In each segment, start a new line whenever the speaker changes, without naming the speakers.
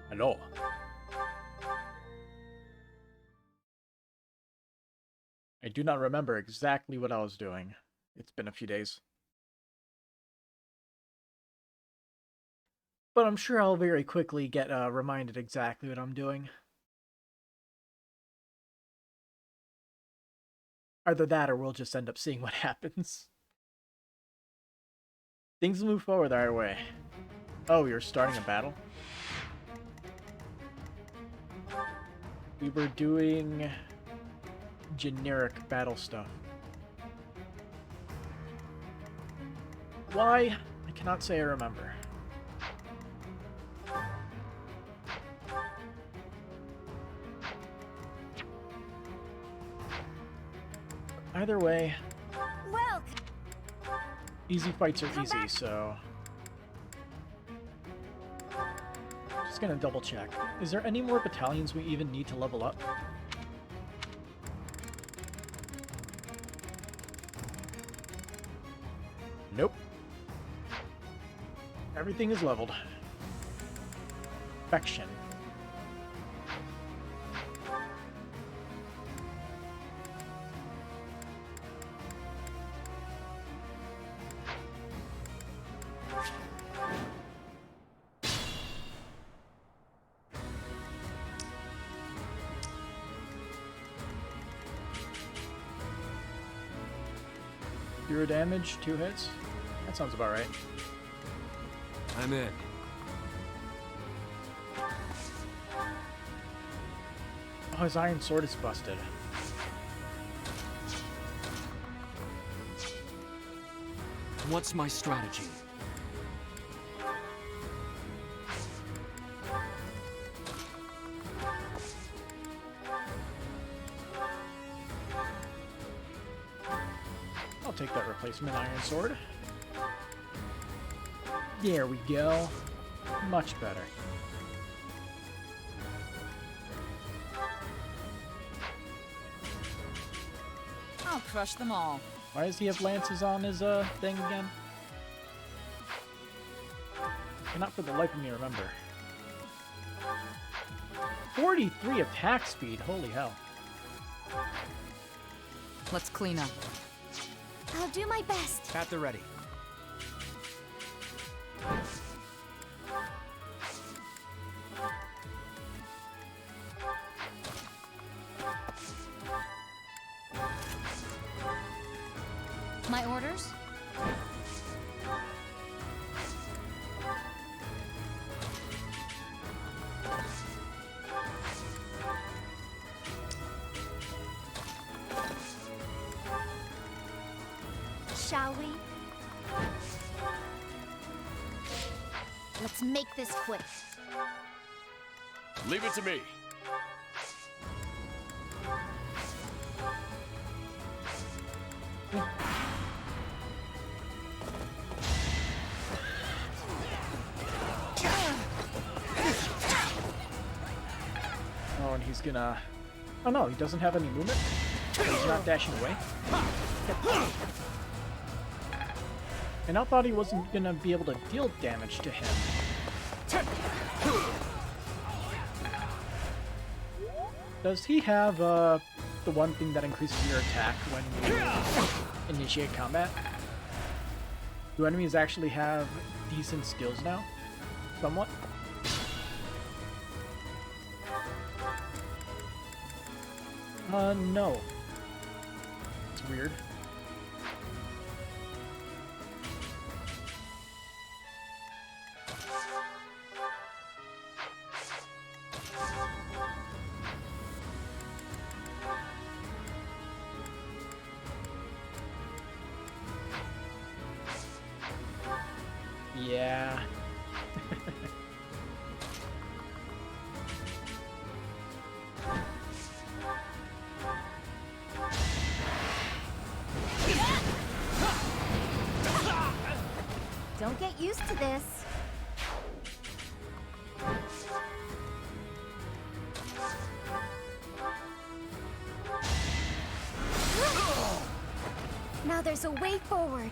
Hello. I do not remember exactly what I was doing. It's been a few days. But I'm sure I'll very quickly get reminded exactly what I'm doing. Either that or we'll just end up seeing what happens. Things move forward our way. Oh, you're starting a battle? We were doing generic battle stuff. Why? I cannot say I remember. Either way,
Well,
easy fights are easy, so... Just gonna double check. Is there any more battalions we even need to level up? Nope. Everything is leveled. Perfection. Zero damage, 2 hits. That sounds about right.
I'm in.
Oh, his iron sword is busted.
What's my strategy?
I'll take that replacement iron sword. There we go. Much better.
I'll crush them all.
Why does he have lances on his thing again? Cannot for the life of me remember. 43 attack speed, holy hell.
Let's clean up. I'll do my best.
At the ready.
My orders? Shall we? Let's make this quick.
Leave it to me.
Oh, and he's gonna... Oh no, he doesn't have any movement? So he's not dashing away? And I thought he wasn't gonna be able to deal damage to him. Does he have the one thing that increases your attack when you initiate combat? Do enemies actually have decent skills now? Somewhat? No. It's weird. Yeah.
Don't get used to this. Now there's a way forward.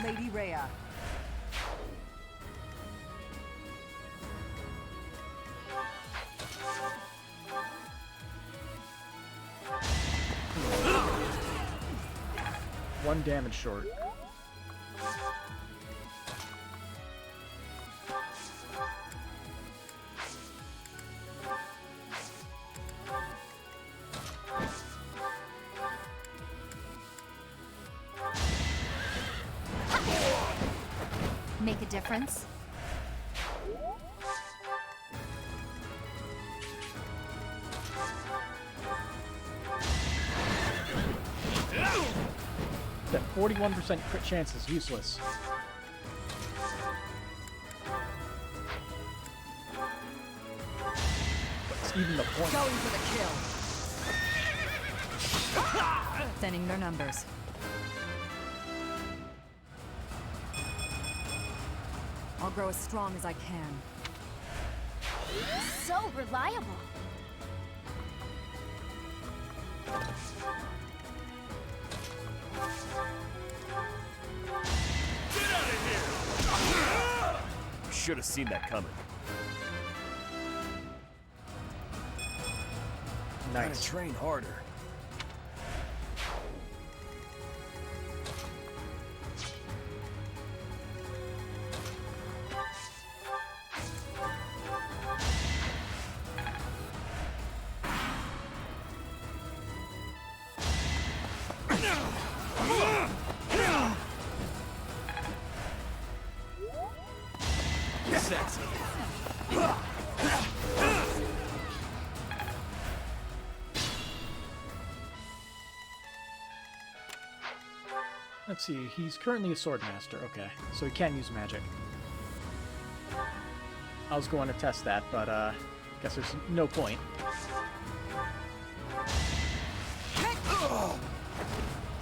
Lady Rhea.
One damage short.
Make a difference?
That 41% crit chance is useless. What's even the point?
Going for the kill. Thinning their numbers. I'll grow as strong as I can.
So reliable.
Should have seen that coming.
Gotta
Nice.
train harder.
Sexy.
Let's see, he's currently a sword master. Okay, so he can use magic. I was going to test that, but guess there's no point.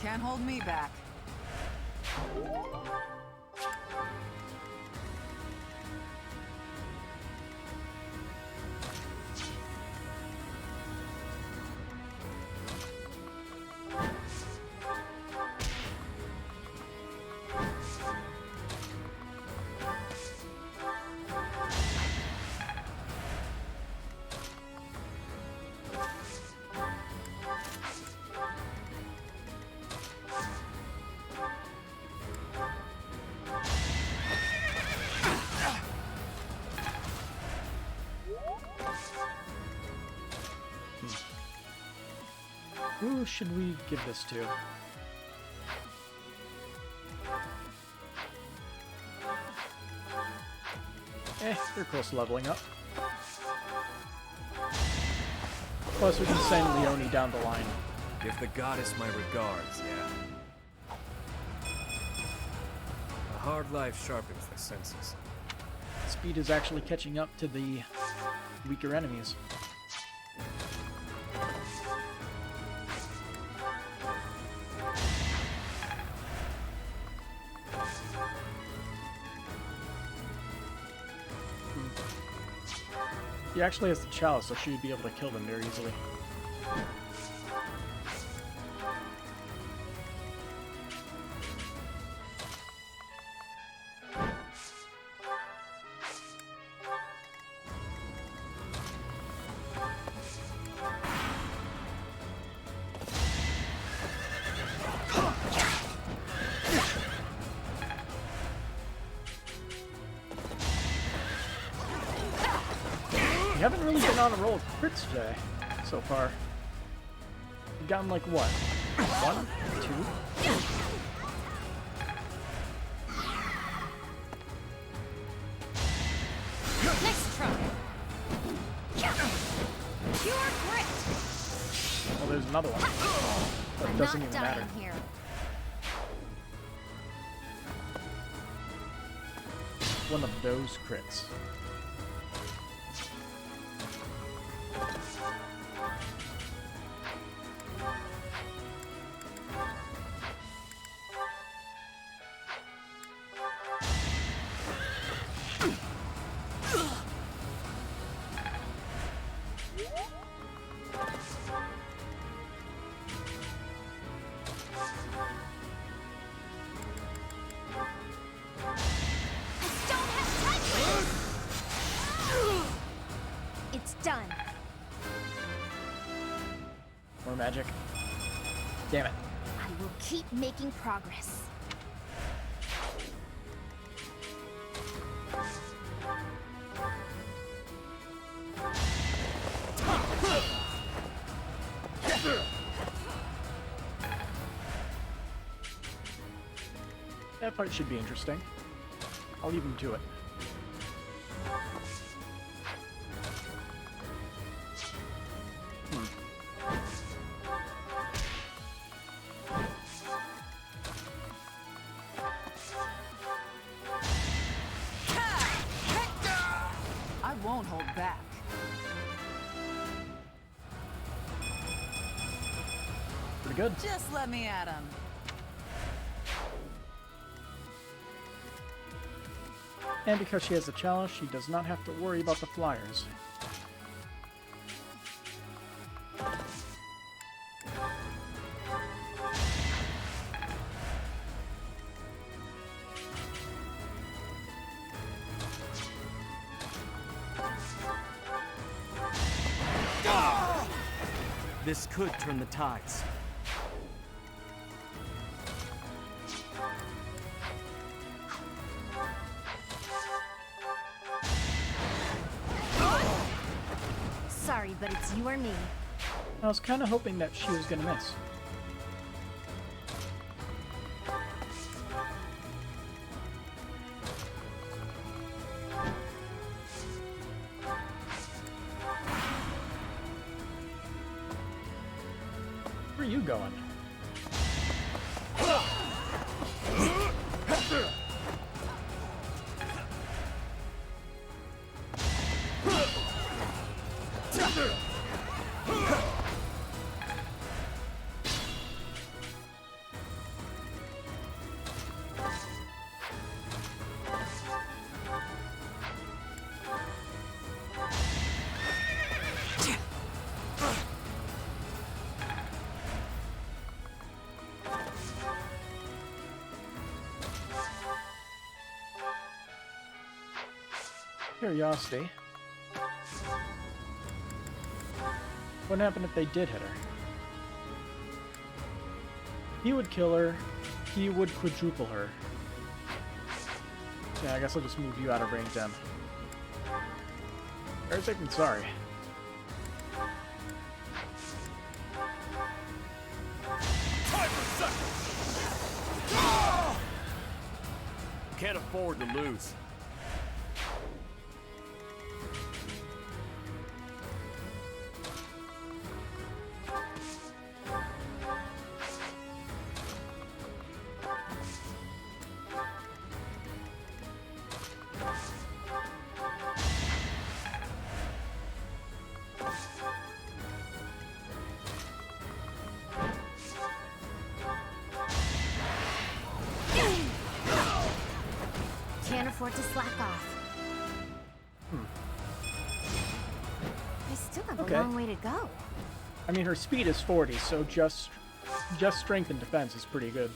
Can't hold me back.
Who should we give this to? They're close to leveling up. Plus, we can send Leone down the line.
Give the goddess my regards, yeah. A hard life sharpens the senses.
Speed is actually catching up to the weaker enemies. He actually has the chalice, so she'd be able to kill them very easily. You haven't really been on a roll of crits today, so far. You've gotten like what? 1? 2?
Nice try. Pure grit.
Well, there's another one. But it
I'm
doesn't
not
even
dying
matter.
here.
One of those crits. More magic. Damn it.
I will keep making progress.
That part should be interesting. I'll leave him to it.
I won't hold back.
Pretty good.
Just let me at him.
And because she has a chalice, she does not have to worry about the flyers.
This could turn the tides.
Sorry, but it's you or me.
I was kind of hoping that she was going to miss. Where are you going? Curiosity. What happened if they did hit her? He would kill her. He would quadruple her. Yeah, I guess I'll just move you out of range then. Very safe and sorry.
Can't afford to lose.
Can't afford to slack off. I still have
Okay.
a long way to go.
I mean, her speed is 40, so just strength and defense is pretty good.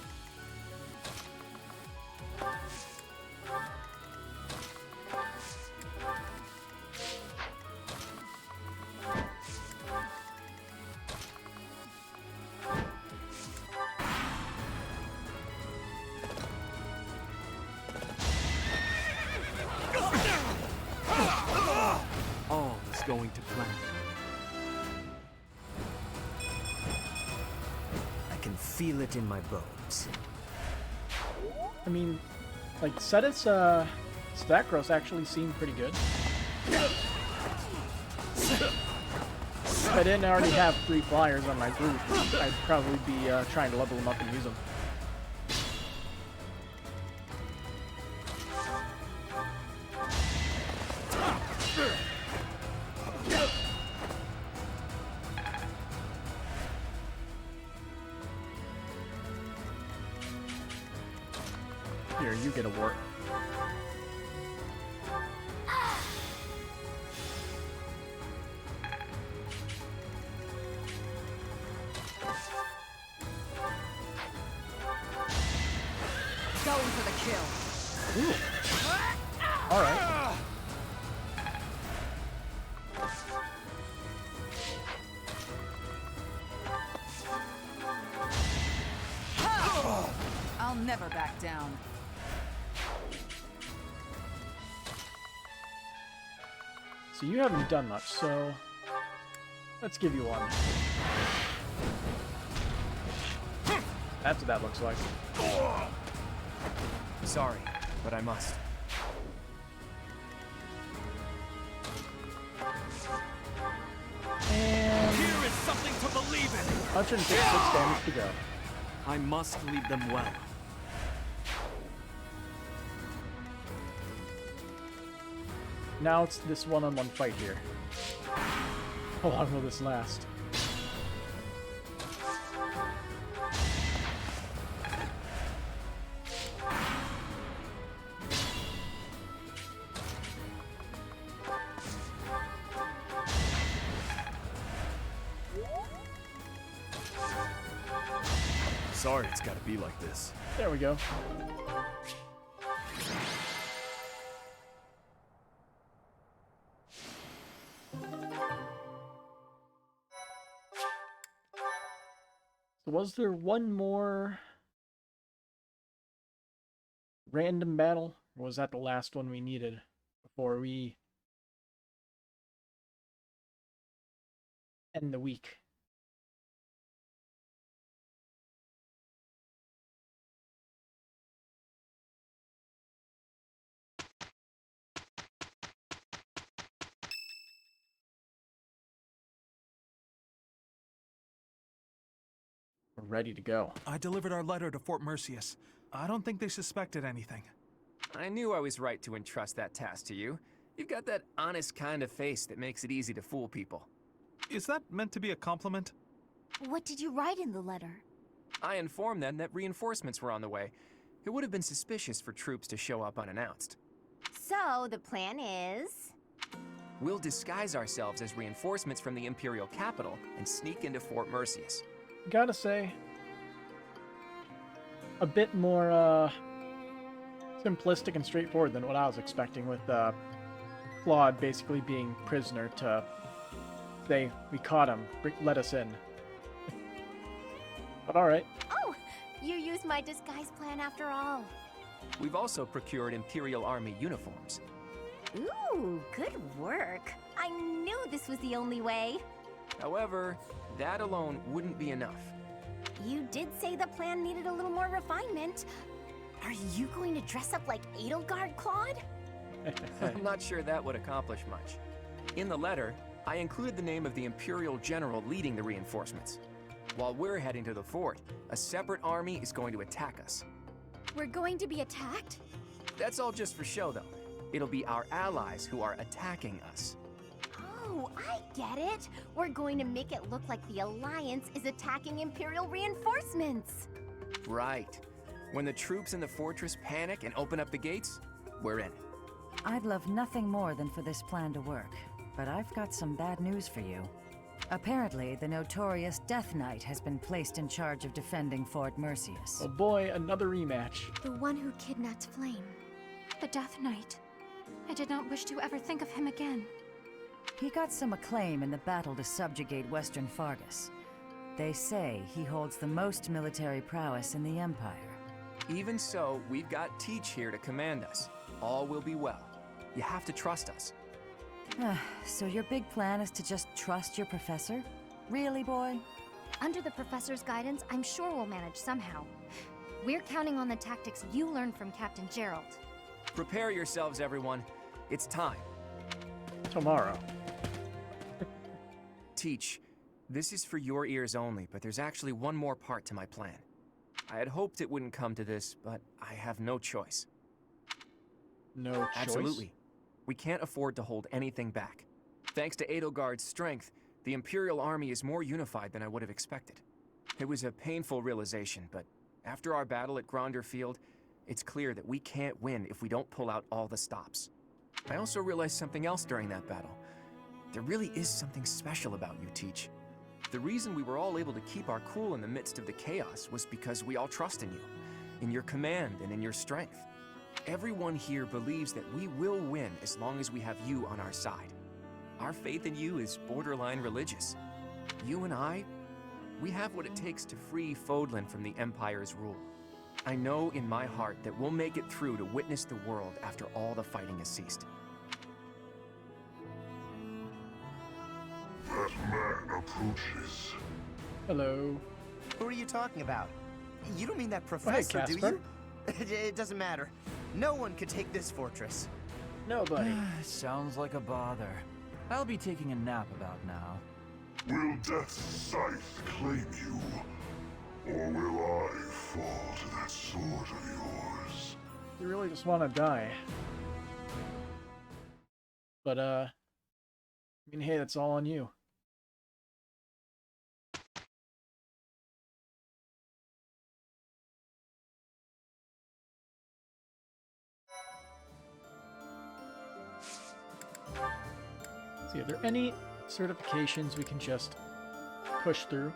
All is going to plan.
I can feel it in my bones.
I mean, like, Setith's stat growth actually seemed pretty good. If I didn't already have 3 flyers on my group, I'd probably be trying to level them up and use them. Here, you get a wart.
Going for the kill.
Ooh. All right.
never back down.
So you haven't done much, so let's give you one. That's what that looks like.
Sorry, but I must.
And
Here is something to believe in!
156 damage to go.
I must lead them well.
Now it's this one-on-one fight here. How long will this last?
Sorry it's gotta be like this.
There we go. So was there one more random battle? Or was that the last one we needed before we end the week? We're ready to go.
I delivered our letter to Fort Mercius. I don't think they suspected anything.
I knew I was right to entrust that task to you. You've got that honest kind of face that makes it easy to fool people.
Is that meant to be a compliment?
What did you write in the letter?
I informed them that reinforcements were on the way. It would have been suspicious for troops to show up unannounced.
So, the plan is...
We'll disguise ourselves as reinforcements from the Imperial capital and sneak into Fort Mercius.
Gotta say, a bit more simplistic and straightforward than what I was expecting, with Claude basically being prisoner to say, we caught him, let us in. But alright.
Oh, you used my disguise plan after all.
We've also procured Imperial Army uniforms.
Ooh, good work. I knew this was the only way.
However, that alone wouldn't be enough.
You did say the plan needed a little more refinement. Are you going to dress up like Edelgard, Claude?
I'm not sure that would accomplish much. In the letter, I included the name of the Imperial general leading the reinforcements. While we're heading to the fort, a separate army is going to attack us.
We're going to be attacked?
That's all just for show, though. It'll be our allies who are attacking us.
Oh, I get it. We're going to make it look like the Alliance is attacking Imperial reinforcements.
Right. When the troops in the fortress panic and open up the gates, we're in.
I'd love nothing more than for this plan to work, but I've got some bad news for you. Apparently, the notorious Death Knight has been placed in charge of defending Fort Mercius.
Oh boy, another rematch.
The one who kidnapped Flame. The Death Knight. I did not wish to ever think of him again.
He got some acclaim in the battle to subjugate Western Fargus. They say he holds the most military prowess in the Empire.
Even so, we've got Teach here to command us. All will be well. You have to trust us.
So your big plan is to just trust your professor? Really, boy?
Under the professor's guidance, I'm sure we'll manage somehow. We're counting on the tactics you learned from Captain Gerald.
Prepare yourselves, everyone. It's time.
Tomorrow.
Teach, this is for your ears only, but there's actually one more part to my plan. I had hoped it wouldn't come to this, but I have no choice.
No choice?
Absolutely. We can't afford to hold anything back. Thanks to Edelgard's strength, the Imperial Army is more unified than I would have expected. It was a painful realization, but after our battle at Gronder Field, it's clear that we can't win if we don't pull out all the stops. I also realized something else during that battle. There really is something special about you, Teach. The reason we were all able to keep our cool in the midst of the chaos was because we all trust in you, in your command and in your strength. Everyone here believes that we will win as long as we have you on our side. Our faith in you is borderline religious. You and I, we have what it takes to free Fodlan from the Empire's rule. I know in my heart that we'll make it through to witness the world after all the fighting has ceased.
That man approaches.
Hello.
Who are you talking about? You don't mean that
Oh, hey,
professor, do
Casper.
you? It doesn't matter. No one could take this fortress.
Nobody.
Sounds like a bother. I'll be taking a nap about now.
Will Death's scythe claim you? Or will I fall to that sword of yours?
You really just want to die. But, I mean, hey, that's all on you. See, are there any certifications we can just push through?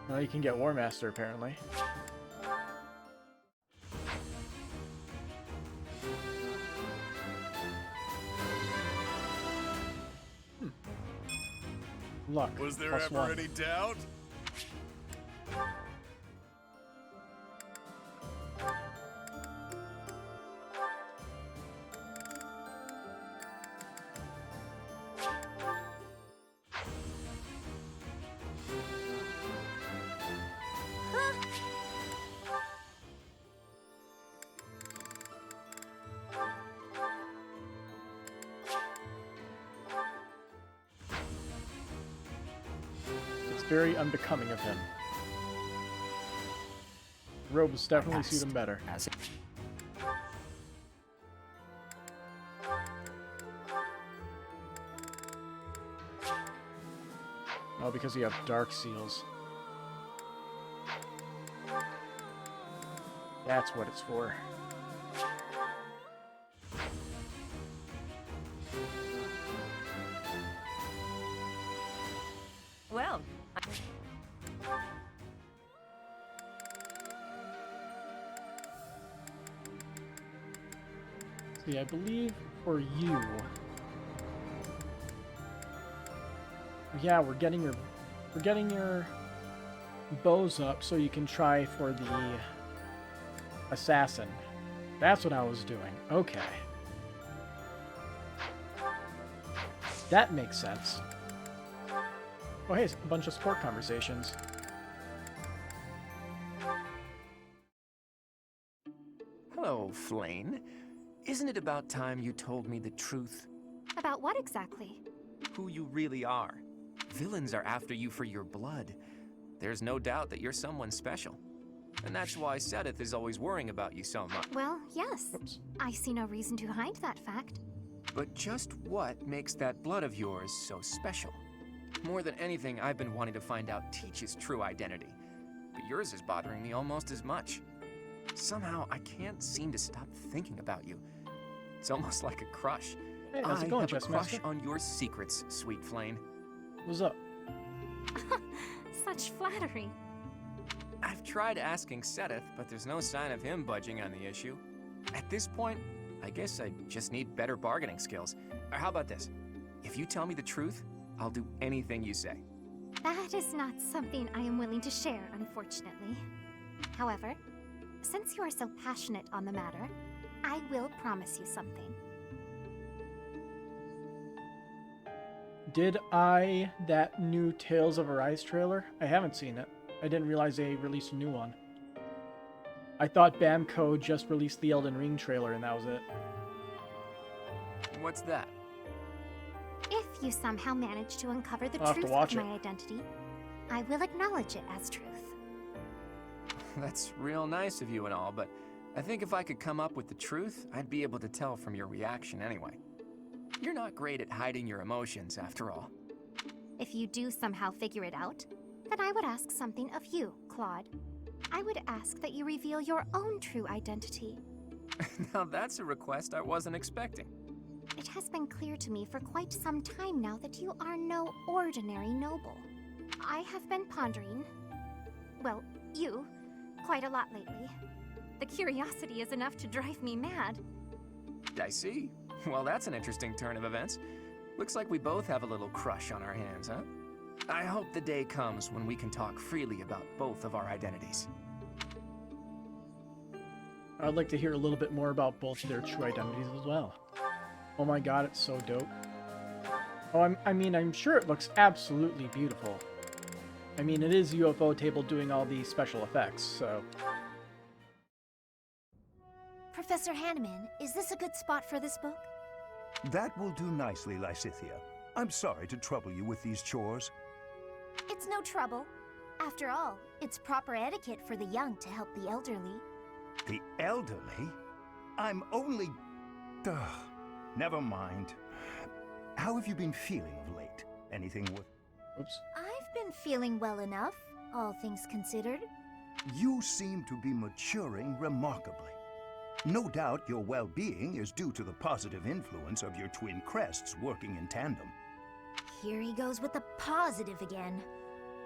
Well, you can get War Master, apparently. Luck.
Was there
plus
ever
one.
any doubt?
It's very unbecoming of him. Robes definitely suit him better.
As it
Oh, because you have dark seals. That's what it's for.
Well,
See, I believe for you. Yeah, we're getting your bows up so you can try for the assassin. That's what I was doing. Okay. That makes sense. Oh, hey, a bunch of sport conversations.
Hello, Flane. Isn't it about time you told me the truth?
about what exactly?
Who you really are. Villains are after you for your blood. There's no doubt that you're someone special. And that's why Sedith is always worrying about you so much.
Well, yes.
Oops.
I see no reason to hide that fact.
But just what makes that blood of yours so special? More than anything, I've been wanting to find out Teach's true identity. But yours is bothering me almost as much. Somehow, I can't seem to stop thinking about you. It's almost like a crush.
Hey, how's
I
it going,
have a
Chess
crush
Master?
on your secrets, sweet Flane.
What's up?
Such flattery.
I've tried asking Sedith, but there's no sign of him budging on the issue. At this point, I guess I just need better bargaining skills. Or how about this? If you tell me the truth, I'll do anything you say.
That is not something I am willing to share, unfortunately. However, since you are so passionate on the matter, I will promise you something.
Did that new Tales of Arise trailer? I haven't seen it. I didn't realize they released a new one. I thought Bamco just released the Elden Ring trailer and that was it.
What's that?
If you somehow manage to uncover the
I'll have to
truth
watch
of
it.
my identity, I will acknowledge it as truth.
That's real nice of you and all, but I think if I could come up with the truth, I'd be able to tell from your reaction anyway. You're not great at hiding your emotions, after all.
If you do somehow figure it out, then I would ask something of you, Claude. I would ask that you reveal your own true identity.
Now that's a request I wasn't expecting.
It has been clear to me for quite some time now that you are no ordinary noble. I have been pondering, well, you, quite a lot lately. The curiosity is enough to drive me mad.
I see. Well, that's an interesting turn of events. Looks like we both have a little crush on our hands, huh? I hope the day comes when we can talk freely about both of our identities.
I'd like to hear a little bit more about both their true identities as well. Oh my god, it's so dope. Oh, I mean, I'm sure it looks absolutely beautiful. I mean, it is UFO Table doing all the special effects, so...
Professor Hanneman, is this a good spot for this book?
That will do nicely, Lysithea. I'm sorry to trouble you with these chores.
It's no trouble. After all, it's proper etiquette for the young to help the elderly.
The elderly? I'm only... Ugh, never mind. How have you been feeling of late? Anything with...
Oops.
I've been feeling well enough, all things considered.
You seem to be maturing remarkably. No doubt your well-being is due to the positive influence of your twin crests working in tandem.
Here he goes with the positive again.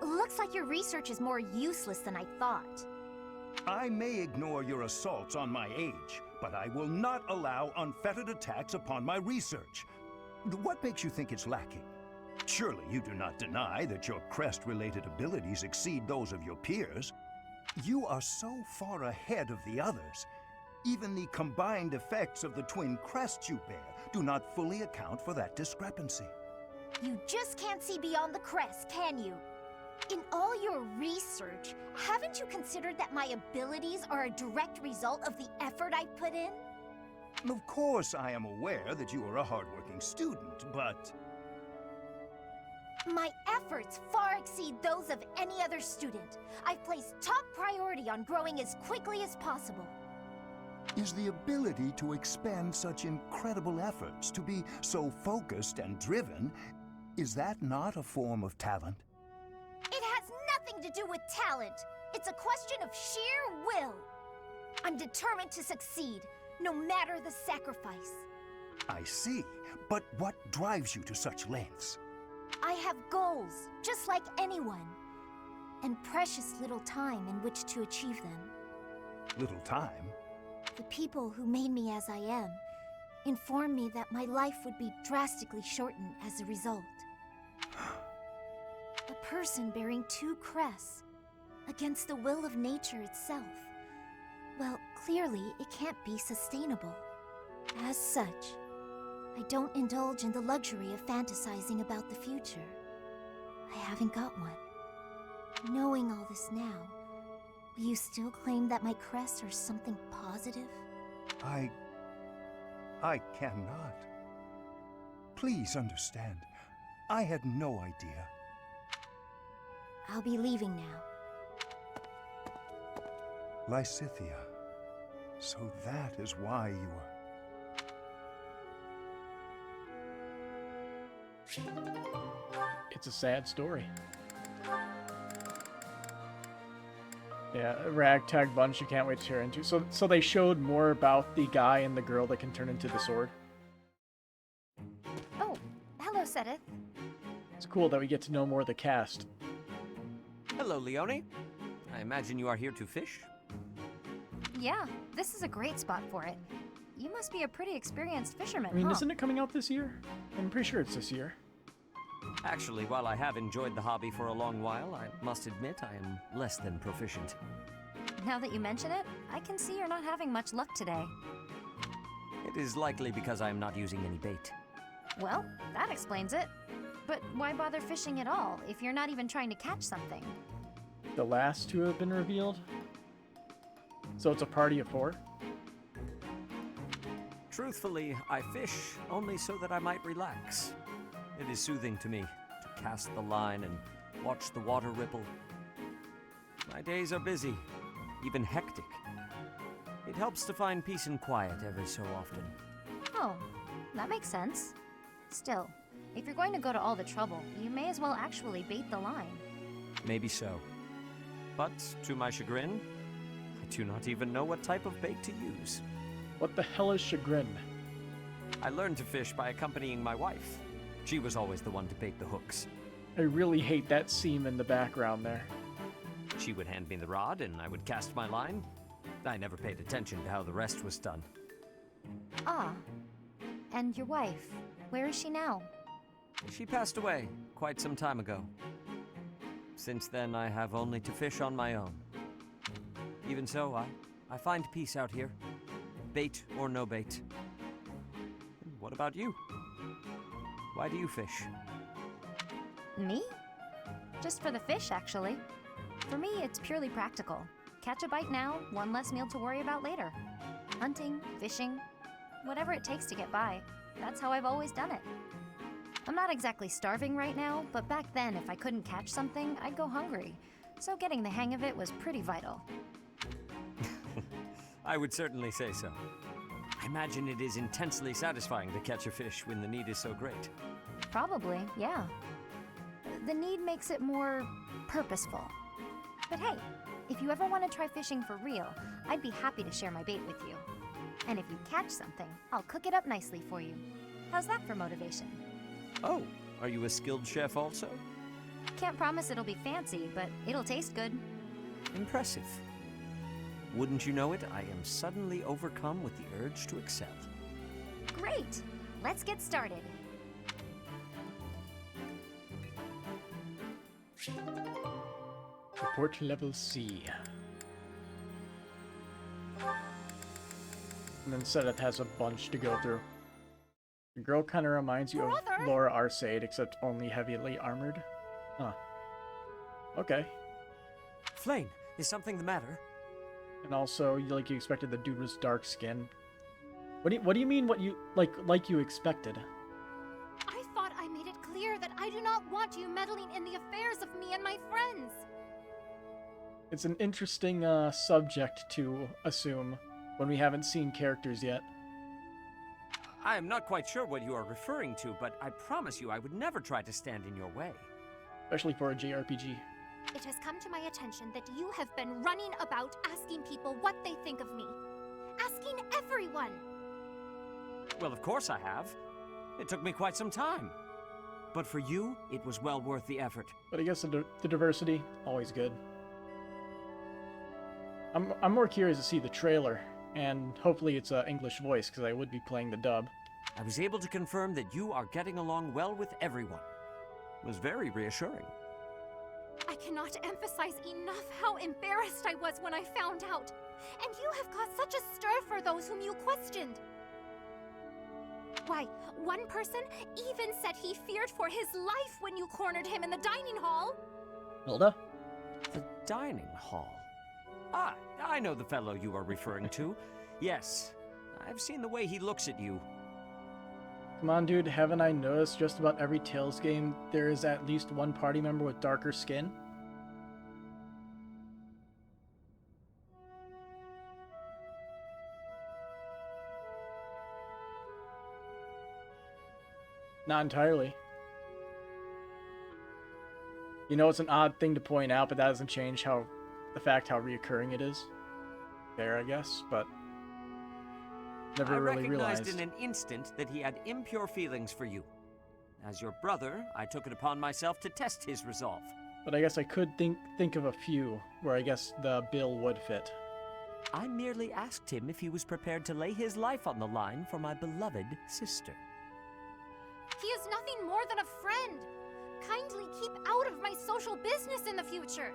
Looks like your research is more useless than I thought.
I may ignore your assaults on my age, but I will not allow unfettered attacks upon my research. What makes you think it's lacking? Surely you do not deny that your crest-related abilities exceed those of your peers. You are so far ahead of the others. Even the combined effects of the twin crests you bear do not fully account for that discrepancy.
You just can't see beyond the crest, can you? In all your research, haven't you considered that my abilities are a direct result of the effort I've put in?
Of course, I am aware that you are a hardworking student, but...
My efforts far exceed those of any other student. I've placed top priority on growing as quickly as possible.
Is the ability to expend such incredible efforts, to be so focused and driven, is that not a form of talent?
It has nothing to do with talent. It's a question of sheer will. I'm determined to succeed, no matter the sacrifice.
I see, but what drives you to such lengths?
I have goals, just like anyone, and precious little time in which to achieve them.
Little time?
The people who made me as I am informed me that my life would be drastically shortened as a result. A person bearing two crests against the will of nature itself. Well, clearly it can't be sustainable. As such, I don't indulge in the luxury of fantasizing about the future. I haven't got one. Knowing all this now, will you still claim that my crests are something positive?
I cannot. Please understand, I had no idea.
I'll be leaving now.
Lysithea, so that is why you are...
It's a sad story. Yeah, a ragtag bunch you can't wait to tear into. So they showed more about the guy and the girl that can turn into the sword.
Oh, hello, Sedith.
It's cool that we get to know more of the cast.
Hello, Leone. I imagine you are here to fish?
Yeah, this is a great spot for it. You must be a pretty experienced fisherman,
I mean,
huh?
isn't it coming out this year? I'm pretty sure it's this year.
Actually, while I have enjoyed the hobby for a long while, I must admit I am less than proficient.
Now that you mention it, I can see you're not having much luck today.
It is likely because I am not using any bait.
Well, that explains it. But why bother fishing at all if you're not even trying to catch something?
The last two have been revealed. So it's a party of 4?
Truthfully, I fish only so that I might relax. It is soothing to me to cast the line and watch the water ripple. My days are busy, even hectic. It helps to find peace and quiet every so often.
Oh, that makes sense. Still, if you're going to go to all the trouble, you may as well actually bait the line.
Maybe so. But, to my chagrin, I do not even know what type of bait to use.
What the hell is chagrin?
I learned to fish by accompanying my wife. She was always the one to bait the hooks.
I really hate that seam in the background there.
She would hand me the rod and I would cast my line. I never paid attention to how the rest was done.
Ah. And your wife, where is she now?
She passed away quite some time ago. Since then, I have only to fish on my own. Even so, I find peace out here. Bait or no bait. What about you? Why do you fish?
Me? Just for the fish, actually. For me, it's purely practical. Catch a bite now, one less meal to worry about later. Hunting, fishing, whatever it takes to get by. That's how I've always done it. I'm not exactly starving right now, but back then, if I couldn't catch something, I'd go hungry. So getting the hang of it was pretty vital.
I would certainly say so. I imagine it is intensely satisfying to catch a fish when the need is so great.
Probably, yeah. The need makes it more purposeful. But hey, if you ever want to try fishing for real, I'd be happy to share my bait with you. And if you catch something, I'll cook it up nicely for you. How's that for motivation?
Oh, are you a skilled chef also?
Can't promise it'll be fancy, but it'll taste good.
Impressive. Wouldn't you know it, I am suddenly overcome with the urge to excel.
Great! Let's get started.
Report level C. And then Sedith has a bunch to go through. The girl kind of reminds you of Laura Arcade, except only heavily armored. Huh. Okay.
Flame, is something the matter?
And also, you expected the dude was dark skin. What do you mean what you like you expected?
I thought I made it clear that I do not want you meddling in the affairs of me and my friends.
It's an interesting subject to assume when we haven't seen characters yet.
I am not quite sure what you are referring to, but I promise you I would never try to stand in your way.
Especially for a JRPG.
It has come to my attention that you have been running about asking people what they think of me. Asking everyone.
Well, of course I have. It took me quite some time. But for you, it was well worth the effort.
But I guess the diversity, always good. I'm more curious to see the trailer, and hopefully it's an English voice, because I would be playing the dub.
I was able to confirm that you are getting along well with everyone. It was very reassuring.
I cannot emphasize enough how embarrassed I was when I found out. And you have caused such a stir for those whom you questioned. Why, one person even said he feared for his life when you cornered him in the dining hall.
Hilda?
The dining hall? Ah, I know the fellow you are referring to. Yes, I've seen the way he looks at you.
Come on, dude, haven't I noticed just about every Tales game there is at least one party member with darker skin? Not entirely. You know, it's an odd thing to point out, but that doesn't change the fact how reoccurring it is. Fair, I guess, but never really realized.
I recognized in an instant that he had impure feelings for you. As your brother, I took it upon myself to test his resolve.
But I guess I could think of a few where I guess the bill would fit.
I merely asked him if he was prepared to lay his life on the line for my beloved sister.
He is nothing more than a friend. Kindly keep out of my social business in the future.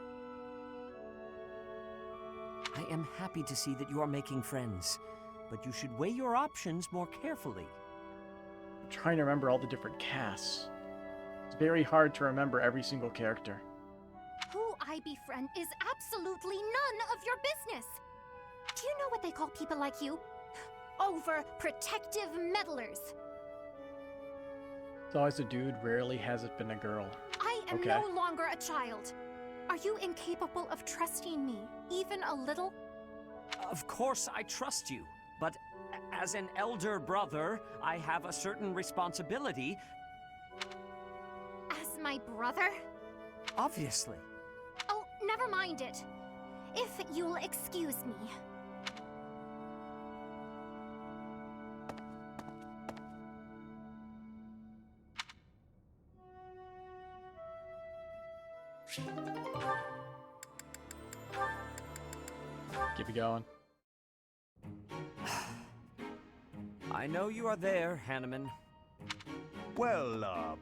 I am happy to see that you are making friends, but you should weigh your options more carefully.
I'm trying to remember all the different casts. It's very hard to remember every single character.
Who I befriend is absolutely none of your business. Do you know what they call people like you? Overprotective meddlers.
It's always a dude, rarely has it been a girl.
I am no longer a child. Are you incapable of trusting me, even a little?
Of course I trust you, but as an elder brother, I have a certain responsibility.
As my brother?
Obviously.
Oh, never mind it. If you'll excuse me.
Keep it going.
I know you are there, Hanneman.
Well,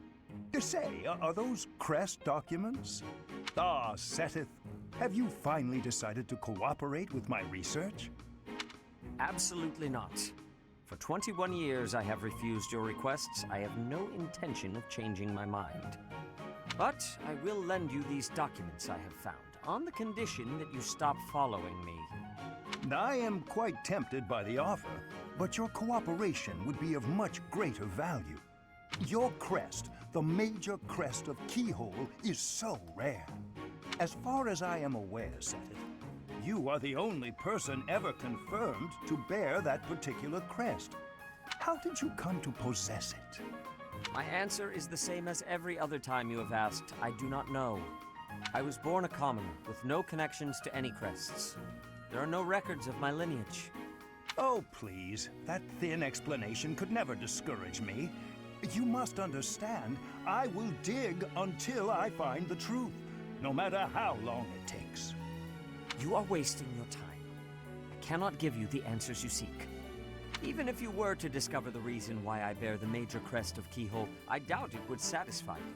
Say, are those crest documents? Ah, Seteth, have you finally decided to cooperate with my research?
Absolutely not. For 21 years I have refused your requests. I have no intention of changing my mind. But I will lend you these documents I have found, on the condition that you stop following me.
I am quite tempted by the offer, but your cooperation would be of much greater value. Your crest, the major crest of Keyhole, is so rare. As far as I am aware, Seteth, you are the only person ever confirmed to bear that particular crest. How did you come to possess it?
My answer is the same as every other time you have asked. I do not know. I was born a commoner, with no connections to any crests. There are no records of my lineage.
Oh, please. That thin explanation could never discourage me. You must understand, I will dig until I find the truth, no matter how long it takes.
You are wasting your time. I cannot give you the answers you seek. Even if you were to discover the reason why I bear the major crest of Keyhole, I doubt it would satisfy you.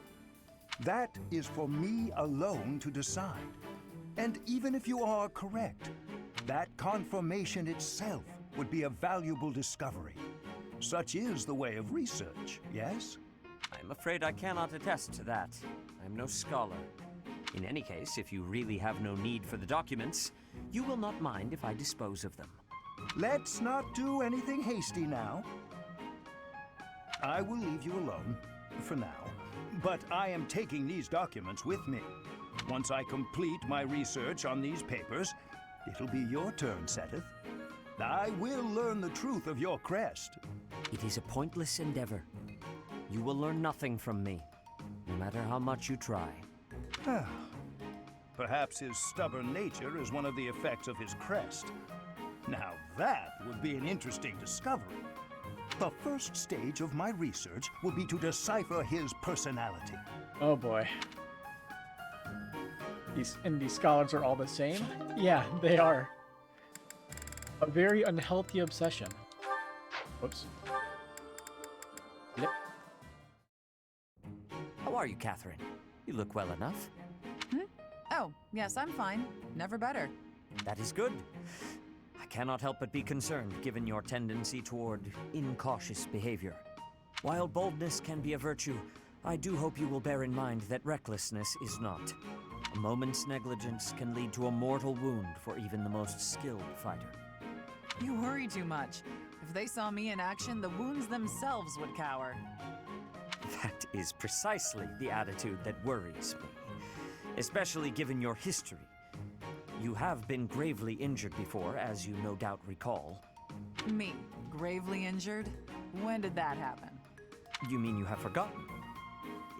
That is for me alone to decide. And even if you are correct, that confirmation itself would be a valuable discovery. Such is the way of research, yes?
I'm afraid I cannot attest to that. I'm no scholar. In any case, if you really have no need for the documents, you will not mind if I dispose of them.
Let's not do anything hasty now. I will leave you alone, for now. But I am taking these documents with me. Once I complete my research on these papers, it'll be your turn, Seteth. I will learn the truth of your crest.
It is a pointless endeavor. You will learn nothing from me, no matter how much you try.
Perhaps his stubborn nature is one of the effects of his crest. Now that would be an interesting discovery. The first stage of my research will be to decipher his personality.
Oh boy. These scholars are all the same? Yeah, they are. A very unhealthy obsession. Whoops. Yep.
How are you, Catherine? You look well enough.
Oh, yes, I'm fine. Never better.
That is good. I cannot help but be concerned, given your tendency toward incautious behavior. While boldness can be a virtue, I do hope you will bear in mind that recklessness is not. A moment's negligence can lead to a mortal wound for even the most skilled fighter.
You worry too much. If they saw me in action, the wounds themselves would cower.
That is precisely the attitude that worries me, especially given your history. You have been gravely injured before, as you no doubt recall.
Me? Gravely injured? When did that happen?
You mean you have forgotten?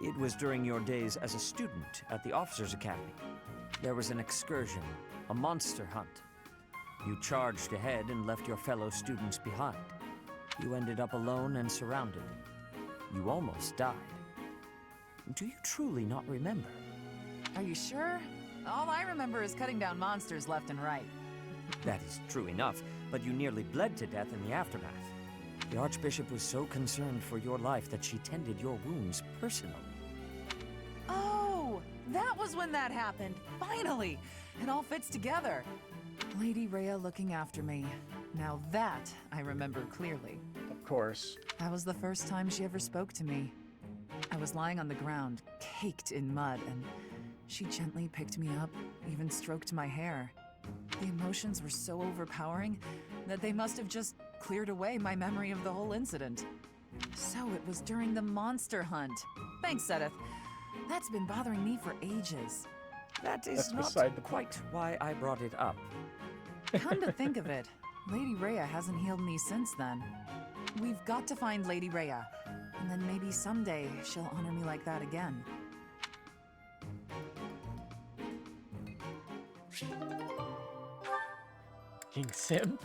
It was during your days as a student at the Officers' Academy. There was an excursion, a monster hunt. You charged ahead and left your fellow students behind. You ended up alone and surrounded. You almost died. Do you truly not remember?
Are you sure? All I remember is cutting down monsters left and right.
That is true enough, but you nearly bled to death in the aftermath. The Archbishop was so concerned for your life that she tended your wounds personally.
Oh, that was when that happened. Finally! It all fits together. Lady Rhea looking after me. Now that I remember clearly.
Of course.
That was the first time she ever spoke to me. I was lying on the ground, caked in mud, and she gently picked me up, even stroked my hair. The emotions were so overpowering that they must have just cleared away my memory of the whole incident. So it was during the monster hunt. Thanks, Seteth. That's been bothering me for ages.
That is not quite why I brought it up.
Come to think of it, Lady Rhea hasn't healed me since then. We've got to find Lady Rhea, and then maybe someday she'll honor me like that again.
King Sim?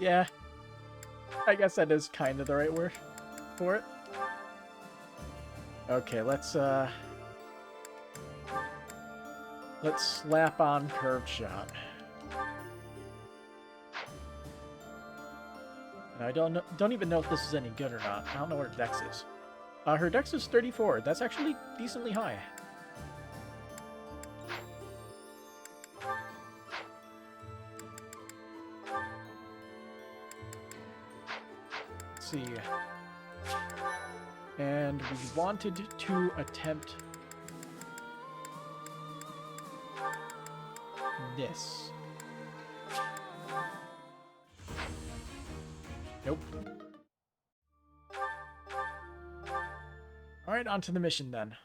Yeah. I guess that is kind of the right word for it. Okay, let's slap on Curved Shot. And I don't even know if this is any good or not. I don't know what her dex is. Her dex is 34. That's actually decently high. Let's see. And we wanted to attempt this. Nope. Alright, on to the mission then.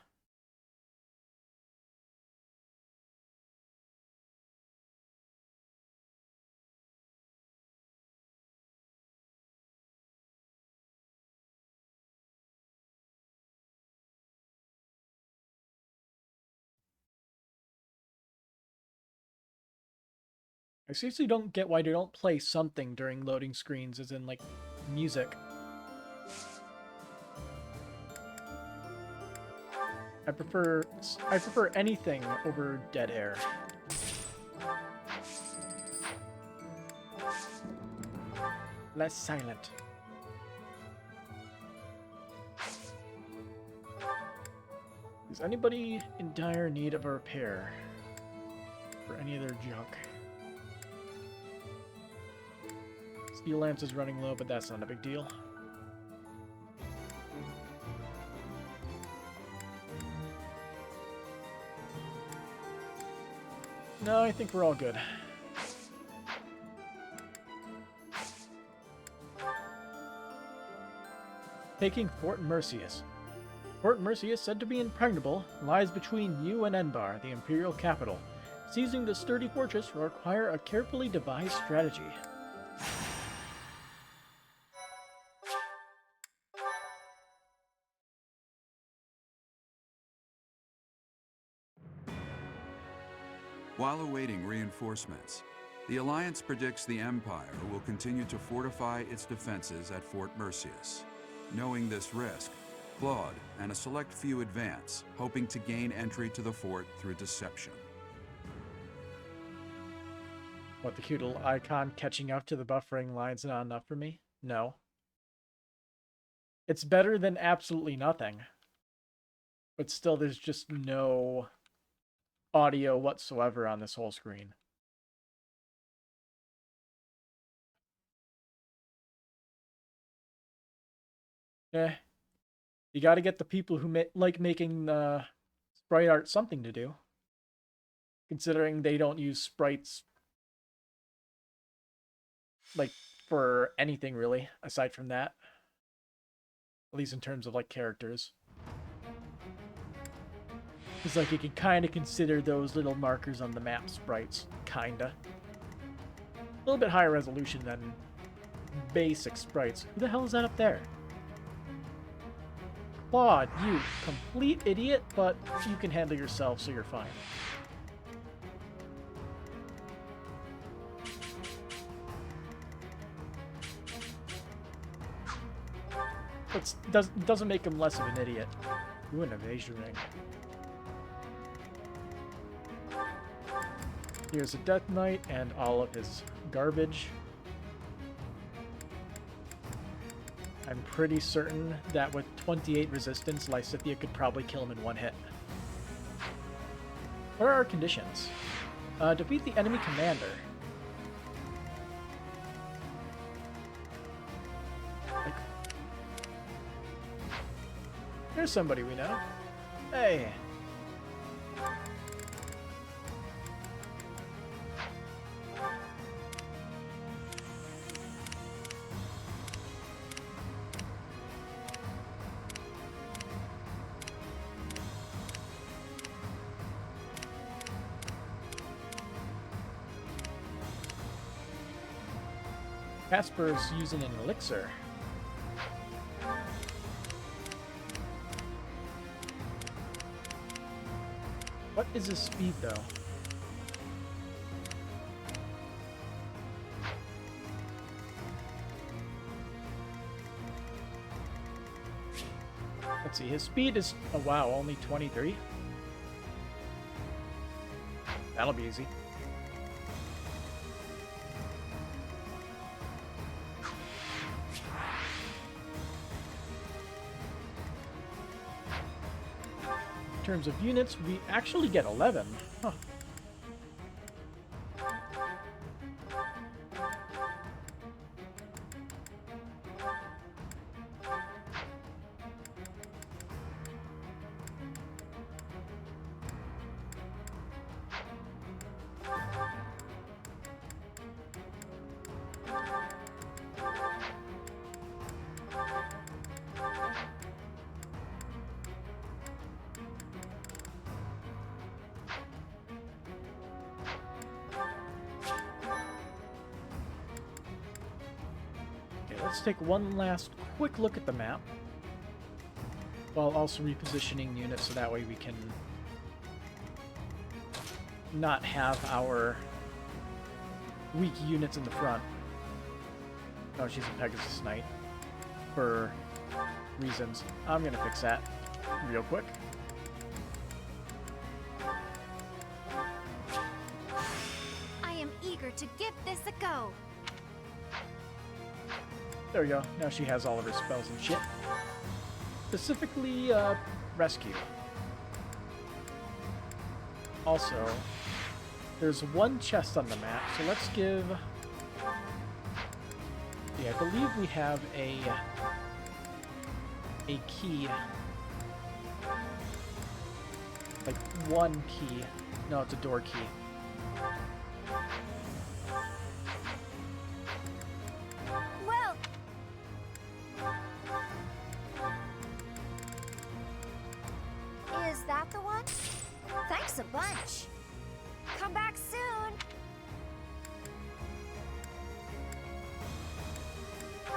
I seriously don't get why they don't play something during loading screens, as in, like, music. I prefer anything over dead air. Less silent. Is anybody in dire need of a repair for any of their junk? Steel Lance is running low, but that's not a big deal. No, I think we're all good. Taking Fort Mercius. Fort Mercius, said to be impregnable, lies between you and Enbar, the Imperial capital. Seizing the sturdy fortress will require a carefully devised strategy.
While awaiting reinforcements, the Alliance predicts the Empire will continue to fortify its defenses at Fort Mercius. Knowing this risk, Claude and a select few advance, hoping to gain entry to the fort through deception.
What, the cute little icon catching up to the buffering line's not enough for me? No. It's better than absolutely nothing. But still, there's just no audio whatsoever on this whole screen. You gotta get the people who like making sprite art something to do. Considering they don't use sprites like for anything really, aside from that. At least in terms of like characters. It's like you can kind of consider those little markers on the map sprites, kinda. A little bit higher resolution than basic sprites. Who the hell is that up there? Claude, you complete idiot, but you can handle yourself, so you're fine. It doesn't make him less of an idiot. Ooh, an evasion ring. Here's a Death Knight and all of his garbage. I'm pretty certain that with 28 resistance, Lysithea could probably kill him in one hit. What are our conditions? Defeat the enemy commander. Here's somebody we know. Hey! Casper's using an elixir. What is his speed, though? Let's see, his speed is, oh wow, only 23? That'll be easy. In terms of units, we actually get 11. Huh. Let's take one last quick look at the map, while also repositioning units so that way we can not have our weak units in the front. Oh, she's a Pegasus Knight for reasons. I'm gonna fix that real quick.
I am eager to give this a go.
There we go. Now she has all of her spells and shit. Specifically, rescue. Also, there's one chest on the map, so let's give... Yeah, I believe we have a key. Like, one key. No, it's a door key.
Is that the one? Thanks a bunch. Come back soon.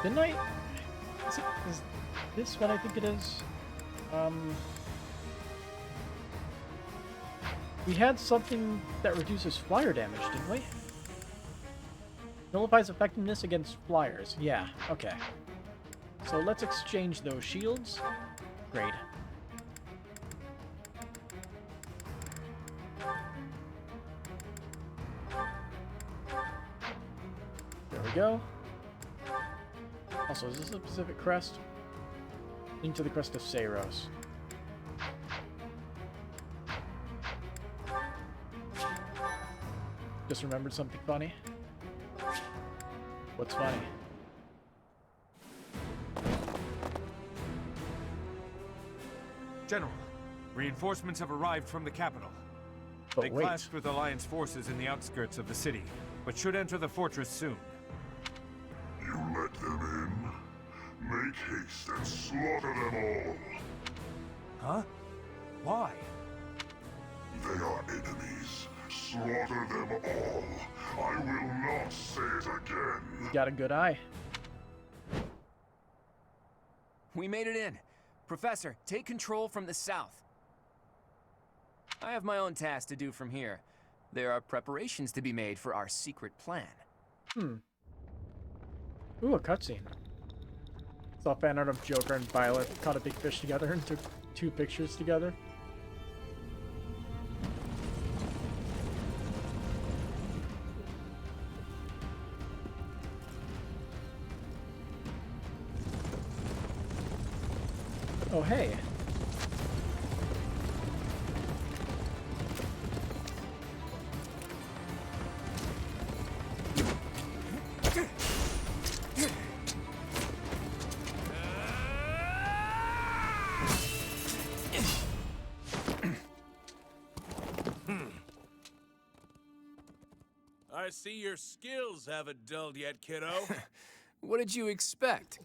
Didn't I? Is this what I think it is? We had something that reduces flyer damage, didn't we? Nullifies effectiveness against flyers. Yeah, okay. So let's exchange those shields. Great. There we go. Also, is this a Pacific Crest? Link to the Crest of Saros. Just remembered something funny. What's funny?
General, reinforcements have arrived from the capital.
But
they clashed with Alliance forces in the outskirts of the city, but should enter the fortress soon.
You let them in? Make haste and slaughter them all.
Huh? Why?
They are enemies. Slaughter them all. I will not say it again.
Got a good eye.
We made it in. Professor, take control from the south. I have my own tasks to do from here. There are preparations to be made for our secret plan.
Ooh, a cutscene. Saw fan art of Joker and Violet caught a big fish together and took 2 pictures together. Oh, hey.
I see your skills haven't dulled yet, kiddo.
What did you expect?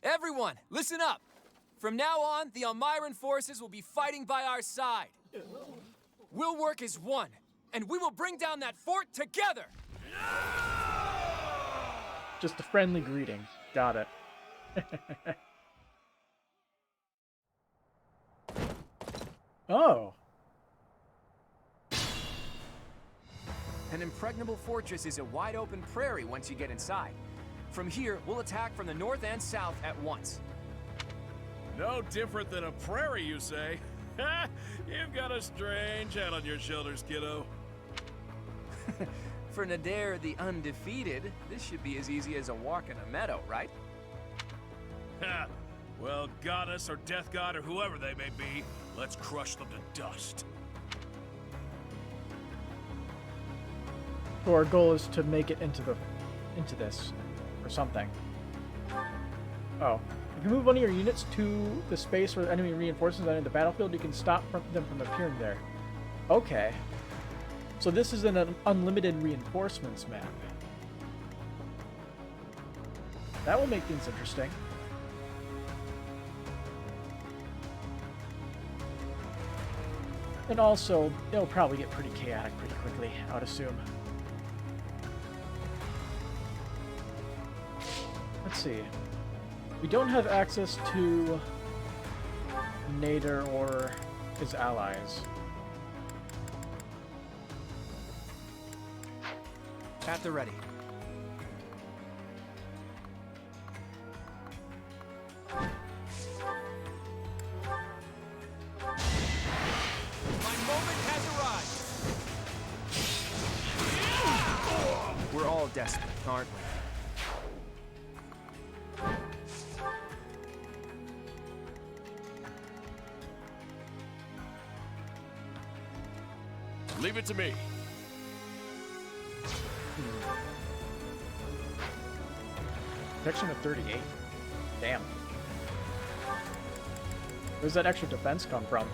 Everyone, listen up! From now on, the Almiran forces will be fighting by our side. We'll work as one, and we will bring down that fort together!
Just a friendly greeting. Got it. Oh.
An impregnable fortress is a wide-open prairie once you get inside. From here, we'll attack from the north and south at once.
No different than a prairie, you say? You've got a strange head on your shoulders, kiddo.
For Nadir the Undefeated, this should be as easy as a walk in a meadow, right?
Ha! Well, goddess or death god or whoever they may be, let's crush them to dust.
So our goal is to make it into this, or something. Oh. If you move one of your units to the space where enemy reinforcements enter the battlefield, you can stop them from appearing there. Okay. So this is an unlimited reinforcements map. That will make things interesting. And also, it'll probably get pretty chaotic pretty quickly, I would assume. Let's see. We don't have access to Nader or his allies.
At the ready.
My moment has arrived!
We're all desperate, aren't we?
Leave it to me.
Protection of 38. Damn. Where's that extra defense come from?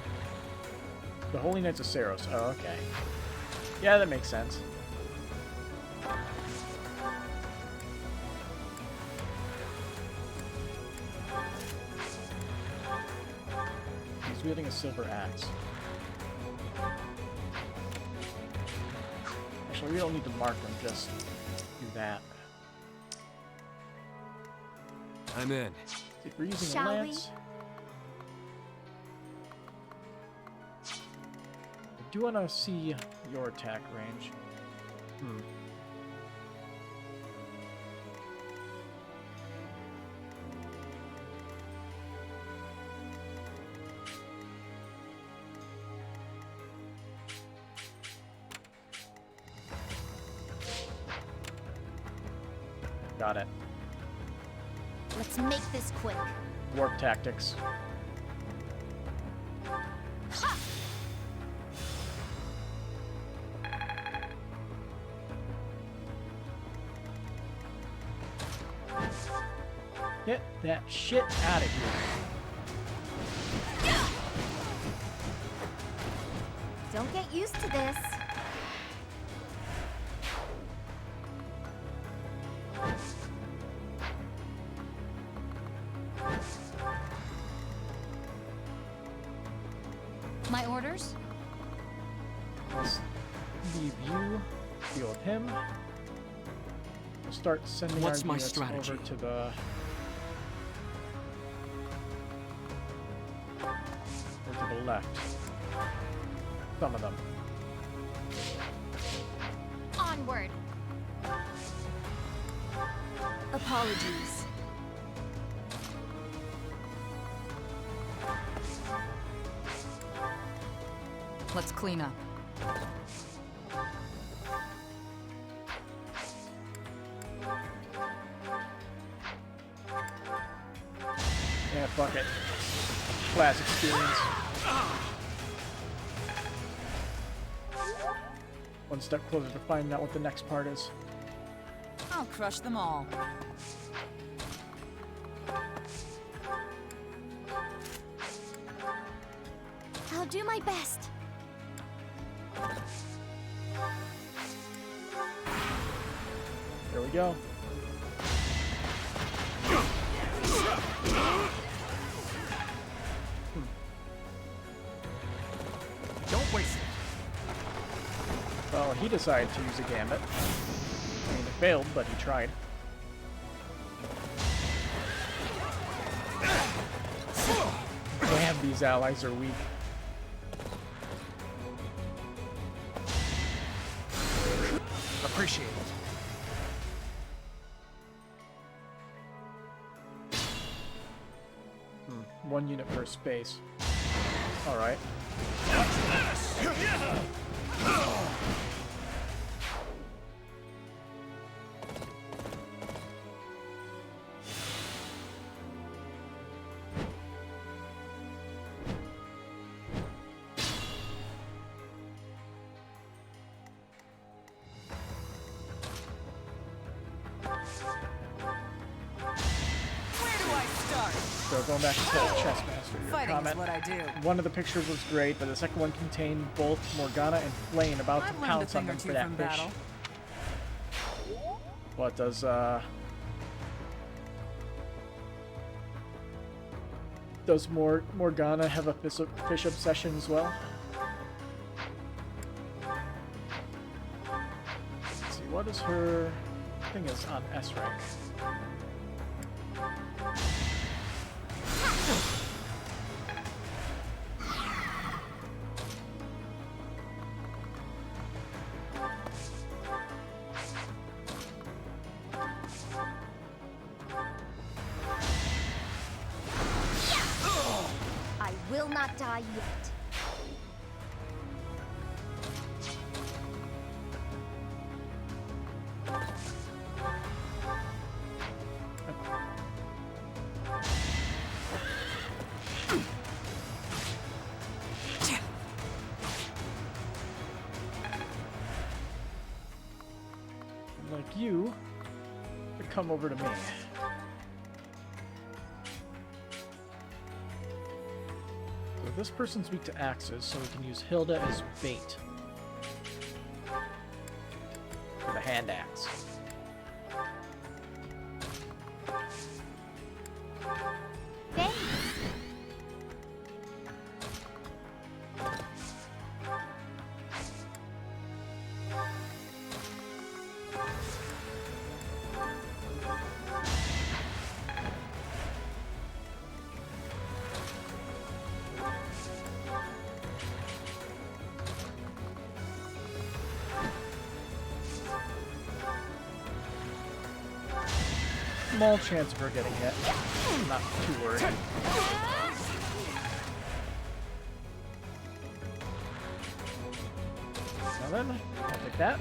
The Holy Knights of Saros. Oh, okay. Yeah, that makes sense. He's wielding a silver axe. Actually, we don't need to mark them, just do that.
I'm in.
If we're using
Shall
a lance, I do want to see your attack range. Got it.
Let's make this quick.
Warp tactics.
Ha!
Get that shit out of here.
Don't get used to this.
My orders?
Let's leave you, deal with him. We'll start sending
What's
our
my
units
strategy?
over to the... or to the left. Some of them.
Onward. Apologies.
Let's clean up.
Yeah, fuck it. Class experience. One step closer to finding out what the next part is.
I'll crush them all.
I'll do my best.
There we go.
Don't waste it.
Well, he decided to use a gambit. I mean, it failed, but he tried. Damn, these allies are weak.
Appreciate it.
One unit per space. Alright. So going back to Chessmaster, your
Fighting is
comment.
what I do.
One of the pictures was great, but the second one contained both Morgana and Flame about to
I've learned a
pounce on
thing or
them for
two
that
from
fish.
battle.
What does Morgana have a fish obsession as well? Let's see, what is her thing is on S rank?
I will not die yet.
Like you, to come over to me. So this person's weak to axes, so we can use Hilda as bait for the hand axe. Small chance of her getting hit. I'm not too worried. So then, I'll take that.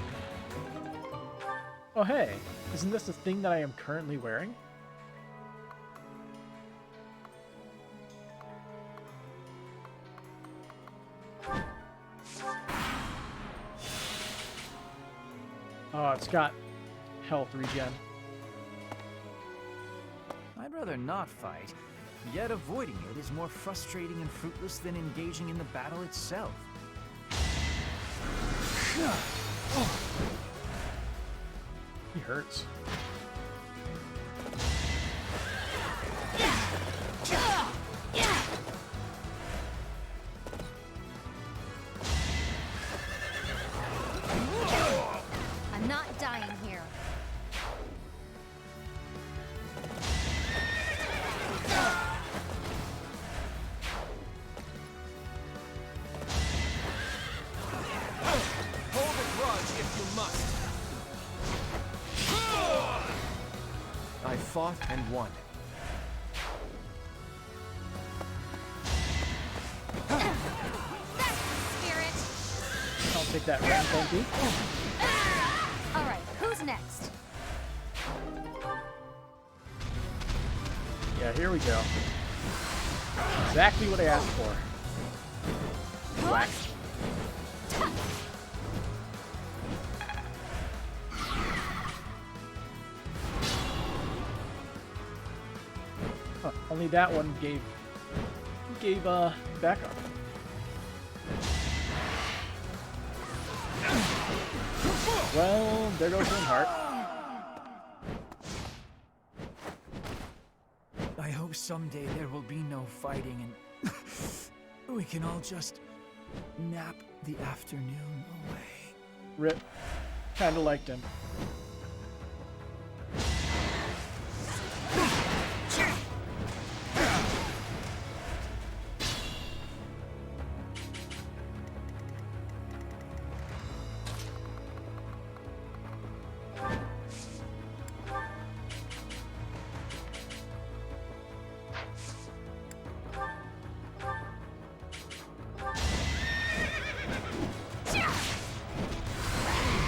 Oh hey, isn't this the thing that I am currently wearing? Oh, it's got health regen.
I'd rather not fight, yet avoiding it is more frustrating and fruitless than engaging in the battle itself.
He hurts.
I'm not dying here.
Hold a grudge if you must.
I fought and won.
I'll take that round, thank you.
Alright, who's next?
Yeah, here we go. Exactly what I asked for. Whack. Huh, only that one gave backup. Well, there goes one heart.
I hope someday there will be no fighting and we can all just nap the afternoon away.
Rip. Kinda liked him.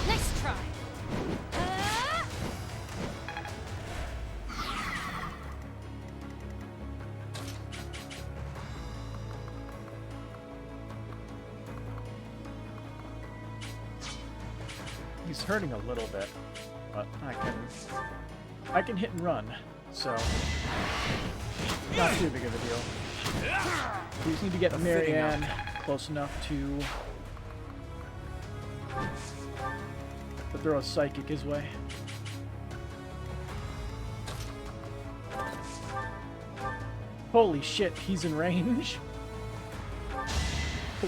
Nice try.
He's hurting a little bit, but I can hit and run, so Not too big of a deal. We just need to get Marianne close enough to throw a psychic his way. Holy shit, he's in range.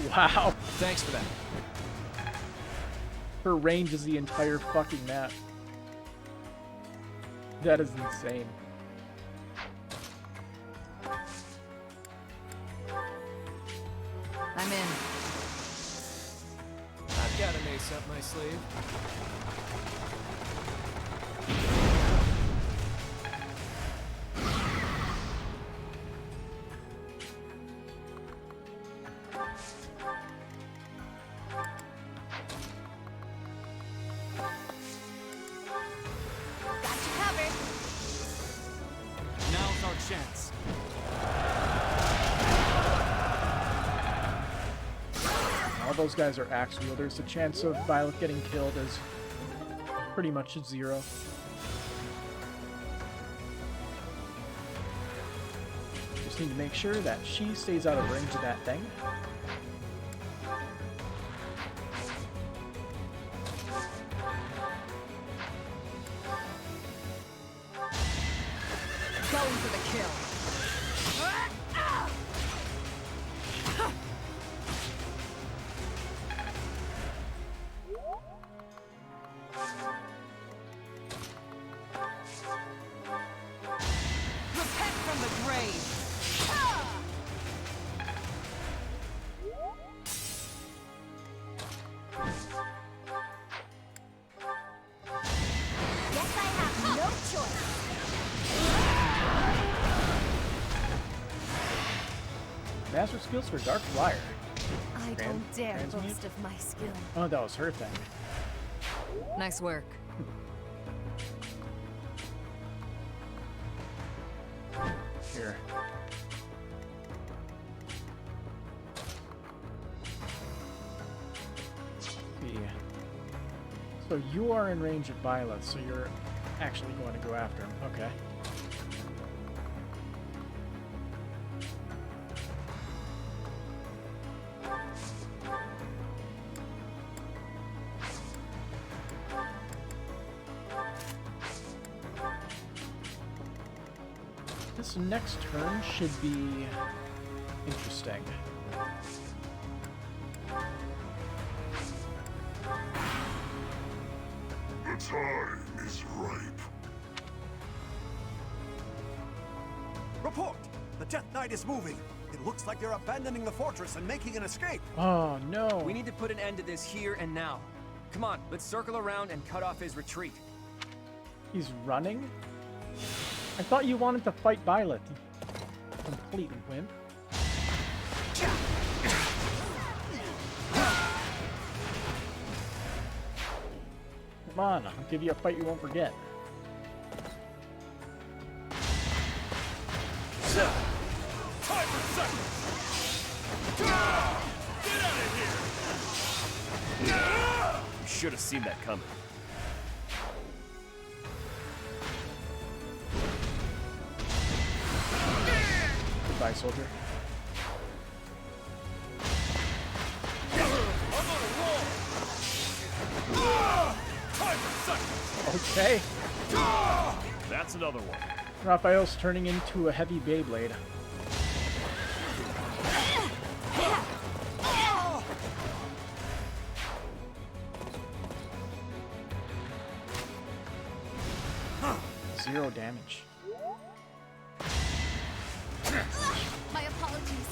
Wow.
Thanks for that.
Her range is the entire fucking map. That is insane.
I'm in.
I've got an ace up my sleeve. Now's our chance.
All those guys are axe wielders. The chance of Violet getting killed is pretty much 0. Just need to make sure that she stays out of range of that thing.
Going for the kill. Repent from the grave.
Guess I have no choice.
Master skills for Dark Flyer.
I don't dare
Transmute?
boast of my skill.
Oh, that was her thing.
Nice work.
Here. See. So you are in range of Violet, so you're actually going to go after him. Okay. This next turn should be interesting.
The time is ripe.
Report! The Death Knight is moving. It looks like they're abandoning the fortress and making an escape.
Oh no.
We need to put an end to this here and now. Come on, let's circle around and cut off his retreat.
He's running? I thought you wanted to fight Violet. You complete wimp. Come on, I'll give you a fight you won't forget.
Time for seconds! Get out of here!
You should have seen that coming.
Goodbye, soldier.
I'm on a roll! Time for seconds!
Okay.
That's another one.
Raphael's turning into a heavy Beyblade. Zero damage.
My apologies.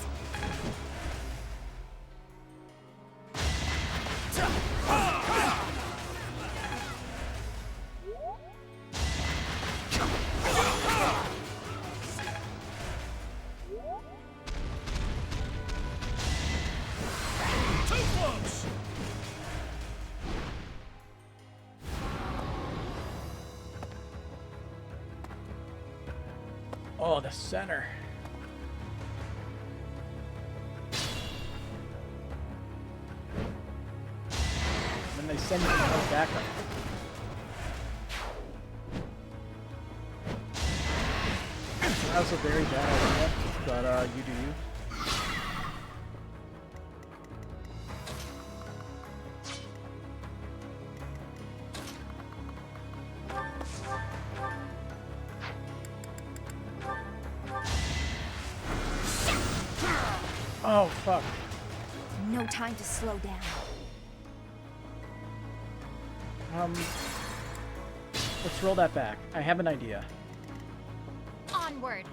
Too close!
Oh, the center. Then they send you no backup. That was a very bad idea, but you do you. Oh, fuck.
No time to slow down.
Let's roll that back. I have an idea.
Onward.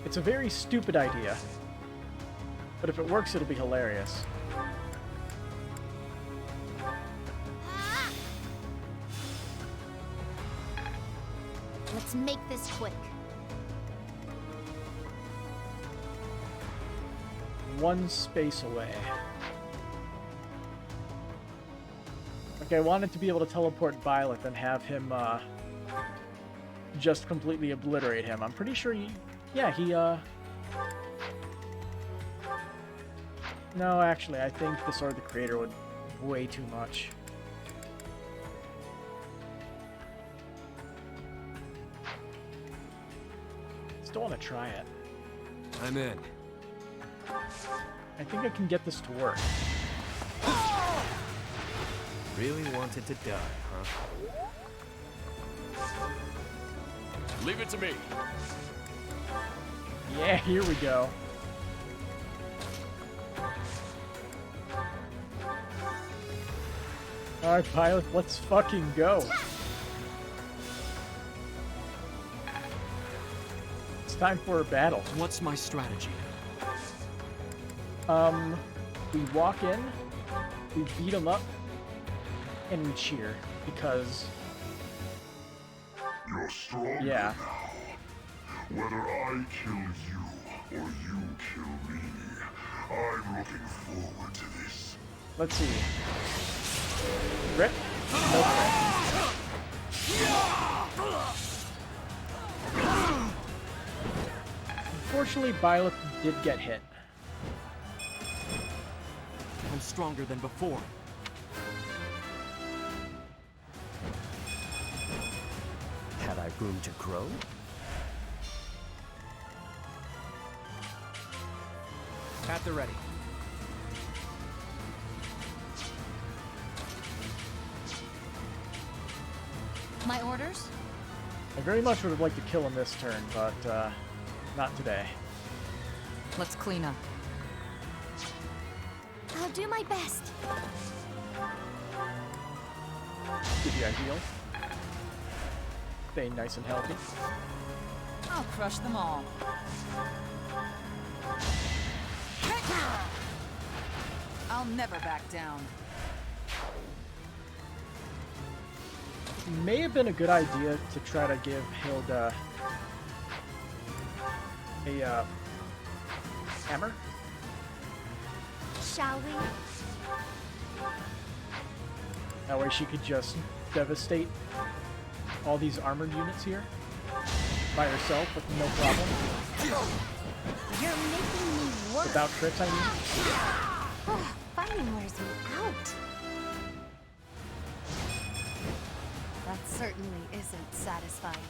It's a very stupid idea, but if it works, it'll be hilarious.
Let's make this quick.
One space away. Okay, I wanted to be able to teleport Byleth and have him, just completely obliterate him. I'm pretty sure he... Yeah, he, No, actually, I think the Sword of the Creator would way too much. Still want to try it.
I'm in.
I think I can get this to work.
Really wanted to die, huh?
Leave it to me.
Yeah, here we go. Alright, Pilot, let's fucking go. It's time for a battle.
What's my strategy?
We walk in, we beat them up, and we cheer, because...
You're stronger
yeah.
now. Whether I kill you or you kill me, I'm looking forward to this.
Let's see. Rip? No rip. Unfortunately, Byleth did get hit.
I'm stronger than before.
Had I room to grow?
At the ready.
My orders?
I very much would have liked to kill him this turn, but not today.
Let's clean up.
I'll do my best.
Give you a heal. Stay nice and healthy.
I'll crush them all. I'll never back down.
May have been a good idea to try to give Hilda a hammer.
Shall we?
That way she could just devastate all these armored units here by herself with no problem.
You're making me work.
Without crits, I mean.
Fighting wears me out. That certainly isn't satisfying.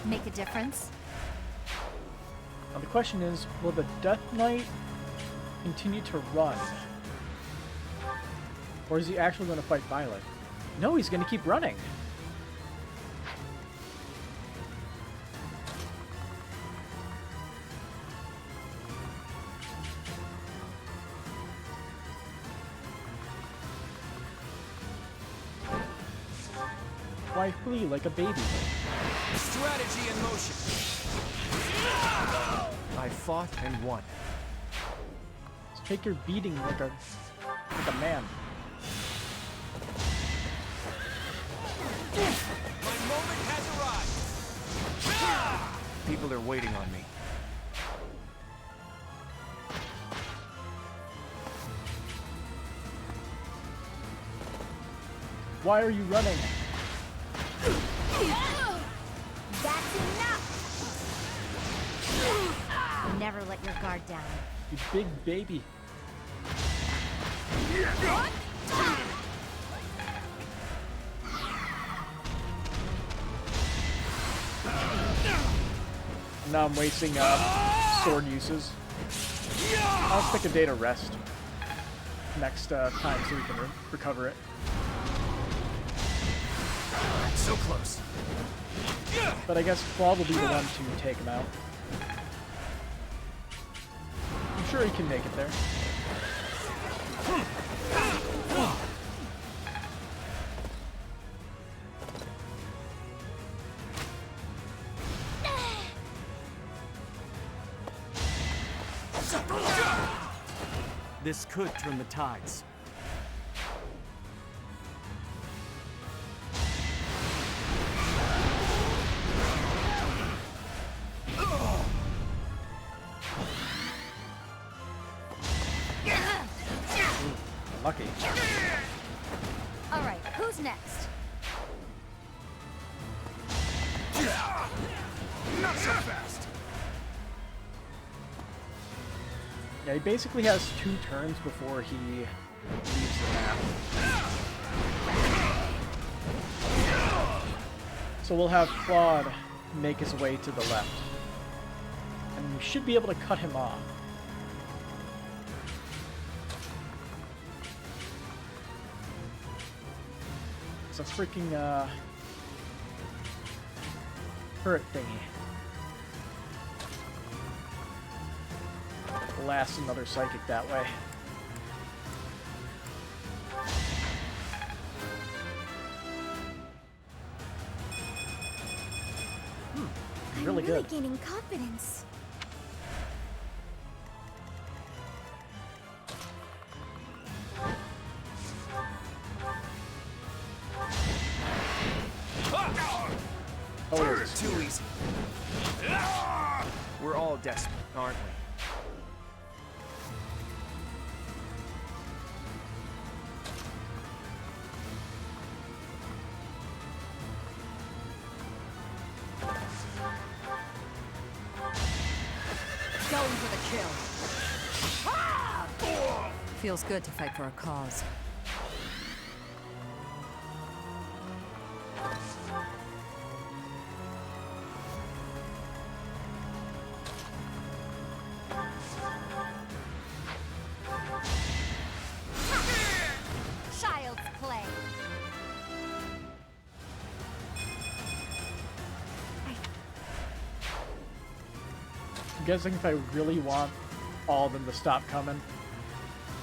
Make a difference?
Now the question is, will the Death Knight continue to run? Or is he actually going to fight Violet? No, he's going to keep running. Why flee like a baby?
Strategy in motion.
I fought and won.
Just take your beating like a man.
My moment has arrived.
People are waiting on me.
Why are you running?
That's enough! Never let your guard down.
You big baby. Now I'm wasting sword uses. I'll stick a day to rest next time so we can recover it.
So close.
But I guess Claw will be the one to take him out. I'm sure he can make it there.
This could turn the tides.
Lucky.
All right, who's next?
Not so fast.
Yeah, he basically has 2 turns before he leaves the map. So we'll have Claude make his way to the left. And we should be able to cut him off. It's a freaking turret thingy. Blast another psychic that way. Really good.
I'm gaining confidence.
Oh, it is.
Too easy. We're all desperate, aren't we?
Going for the kill.
Feels good to fight for a cause.
Child's play.
I'm guessing if I really want all of them to stop coming,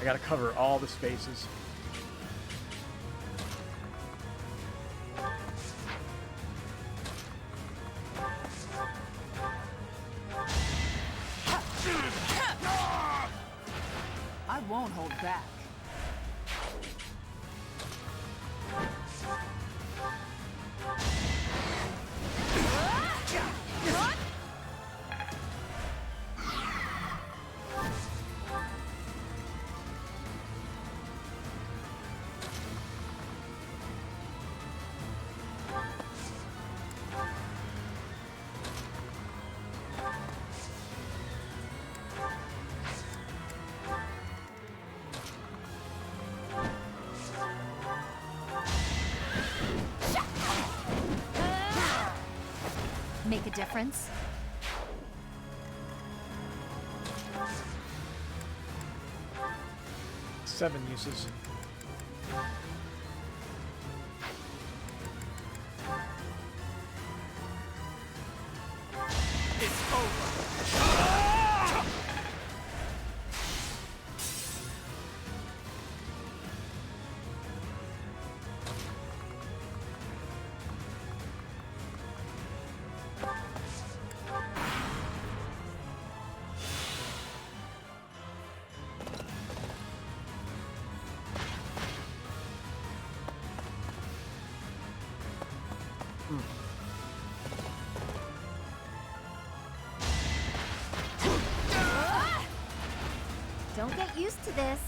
I gotta cover all the spaces.
I won't hold back.
Make a difference?
Seven uses.
It's over.
Don't get used to this.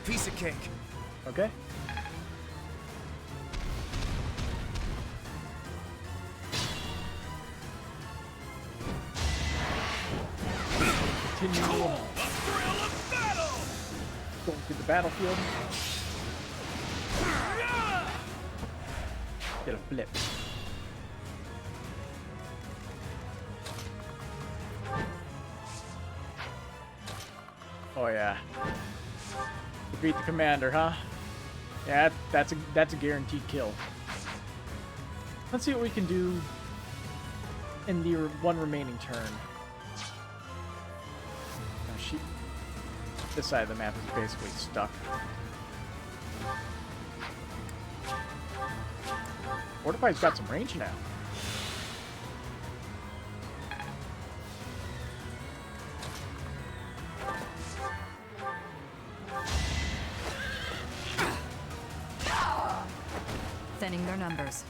piece of cake.
Okay. Continue
the thrill of battle!
Going through the battlefield. Get a blip. Oh yeah. Defeat the commander, huh? Yeah, that's a guaranteed kill. Let's see what we can do in the one remaining turn. Oh, this side of the map is basically stuck. Fortify's got some range now.
Thinning their numbers.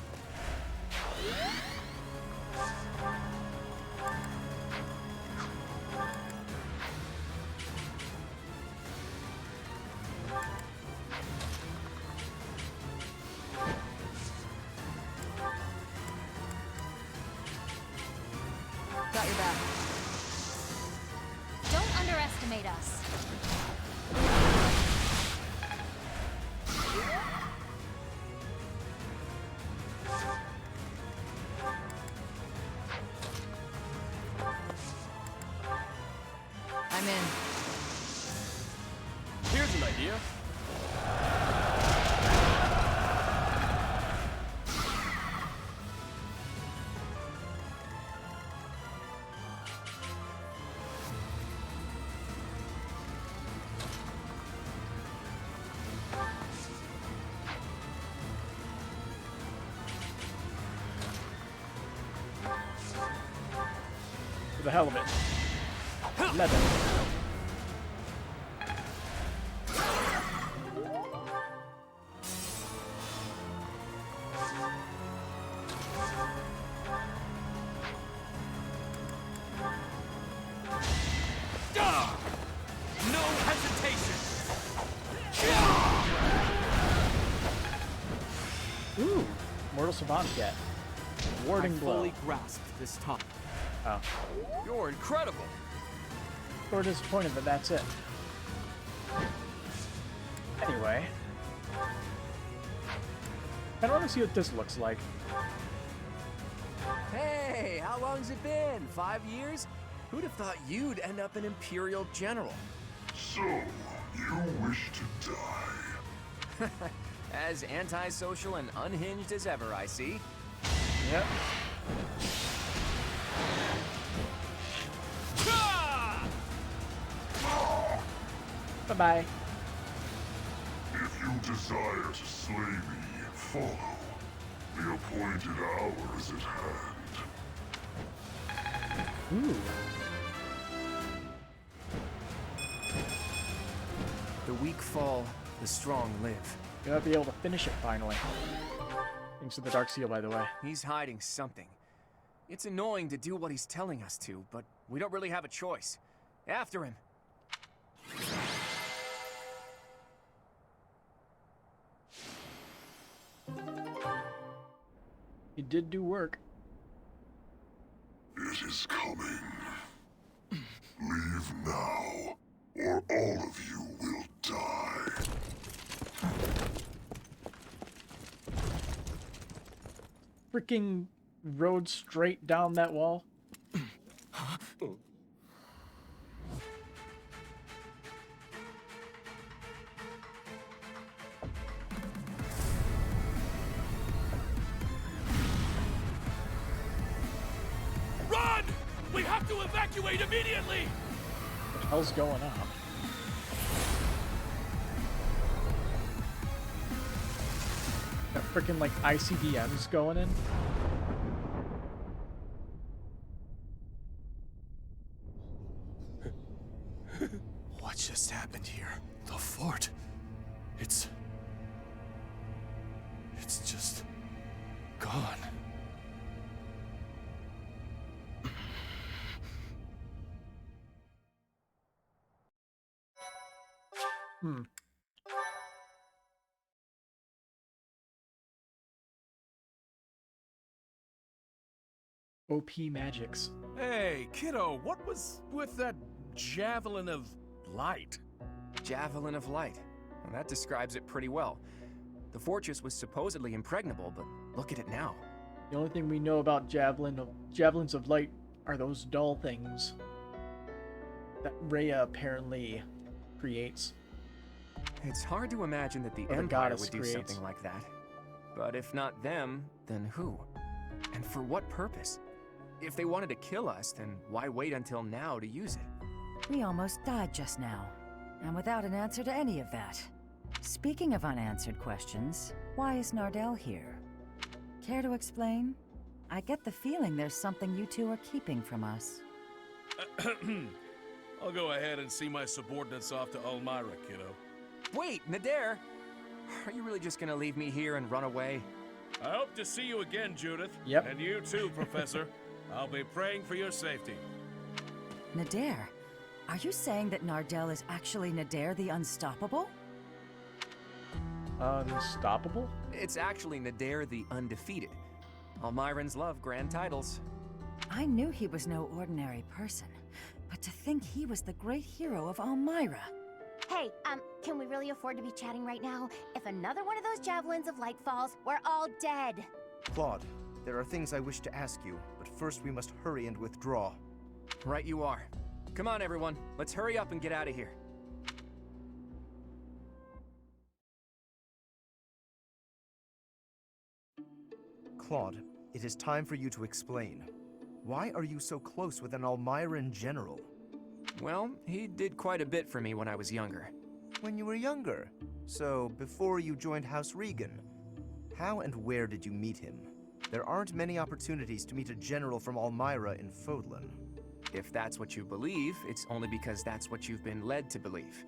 Got your back. Don't underestimate us.
I'm in.
Here's an idea.
For the hell of it. 11.
No hesitation.
Ooh, Mortal Savant Cat. Warding
I
blow.
fully grasped this time.
Oh.
You're incredible.
Sort of disappointed that that's it. Anyway. I want to see what this looks like.
Hey, how long's it been? 5 years? Who'd have thought you'd end up an Imperial general?
So, you wish to die?
As antisocial and unhinged as ever, I see.
Yep. Bye-bye.
If you desire to slay me, follow. The appointed hour is at hand.
Ooh.
The weak fall, the strong live.
Gonna be able to finish it finally. Thanks to the Dark Seal, by the way.
He's hiding something. It's annoying to do what he's telling us to, but we don't really have a choice. After him.
He did do work.
It is coming. Leave now, or all of you will die.
Freaking rode straight down that wall.
Run! We have to evacuate immediately!
What the hell's going on? Got freaking like ICBMs going in.
What just happened here? The fort. It's just gone.
OP magics.
Hey, kiddo, what was with that javelin of light?
Javelin of light. Well, that describes it pretty well. The fortress was supposedly impregnable, but look at it now.
The only thing we know about javelins of light are those dull things that Rhea apparently creates.
It's hard to imagine that the
Or the
Empire
goddess
would do
creates.
something like that. But if not them, then who? And for what purpose? If they wanted to kill us, then why wait until now to use it?
We almost died just now, and without an answer to any of that. Speaking of unanswered questions, why is Nardell here? Care to explain? I get the feeling there's something you two are keeping from us.
I'll go ahead and see my subordinates off to Elmira, kiddo.
Wait, Nader! Are you really just gonna leave me here and run away?
I hope to see you again, Judith.
Yep.
And you too, Professor. I'll be praying for your safety.
Nader, are you saying that Nardell is actually Nader the Unstoppable?
Unstoppable?
It's actually Nader the Undefeated. Almirans love grand titles.
I knew he was no ordinary person, but to think he was the great hero of Elmira.
Hey, can we really afford to be chatting right now? If another one of those javelins of light falls, we're all dead.
Claude, there are things I wish to ask you, but first we must hurry and withdraw.
Right you are. Come on, everyone. Let's hurry up and get out of here.
Claude, it is time for you to explain. Why are you so close with an Almiran general?
Well, he did quite a bit for me when I was younger.
When you were younger? So, before you joined House Regan. How and where did you meet him? There aren't many opportunities to meet a general from Elmira in Fodlan.
If that's what you believe, it's only because that's what you've been led to believe.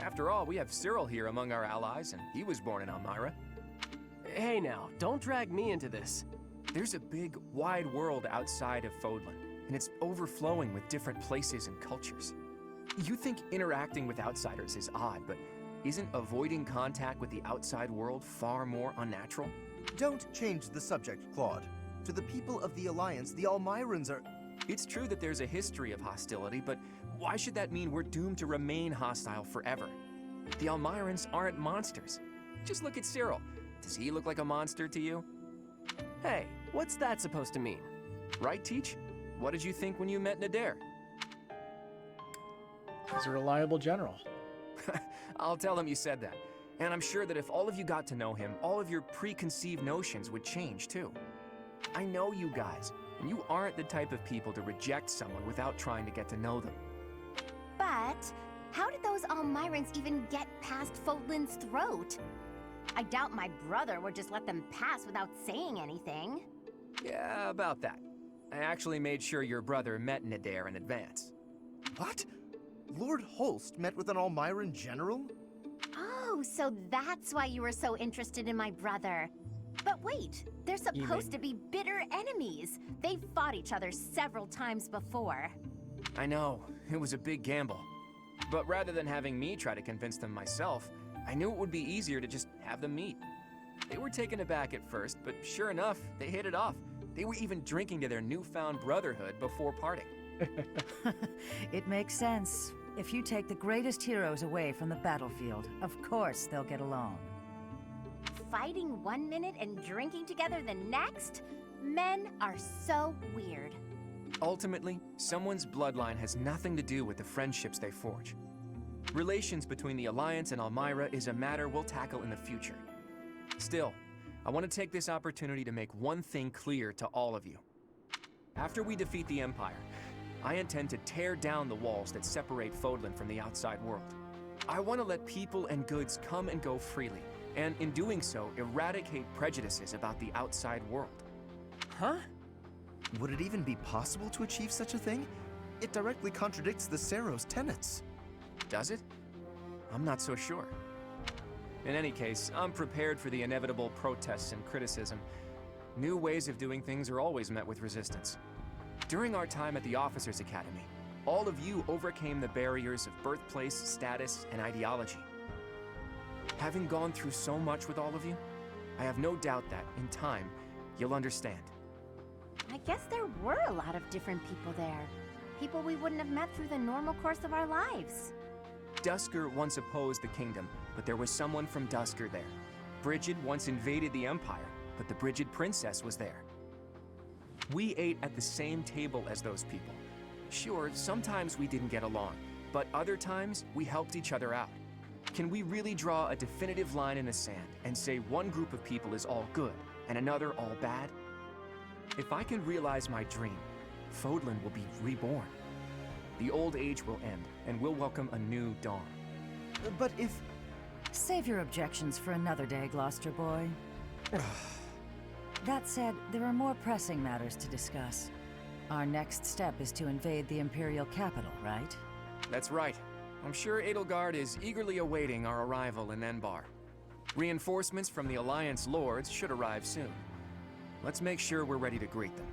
After all, we have Cyril here among our allies, and he was born in Elmira.
Hey now, don't drag me into this.
There's a big, wide world outside of Fodlan, and it's overflowing with different places and cultures. You think interacting with outsiders is odd, but isn't avoiding contact with the outside world far more unnatural?
Don't change the subject, Claude. To the people of the Alliance, the Almirans are...
It's true that there's a history of hostility, but why should that mean we're doomed to remain hostile forever? The Almirans aren't monsters. Just look at Cyril. Does he look like a monster to you?
Hey, what's that supposed to mean?
Right, Teach? What did you think when you met Nader?
He's a reliable general.
I'll tell him you said that. And I'm sure that if all of you got to know him, all of your preconceived notions would change too. I know you guys, and you aren't the type of people to reject someone without trying to get to know them.
But how did those Almirans even get past Fodlan's throat? I doubt my brother would just let them pass without saying anything.
Yeah, about that. I actually made sure your brother met Nader in advance.
What? Lord Holst met with an Almiran general?
Oh, so that's why you were so interested in my brother. But wait, they're supposed to be bitter enemies. They've fought each other several times before.
I know, it was a big gamble. But rather than having me try to convince them myself, I knew it would be easier to just have them meet. They were taken aback at first, but sure enough, they hit it off. They were even drinking to their newfound brotherhood before parting.
It makes sense. If you take the greatest heroes away from the battlefield, of course they'll get along.
Fighting one minute and drinking together the next? Men are so weird.
Ultimately, someone's bloodline has nothing to do with the friendships they forge. Relations between the Alliance and Elmira is a matter we'll tackle in the future. Still, I want to take this opportunity to make one thing clear to all of you. After we defeat the Empire, I intend to tear down the walls that separate Fodlan from the outside world. I want to let people and goods come and go freely, and in doing so, eradicate prejudices about the outside world.
Huh? Would it even be possible to achieve such a thing? It directly contradicts the Seros' tenets.
Does it? I'm not so sure. In any case, I'm prepared for the inevitable protests and criticism. New ways of doing things are always met with resistance. During our time at the Officers' Academy, all of you overcame the barriers of birthplace, status, and ideology. Having gone through so much with all of you, I have no doubt that, in time, you'll understand.
I guess there were a lot of different people there. People we wouldn't have met through the normal course of our lives.
Dusker once opposed the kingdom, but there was someone from Dusker there. Brigid once invaded the Empire, but the Brigid princess was there. We ate at the same table as those people. Sure, sometimes we didn't get along, but other times we helped each other out. Can we really draw a definitive line in the sand and say one group of people is all good and another all bad? If I can realize my dream, Fodlan will be reborn. The old age will end, and we'll welcome a new dawn.
But if...
Save your objections for another day, Gloucester boy. That said, there are more pressing matters to discuss. Our next step is to invade the Imperial capital, right?
That's right. I'm sure Edelgard is eagerly awaiting our arrival in Enbar. Reinforcements from the Alliance Lords should arrive soon. Let's make sure we're ready to greet them.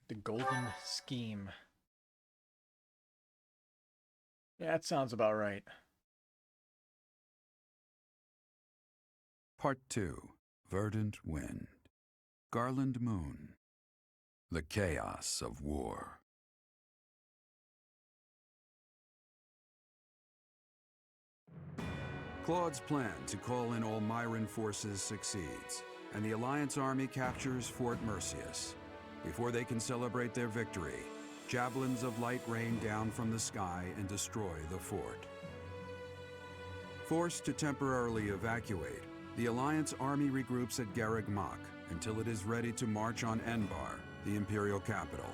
The Golden Scheme. Yeah, that sounds about right.
Part 2. Verdant Wind. Garland Moon. The Chaos of War. Claude's plan to call in all Myran forces succeeds, and the Alliance army captures Fort Mercius. Before they can celebrate their victory, javelins of light rain down from the sky and destroy the fort. Forced to temporarily evacuate, the Alliance army regroups at Garreg Mach until it is ready to march on Enbar, the Imperial capital.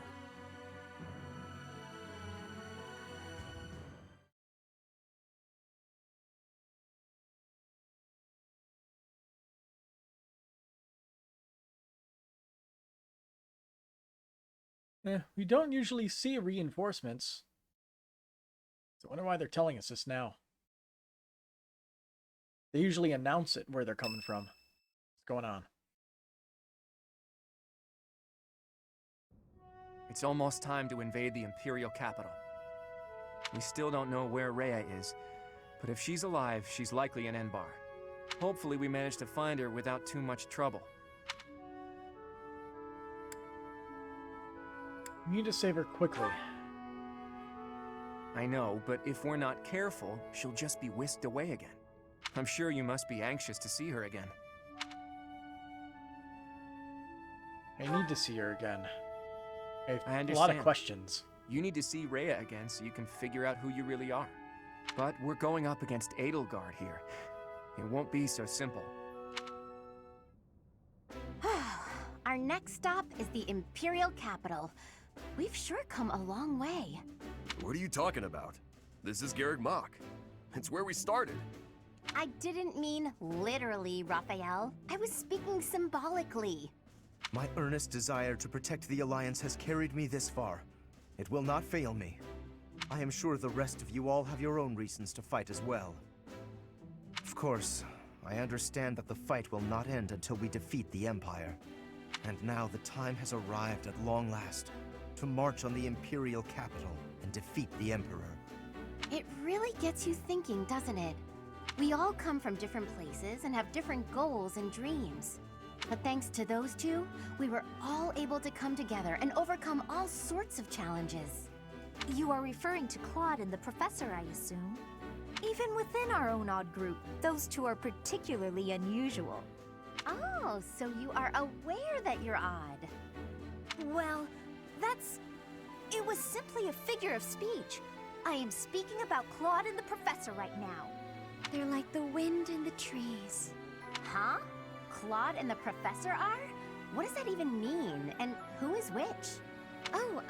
We don't usually see reinforcements. So I wonder why they're telling us this now. They usually announce it where they're coming from. What's going on?
It's almost time to invade the Imperial capital. We still don't know where Rhea is, but if she's alive, she's likely in Enbar. Hopefully we manage to find her without too much trouble.
We need to save her quickly.
I know, but if we're not careful, she'll just be whisked away again. I'm sure you must be anxious to see her again.
I need to see her again. I
I
have
understand.
a lot of questions.
You need to see Rhea again so you can figure out who you really are. But we're going up against Edelgard here. It won't be so simple.
Our next stop is the Imperial capital. We've sure come a long way.
What are you talking about? This is Garreg Mach. It's where we started.
I didn't mean literally, Raphael. I was speaking symbolically.
My earnest desire to protect the Alliance has carried me this far. It will not fail me. I am sure the rest of you all have your own reasons to fight as well. Of course, I understand that the fight will not end until we defeat the Empire. And now the time has arrived at long last to march on the Imperial capital and defeat the Emperor.
It really gets you thinking, doesn't it? We all come from different places and have different goals and dreams. But thanks to those two, we were all able to come together and overcome all sorts of challenges.
You are referring to Claude and the Professor, I assume? Even within our own odd group, those two are particularly unusual.
Oh, so you are aware that you're odd.
Well, it was simply a figure of speech. I am speaking about Claude and the Professor right now. They're like the wind and the trees.
Huh? Claude and the Professor are? What does that even mean? And who is which?
Oh,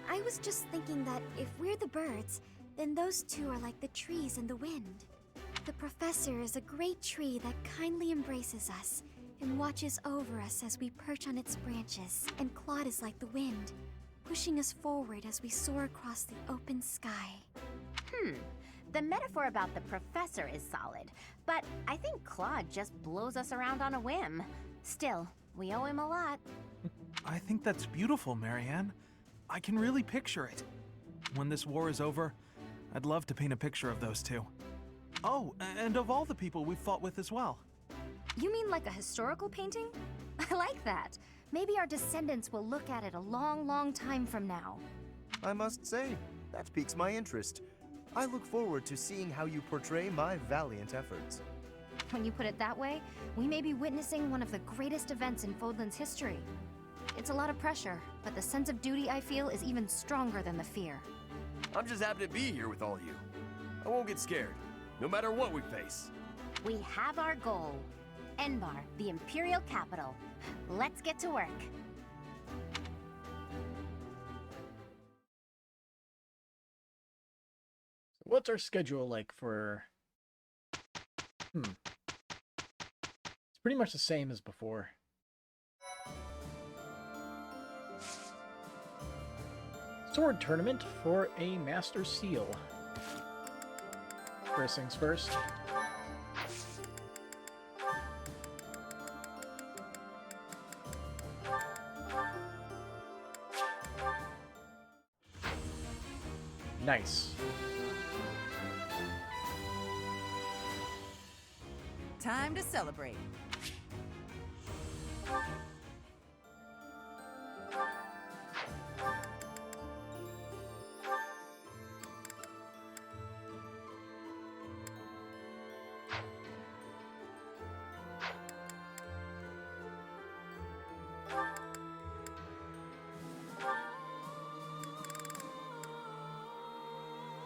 I was just thinking that if we're the birds, then those two are like the trees and the wind. The Professor is a great tree that kindly embraces us and watches over us as we perch on its branches. And Claude is like the wind, pushing us forward as we soar across the open sky.
The metaphor about the Professor is solid, but I think Claude just blows us around on a whim. Still, we owe him a lot.
I think that's beautiful, Marianne. I can really picture it. When this war is over, I'd love to paint a picture of those two. Oh, and of all the people we've fought with as well.
You mean like a historical painting? I like that. Maybe our descendants will look at it a long, long time from now.
I must say, that piques my interest. I look forward to seeing how you portray my valiant efforts.
When you put it that way, we may be witnessing one of the greatest events in Fodlan's history. It's a lot of pressure, but the sense of duty I feel is even stronger than the fear.
I'm just happy to be here with all you. I won't get scared, no matter what we face.
We have our goal. Enbar, the Imperial capital. Let's get to work.
What's our schedule like for... It's pretty much the same as before. Sword tournament for a Master Seal. First things first. Nice.
Time to celebrate.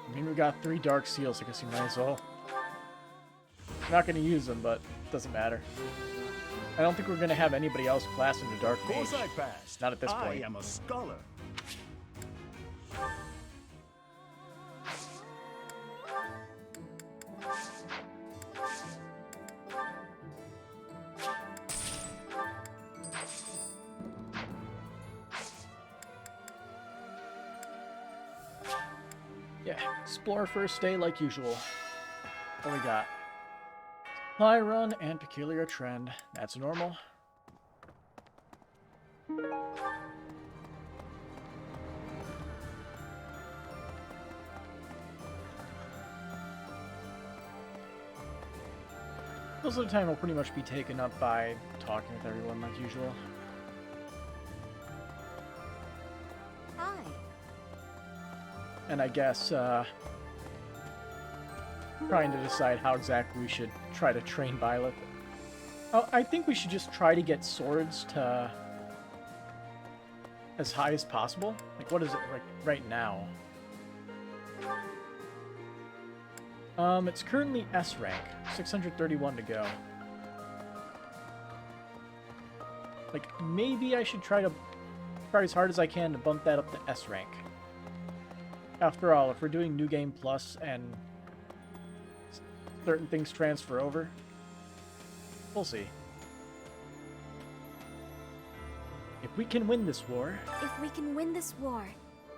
I mean, we got 3 Dark Seals, I guess you might as well. I'm not going to use them, but it doesn't matter. I don't think we're going to have anybody else class into Dark Mage.
Course I passed.
Not at this point.
I am a scholar.
Yeah, explore first day like usual. What we got? Supply run and peculiar trend. That's normal. Most of the time will pretty much be taken up by talking with everyone like usual.
Hi.
And I guess, trying to decide how exactly we should try to train Violet. Oh, I think we should just try to get swords to as high as possible. Like, what is it right now? It's currently S rank, 631 to go. Like, maybe I should try as hard as I can to bump that up to S rank. After all, if we're doing New Game Plus and certain things transfer over, we'll see. If we can win this war...
If we can win this war,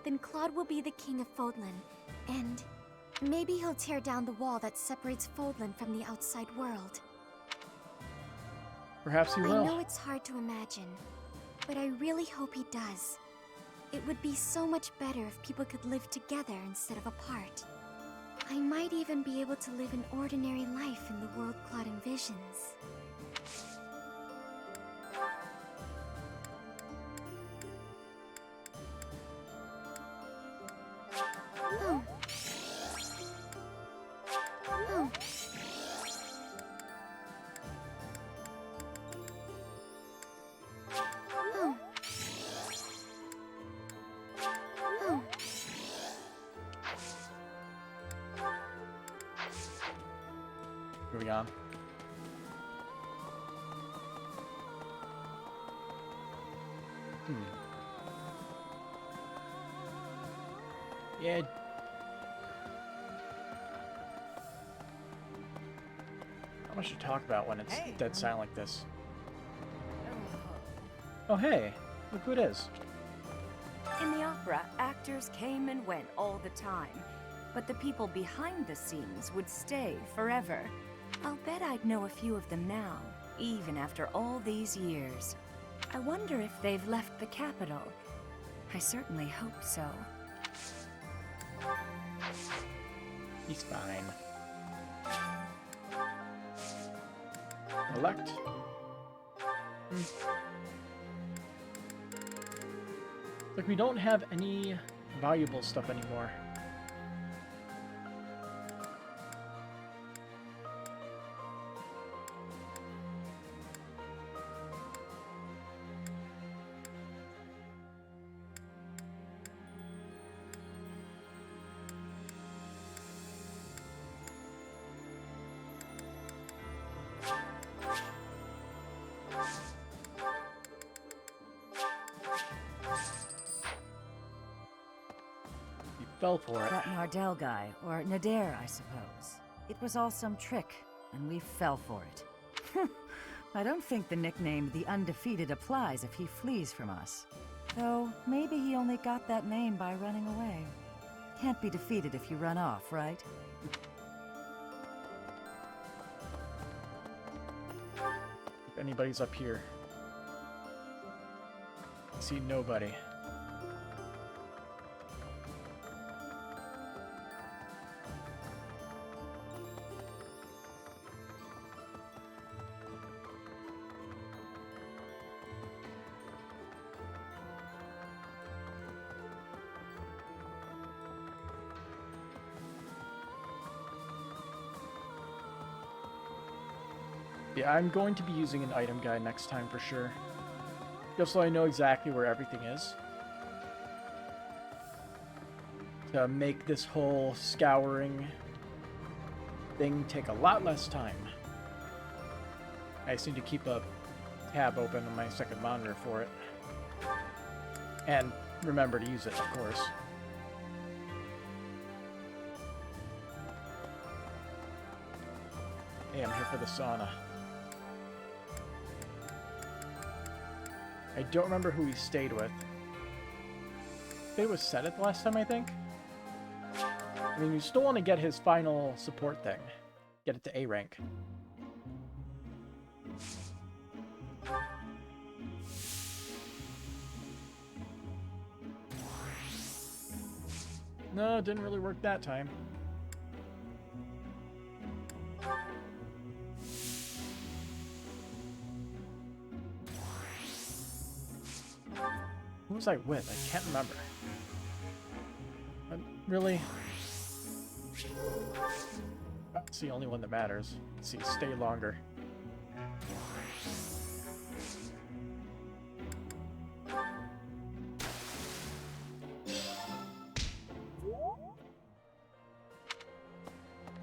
then Claude will be the king of Fodlan, and maybe he'll tear down the wall that separates Fodlan from the outside world.
Perhaps he will.
I know it's hard to imagine, but I really hope he does. It would be so much better if people could live together instead of apart. I might even be able to live an ordinary life in the world Claude envisions. Oh. Oh. Oh. Oh.
Moving on. Yeah. Not much to talk about when it's dead silent like this. Oh hey, look who it is.
In the opera, actors came and went all the time, but the people behind the scenes would stay forever. I'll bet I'd know a few of them now, even after all these years. I wonder if they've left the capital. I certainly hope so.
He's fine. Elect. Like we don't have any valuable stuff anymore. Fell for it.
That Nardell guy, or Nadir, I suppose. It was all some trick, and we fell for it. I don't think the nickname The Undefeated applies if he flees from us. Though, maybe he only got that name by running away. Can't be defeated if you run off, right?
If anybody's up here. I see nobody. Yeah, I'm going to be using an item guide next time for sure. Just so I know exactly where everything is. To make this whole scouring thing take a lot less time. I just need to keep a tab open on my second monitor for it. And remember to use it, of course. Hey, I'm here for the sauna. I don't remember who he stayed with. It was Seth the last time, I think. I mean, you still want to get his final support thing. Get it to A rank. No, it didn't really work that time. Who was I with? I can't remember. Really? That's the only one that matters. Let's see, stay longer.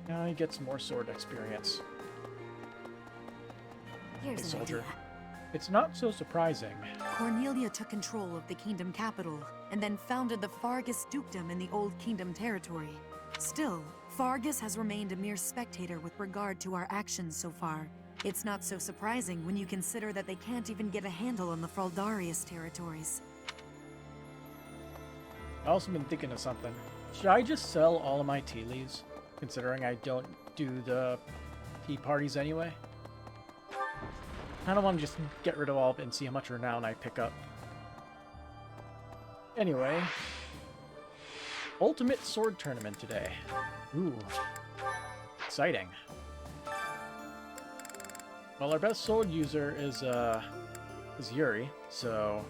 Now he gets more sword experience.
Here's
Hey,
an
soldier.
idea.
It's not so surprising.
Cornelia took control of the kingdom capital, and then founded the Fargus dukedom in the Old Kingdom territory. Still, Fargus has remained a mere spectator with regard to our actions so far. It's not so surprising when you consider that they can't even get a handle on the Fraldarius territories.
I've also been thinking of something. Should I just sell all of my tea leaves, considering I don't do the tea parties anyway? I don't want to just get rid of all of it and see how much renown I pick up. Anyway, Ultimate Sword Tournament today. Ooh, exciting. Well, our best sword user is Yuri, so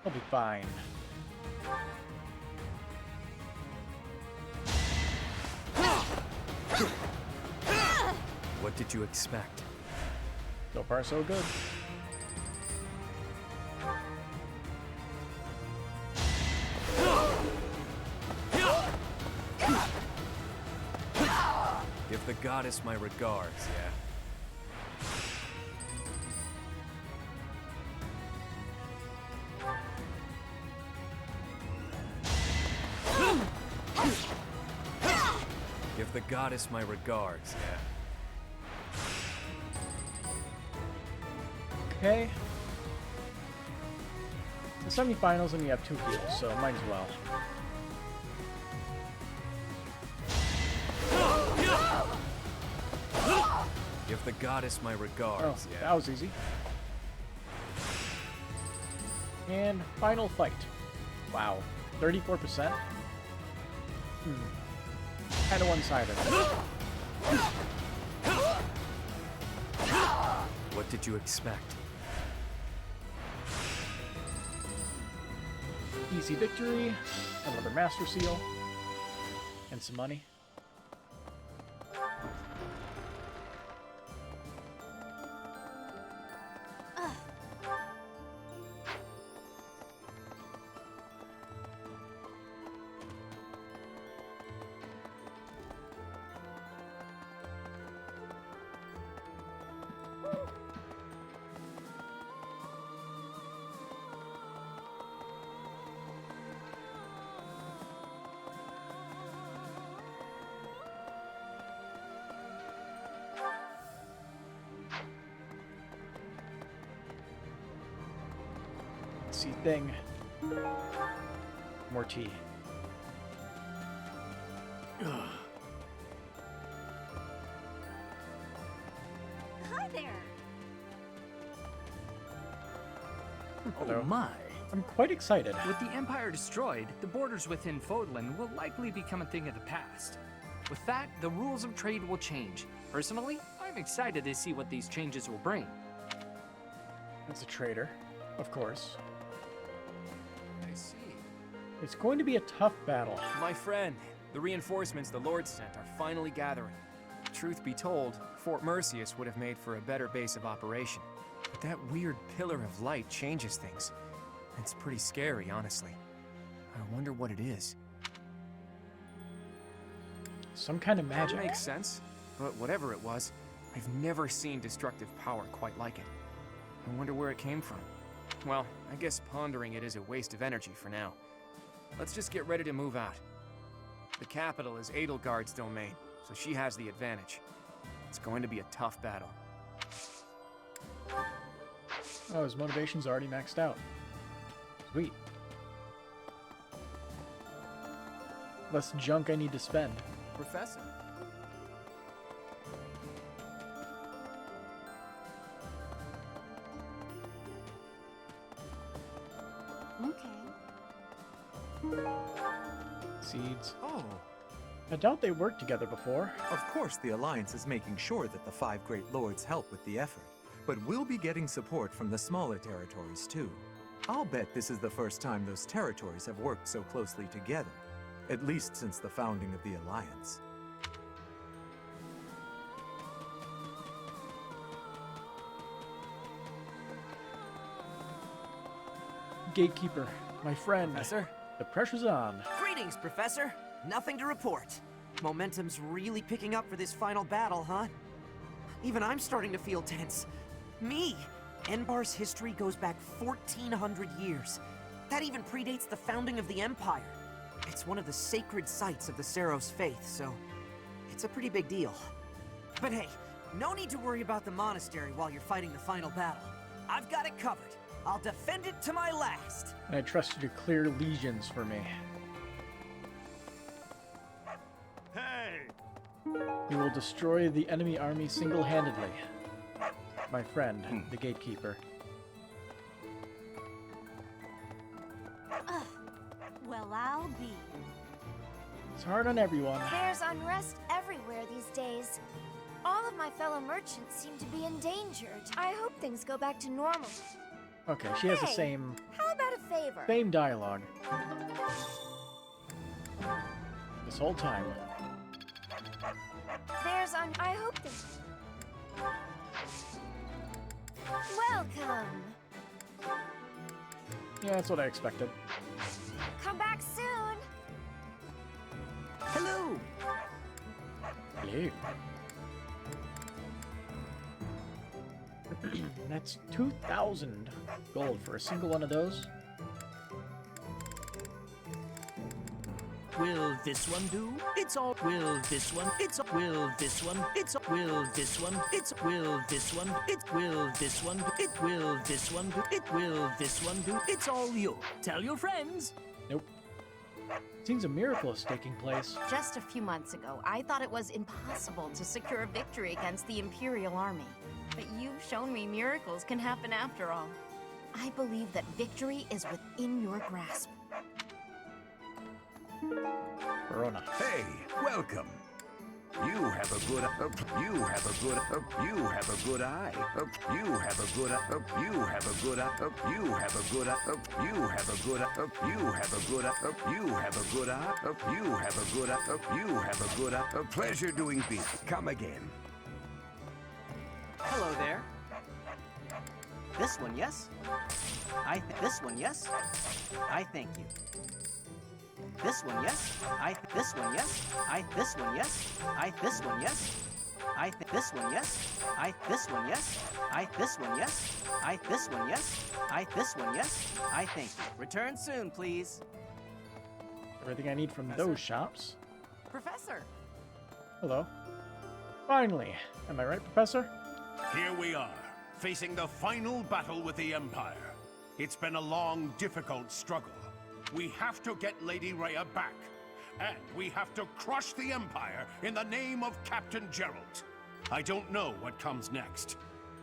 I'll be fine.
What did you expect?
So far, so good.
Give the goddess my regards, yeah? Give the goddess my regards, yeah?
Okay. The semifinals and we have 2 heals, so might as well.
Give the goddess my regards,
Oh,
yeah?
that was easy. And final fight. Wow, 34%? Kind of one-sided.
What did you expect?
Easy victory, another Master Seal, and some money. See thing. More tea.
Hi there.
Hello.
Oh my.
I'm quite excited.
With the Empire destroyed, the borders within Fodlan will likely become a thing of the past. With that, the rules of trade will change. Personally, I'm excited to see what these changes will bring.
As a trader, of course.
I see.
It's going to be a tough battle.
My friend, the reinforcements the Lord sent are finally gathering. Truth be told, Fort Mercius would have made for a better base of operation. But that weird pillar of light changes things. It's pretty scary, honestly. I wonder what it is.
Some kind of magic.
It makes sense, but whatever it was, I've never seen destructive power quite like it. I wonder where it came from. Well, I guess pondering it is a waste of energy for now. Let's just get ready to move out. The capital is Edelgard's domain, so she has the advantage. It's going to be a tough battle.
Oh, his motivation's already maxed out. Sweet. Less junk I need to spend.
Professor.
Seeds.
Oh.
I doubt they worked together before.
Of course the Alliance is making sure that the 5 Great Lords help with the effort, but we'll be getting support from the smaller territories too. I'll bet this is the first time those territories have worked so closely together, at least since the founding of the Alliance.
Gatekeeper, my friend.
Professor?
The pressure's on.
Greetings, Professor. Nothing to report. Momentum's really picking up for this final battle, huh? Even I'm starting to feel tense. Me! Enbar's history goes back 1,400 years. That even predates the founding of the Empire. It's one of the sacred sites of the Seros faith, so it's a pretty big deal. But hey, no need to worry about the monastery while you're fighting the final battle. I've got it covered. I'll defend it to my last.
And I trust you to clear legions for me.
Hey!
You will destroy the enemy army single-handedly. My friend, the Gatekeeper.
Well, I'll be.
It's hard on everyone.
There's unrest everywhere these days. All of my fellow merchants seem to be endangered. I hope things go back to normal.
Okay, she has the same...
How about a favor?
Same dialogue. This whole time.
I hope things... Welcome!
Yeah, that's what I expected.
Come back soon!
Hello!
Hello. That's 2,000 gold for a single one of those.
Will this one do? It's all. Will this one? It's. Will this one? It's. Will this one? It's. Will this one? It. Will this one? It. Will this one do? It. Will this one do? It's all you. Tell your friends.
Nope. Seems a miracle is taking place.
Just a few months ago, I thought it was impossible to secure a victory against the Imperial army. But you've shown me miracles can happen after all. I believe that victory is within your grasp.
Verona.
Hey, welcome. You have a good, you have a good, you have a good eye. You have a good, you have a good, you have a good, you have a good, you have a good, you have a good eye. You have a good, you have a good, pleasure doing business. Come again.
Hello there. This one, yes? This one, yes? I thank you. This one, yes? This one, yes? This one, yes? This one, yes? This one, yes? This one, yes? This one, yes? This one, yes? This one, yes? I thank you. Return soon, please.
Everything I need from those shops.
Professor!
Hello. Finally. Am I right, Professor?
Here we are, facing the final battle with the Empire. It's been a long, difficult struggle. We have to get Lady Rhea back. And we have to crush the Empire in the name of Captain Gerald. I don't know what comes next,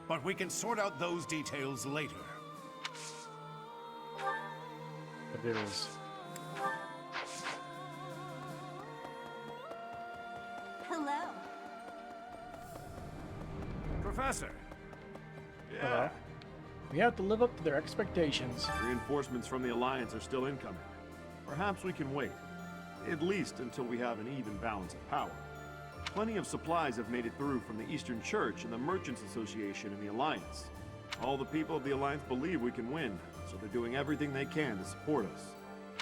but we can sort out those details later.
But there is.
Hello.
Professor!
Hello. We have to live up to their expectations.
Reinforcements from the Alliance are still incoming. Perhaps we can wait. At least until we have an even balance of power. Plenty of supplies have made it through from the Eastern Church and the Merchants Association and the Alliance. All the people of the Alliance believe we can win, so they're doing everything they can to support us.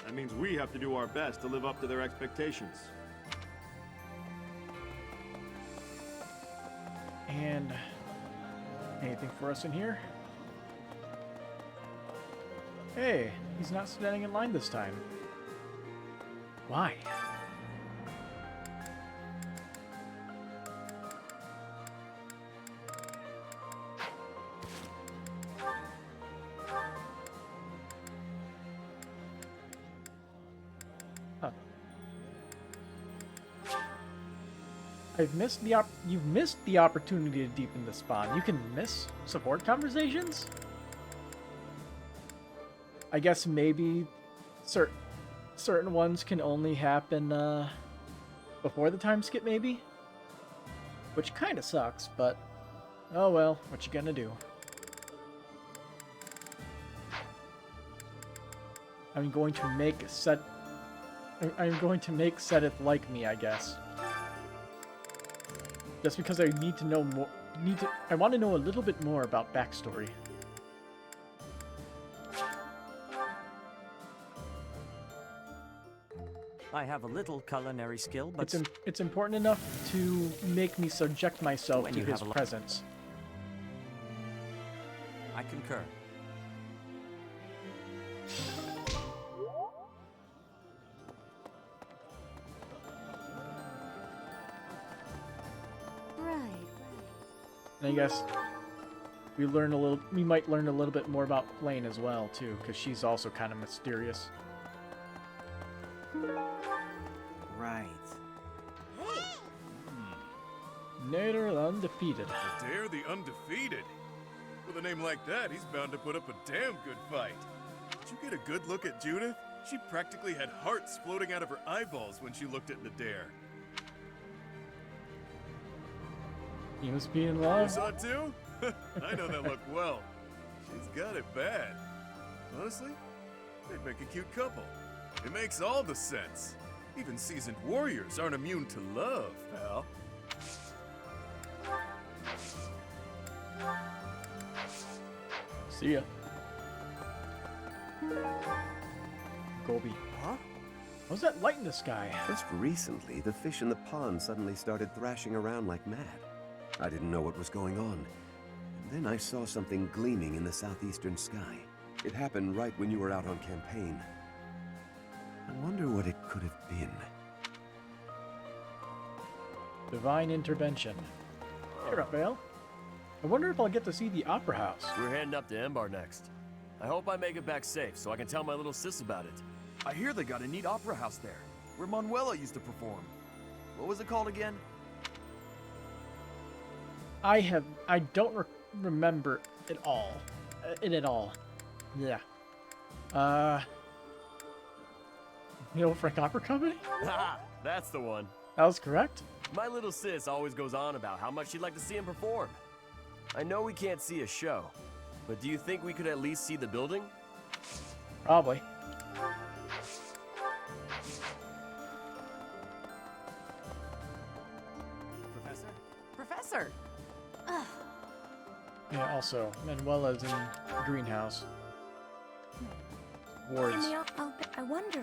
That means we have to do our best to live up to their expectations.
And anything for us in here? Hey, he's not standing in line this time. Why? Huh. You've missed the opportunity to deepen the spawn. You can miss support conversations? I guess maybe certain ones can only happen before the time skip, maybe? Which kind of sucks, but oh well, what you gonna do? I'm going to make Seteth like me, I guess. Just because I need to know more. I want to know a little bit more about backstory.
I have a little culinary skill, but
it's important enough to make me subject myself to his presence.
I concur.
Right.
And I guess we might learn a little bit more about Flame as well too, because she's also kind of mysterious.
Right.
Nader the Undefeated.
Dare the Undefeated? With a name like that, he's bound to put up a damn good fight. Did you get a good look at Judith? She practically had hearts floating out of her eyeballs when she looked at Nader.
You must be in love.
You saw it too? I know that look well. She's got it bad. Honestly, they'd make a cute couple. It makes all the sense. Even seasoned warriors aren't immune to love, pal.
See ya. Gobi.
Huh?
What's that light in the sky?
Just recently, the fish in the pond suddenly started thrashing around like mad. I didn't know what was going on. And then I saw something gleaming in the southeastern sky. It happened right when you were out on campaign. I wonder what it could have been.
Divine intervention. Hey, Raphael. I wonder if I'll get to see the Opera House.
We're heading up to Embar next. I hope I make it back safe so I can tell my little sis about it.
I hear they got a neat opera house there, where Manuela used to perform. What was it called again?
I don't remember it all. It at all. Yeah. The old Frank Opera Company?
Ha! That's the one.
That was correct.
My little sis always goes on about how much she'd like to see him perform. I know we can't see a show, but do you think we could at least see the building?
Probably.
Professor? Professor!
Yeah, also, Manuela's in the greenhouse. Wards.
I wonder.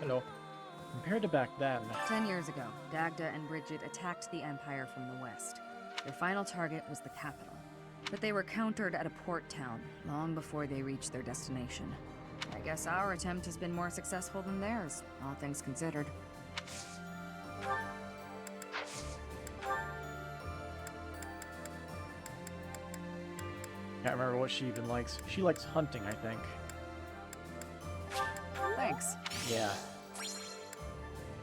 Hello. Compared to back then,
10 years ago, Dagda and Bridget attacked the Empire from the west. Their final target was the capital, but they were countered at a port town long before they reached their destination. I guess our attempt has been more successful than theirs, all things considered.
can't remember what she even likes. She likes hunting, I think.
Thanks.
Yeah.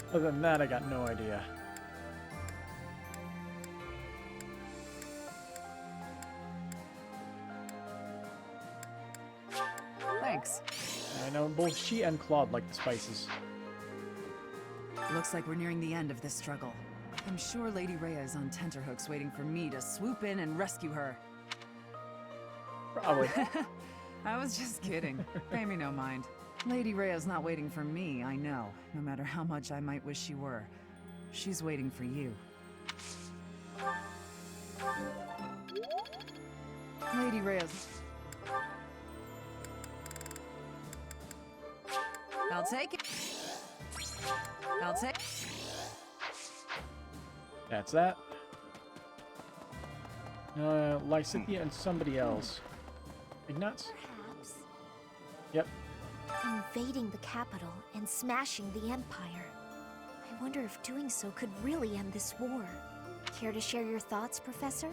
Other than that, I got no idea.
Thanks.
I know both she and Claude like the spices.
Looks like we're nearing the end of this struggle. I'm sure Lady Rhea is on tenterhooks waiting for me to swoop in and rescue her.
Probably.
I was just kidding. Pay me no mind. Lady Rhea's not waiting for me, I know, no matter how much I might wish she were. She's waiting for you. Lady Rhea's... I'll take it. I'll take...
That's that. Lysithia and somebody else. Ignatz?
Perhaps.
Yep.
Invading the capital and smashing the Empire. I wonder if doing so could really end this war. Care to share your thoughts, Professor?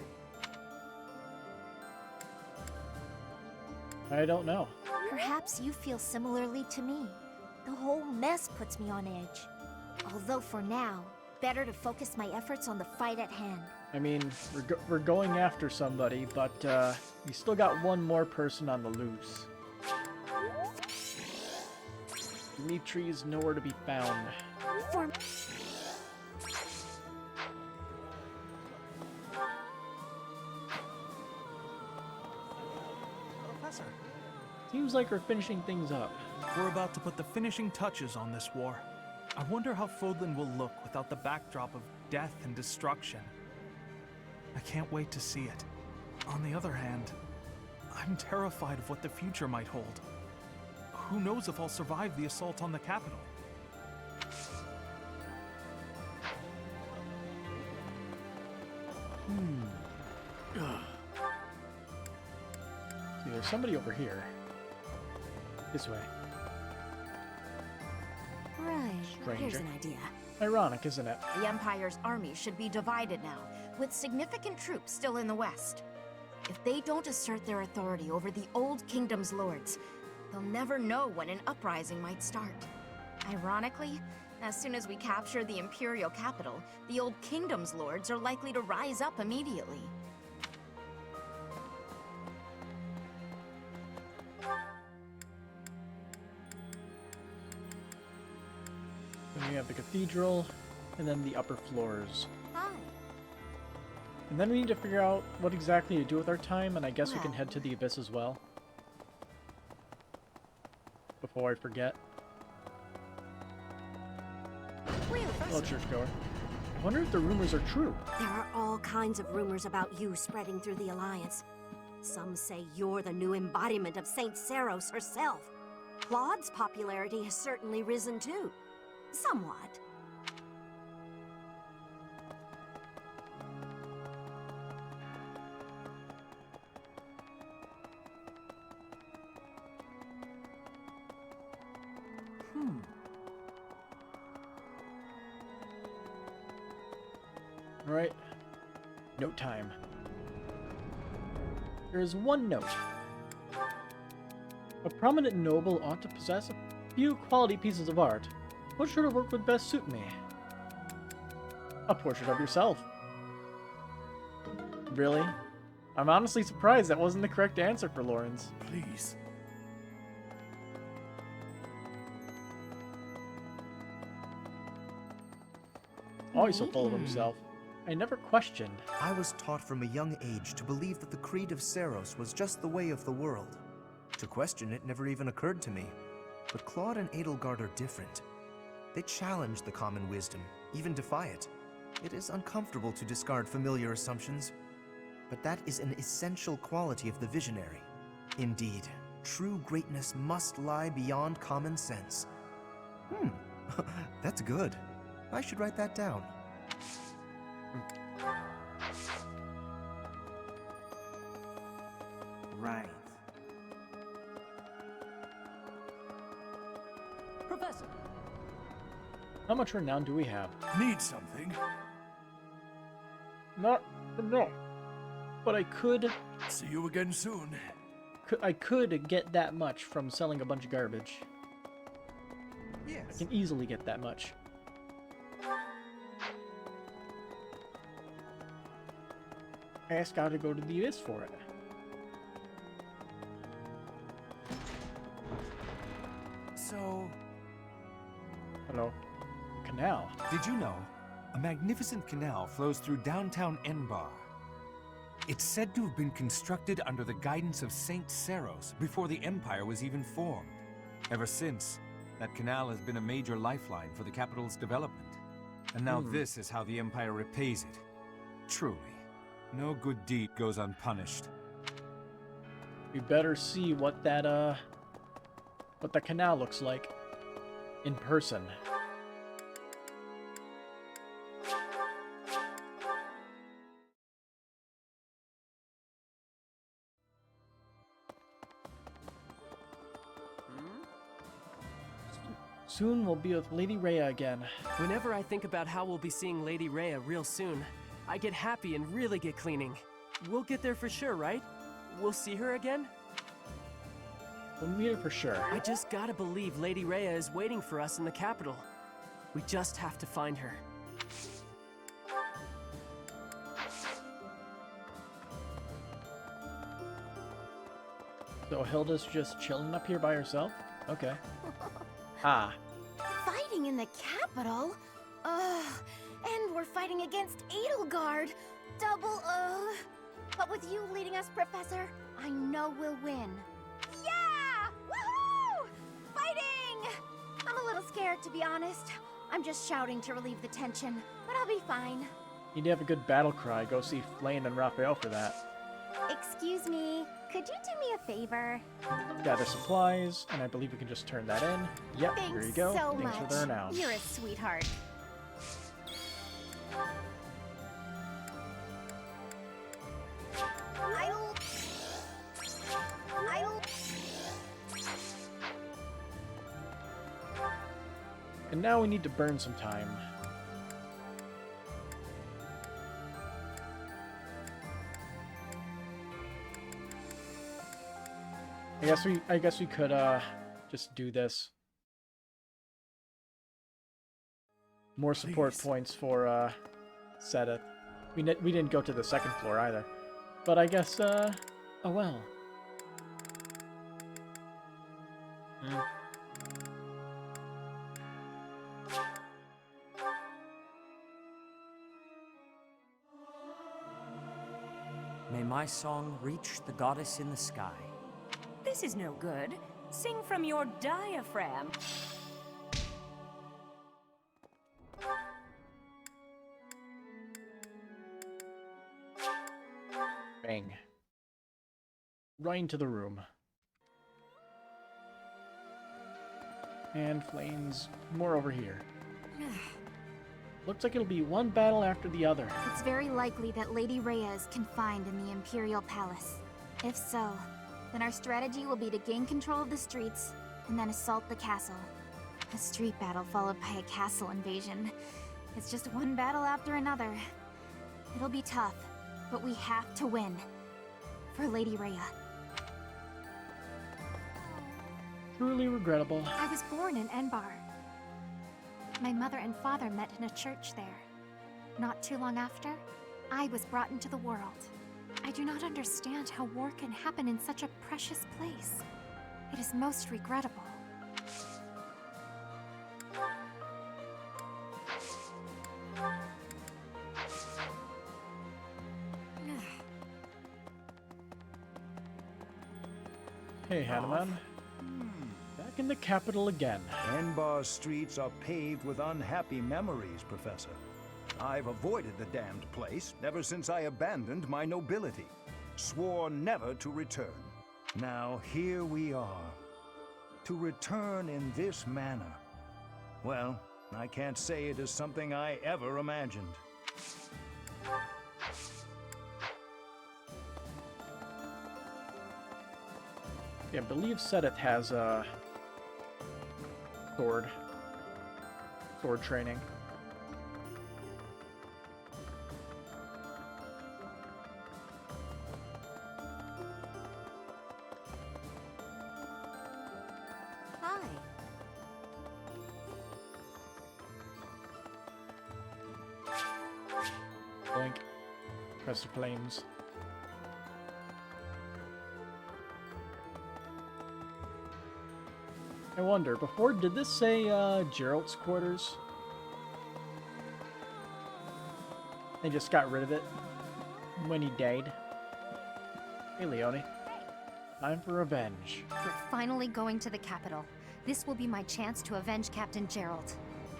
I don't know.
Perhaps you feel similarly to me. The whole mess puts me on edge. Although for now, better to focus my efforts on the fight at hand.
I mean, we're going after somebody, but we still got one more person on the loose. Dimitri's nowhere to be found.
For
Professor,
Seems like we're finishing things up.
we're about to put the finishing touches on this war. I wonder how Fodlan will look without the backdrop of death and destruction. I can't wait to see it. On the other hand, I'm terrified of what the future might hold. Who knows if I'll survive the assault on the capital?
See, there's somebody over here. This way.
right,
Stranger.
here's an idea.
Ironic, isn't it?
The Empire's army should be divided now, with significant troops still in the west. If they don't assert their authority over the Old Kingdom's lords, they'll never know when an uprising might start. Ironically, as soon as we capture the Imperial capital, the Old Kingdom's lords are likely to rise up immediately.
Then we have the Cathedral, and then the upper floors.
Hi.
And then we need to figure out what exactly to do with our time, and I guess we can head to the Abyss as well. Before I forget. Hello, churchgoer. I wonder if the rumors are true.
There are all kinds of rumors about you spreading through the Alliance. Some say you're the new embodiment of Saint Saros herself. Claude's popularity has certainly risen too. Somewhat.
Alright. Note time. There is one note. A prominent noble ought to possess a few quality pieces of art. What sort of work would best suit me? A portrait of yourself. Really? I'm honestly surprised that wasn't the correct answer for Lawrence.
Please.
Always so full of himself. I never questioned.
I was taught from a young age to believe that the creed of Saros was just the way of the world. To question it never even occurred to me. But Claude and Edelgard are different. They challenge the common wisdom, even defy it. It is uncomfortable to discard familiar assumptions, but that is an essential quality of the visionary. Indeed, true greatness must lie beyond common sense. That's good. I should write that down.
Right. Professor!
How much renown do we have?
Need something?
No. But I could...
See you again soon.
I could get that much from selling a bunch of garbage.
Yes.
I can easily get that much. I just gotta go to the US for it.
So...
Hello. Canal.
Did you know? A magnificent canal flows through downtown Enbar. It's said to have been constructed under the guidance of Saint Saros before the Empire was even formed. Ever since, that canal has been a major lifeline for the capital's development. And now this is how the Empire repays it. Truly, no good deed goes unpunished.
We better see what that canal looks like in person. Soon we'll be with Lady Rhea again.
Whenever I think about how we'll be seeing Lady Rhea real soon, I get happy and really get cleaning. We'll get there for sure, right? We'll see her again?
We'll meet her for sure.
I just gotta believe Lady Rhea is waiting for us in the capital. We just have to find her.
So Hilda's just chilling up here by herself? Okay. Ah.
Fighting in the capital? And we're fighting against Edelgard. Double But with you leading us, Professor, I know we'll win. Yeah! Woohoo! Fighting! I'm a little scared, to be honest. I'm just shouting to relieve the tension, but I'll be fine.
Need to have a good battle cry. Go see Flame and Raphael for that.
Excuse me, could you do me a favor?
Gather supplies, and I believe we can just turn that in. Yep,
Thanks
here you go.
so
Thanks
much.
for the renown.
You're a sweetheart.
And now we need to burn some time. I guess we could just do this. More support points for Sedith. We didn't go to the second floor either. But I guess oh well.
May my song reach the goddess in the sky.
This is no good. Sing from your diaphragm.
Bang. Right into the room. And Flames more over here. Looks like it'll be one battle after the other.
It's very likely that Lady Rhea is confined in the Imperial Palace. If so, then our strategy will be to gain control of the streets and then assault the castle. A street battle followed by a castle invasion. It's just one battle after another. It'll be tough, but we have to win. For Lady Rhea.
Truly regrettable.
I was born in Enbar. My mother and father met in a church there. Not too long after, I was brought into the world. I do not understand how war can happen in such a precious place. It is most regrettable.
Hey, Hanuman. Back in the capital again.
Enbar's streets are paved with unhappy memories, Professor. I've avoided the damned place ever since I abandoned my nobility. Swore never to return. Now here we are. To return in this manner. Well, I can't say it is something I ever imagined.
Yeah, I believe Sedith has sword training.
Hi.
Blink. Press the flames. I wonder, before, did this say Gerald's quarters? They just got rid of it when he died. Hey, Leone. Time for revenge.
We're finally going to the capital. This will be my chance to avenge Captain Gerald.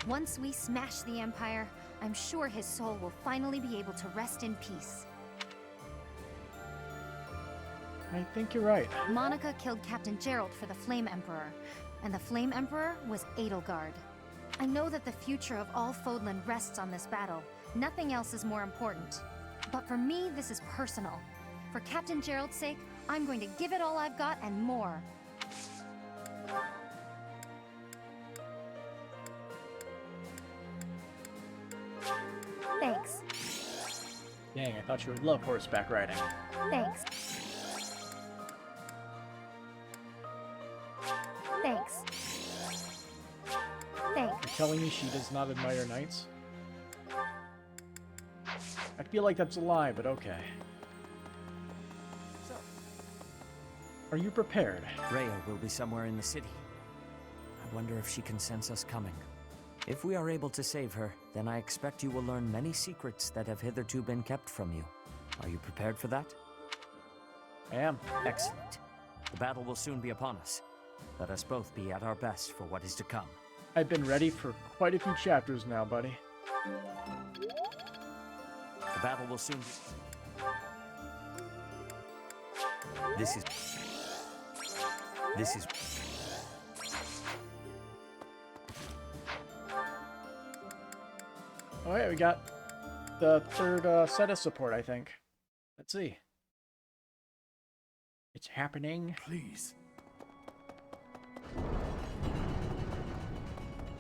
Once we smash the Empire, I'm sure his soul will finally be able to rest in peace.
I think you're right.
Monica killed Captain Gerald for the Flame Emperor, and the Flame Emperor was Edelgard. I know that the future of all Fodlan rests on this battle. Nothing else is more important. But for me, this is personal. For Captain Gerald's sake, I'm going to give it all I've got and more. Thanks.
Dang, I thought you would love horseback riding.
Thanks. Thanks. Thanks.
You're telling me she does not admire knights? I feel like that's a lie, but okay. Are you prepared?
Rhea will be somewhere in the city. I wonder if she can sense us coming. If we are able to save her, then I expect you will learn many secrets that have hitherto been kept from you. Are you prepared for that?
I am.
Excellent. The battle will soon be upon us. Let us both be at our best for what is to come.
I've been ready for quite a few chapters now, buddy.
The battle will soon be... This is...
Alright, we got the third set of support, I think. Let's see. It's happening.
Please.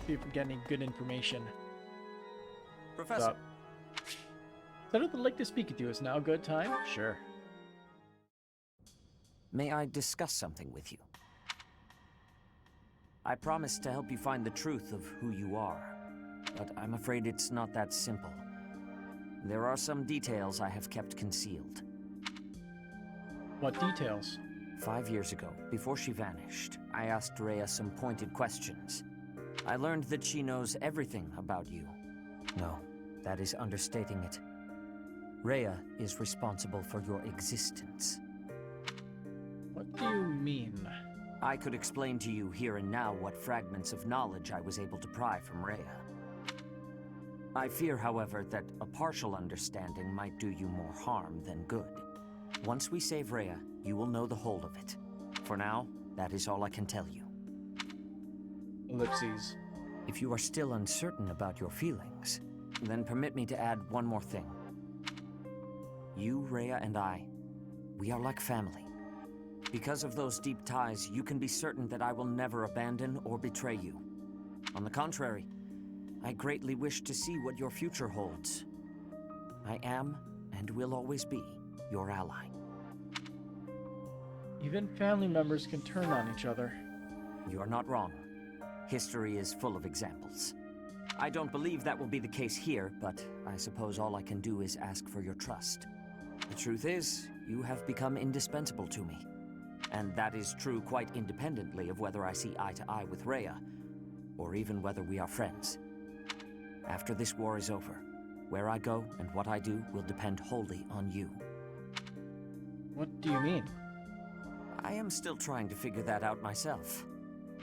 See if we get any good information.
Professor.
Senator would like to speak with you. Is now a good time? Sure.
May I discuss something with you? I promised to help you find the truth of who you are, but I'm afraid it's not that simple. There are some details I have kept concealed.
What details?
5 years ago, before she vanished, I asked Rhea some pointed questions. I learned that she knows everything about you. No, that is understating it. Rhea is responsible for your existence.
What do you mean?
I could explain to you here and now what fragments of knowledge I was able to pry from Rhea. I fear, however, that a partial understanding might do you more harm than good. Once we save Rhea, you will know the whole of it. For now, that is all I can tell you.
Ellipses.
If you are still uncertain about your feelings, then permit me to add one more thing. You, Rhea, and I, we are like family. Because of those deep ties, you can be certain that I will never abandon or betray you. On the contrary, I greatly wish to see what your future holds. I am, and will always be, your ally.
Even family members can turn on each other.
You're not wrong. History is full of examples. I don't believe that will be the case here, but I suppose all I can do is ask for your trust. The truth is, you have become indispensable to me. And that is true quite independently of whether I see eye to eye with Rhea, or even whether we are friends. After this war is over, where I go and what I do will depend wholly on you.
What do you mean?
I am still trying to figure that out myself.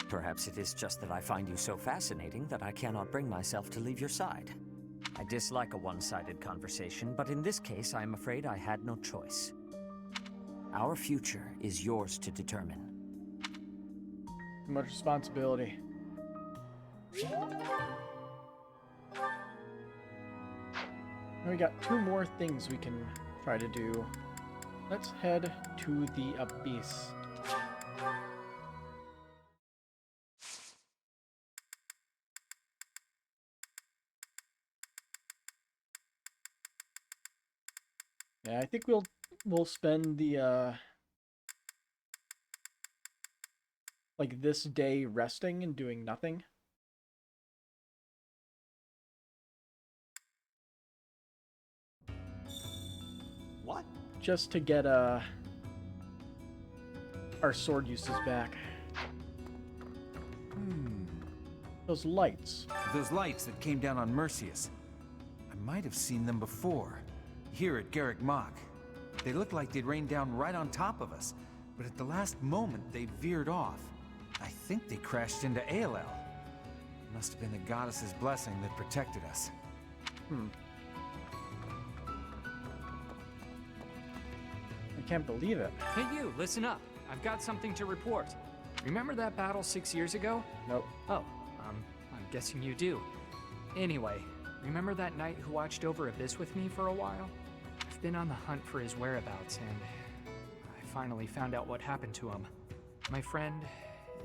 Perhaps it is just that I find you so fascinating that I cannot bring myself to leave your side. I dislike a one-sided conversation, but in this case, I am afraid I had no choice. Our future is yours to determine.
Too much responsibility. We got 2 more things we can try to do. Let's head to the Abyss. Yeah, I think we'll spend the like this day resting and doing nothing.
What?
Just to get our sword uses back. Those lights.
Those lights that came down on Mercius. I might have seen them before. Here at Garrick Mach. They looked like they'd rained down right on top of us, but at the last moment they veered off. I think they crashed into ALL. It must have been the goddess's blessing that protected us.
I can't believe it.
Hey you, listen up. I've got something to report. Remember that battle 6 years ago?
Nope.
Oh, I'm guessing you do. Anyway, remember that knight who watched over Abyss with me for a while? I've been on the hunt for his whereabouts, and I finally found out what happened to him. My friend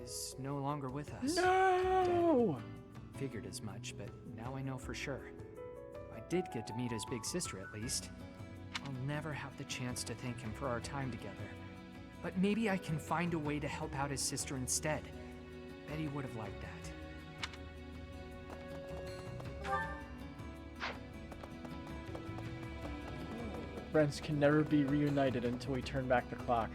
is no longer with us.
No!
Dead. Figured as much, but now I know for sure. I did get to meet his big sister at least. I'll never have the chance to thank him for our time together. But maybe I can find a way to help out his sister instead. Bet he would have liked that.
Friends can never be reunited until we turn back the clock.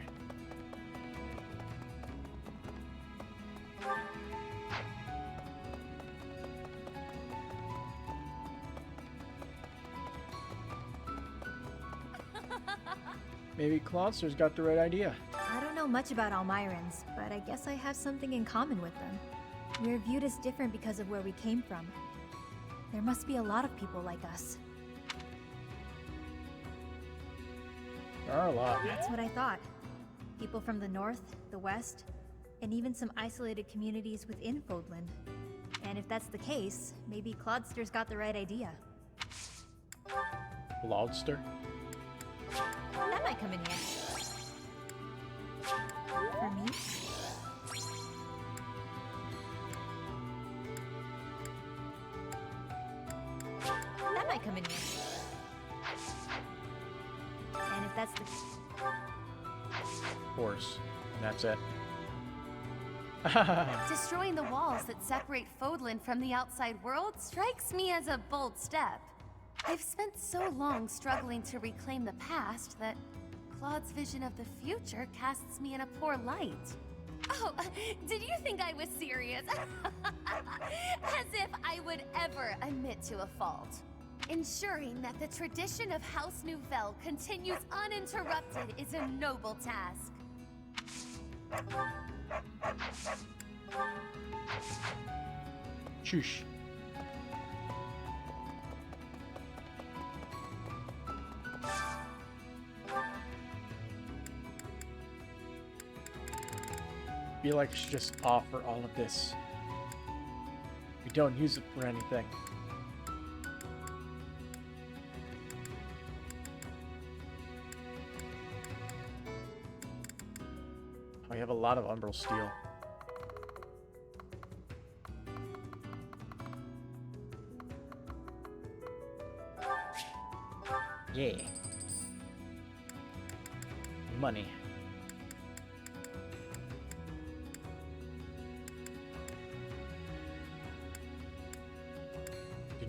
Maybe Clauster's got the right idea.
I don't know much about Almirans, but I guess I have something in common with them. We're viewed as different because of where we came from. There must be a lot of people like us.
There are a lot.
That's what I thought. People from the north, the west, and even some isolated communities within Fodlan. And if that's the case, maybe Clauster's got the right idea.
Clauster?
That might come in handy. For me? That might come in handy. And if that's the...
Of course. And that's it.
Destroying the walls that separate Fodlan from the outside world strikes me as a bold step. I've spent so long struggling to reclaim the past that Claude's vision of the future casts me in a poor light. Oh, did you think I was serious? As if I would ever admit to a fault. Ensuring that the tradition of House Nouvelle continues uninterrupted is a noble task.
Shush. I feel like I should just offer all of this. We don't use it for anything. We have a lot of Umbral Steel. Yeah. Money.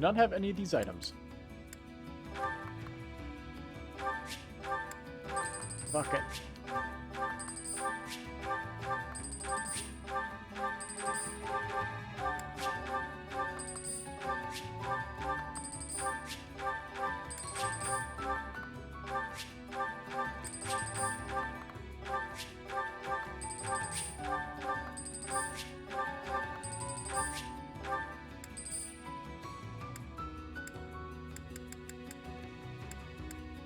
not have any of these items. Fuck it.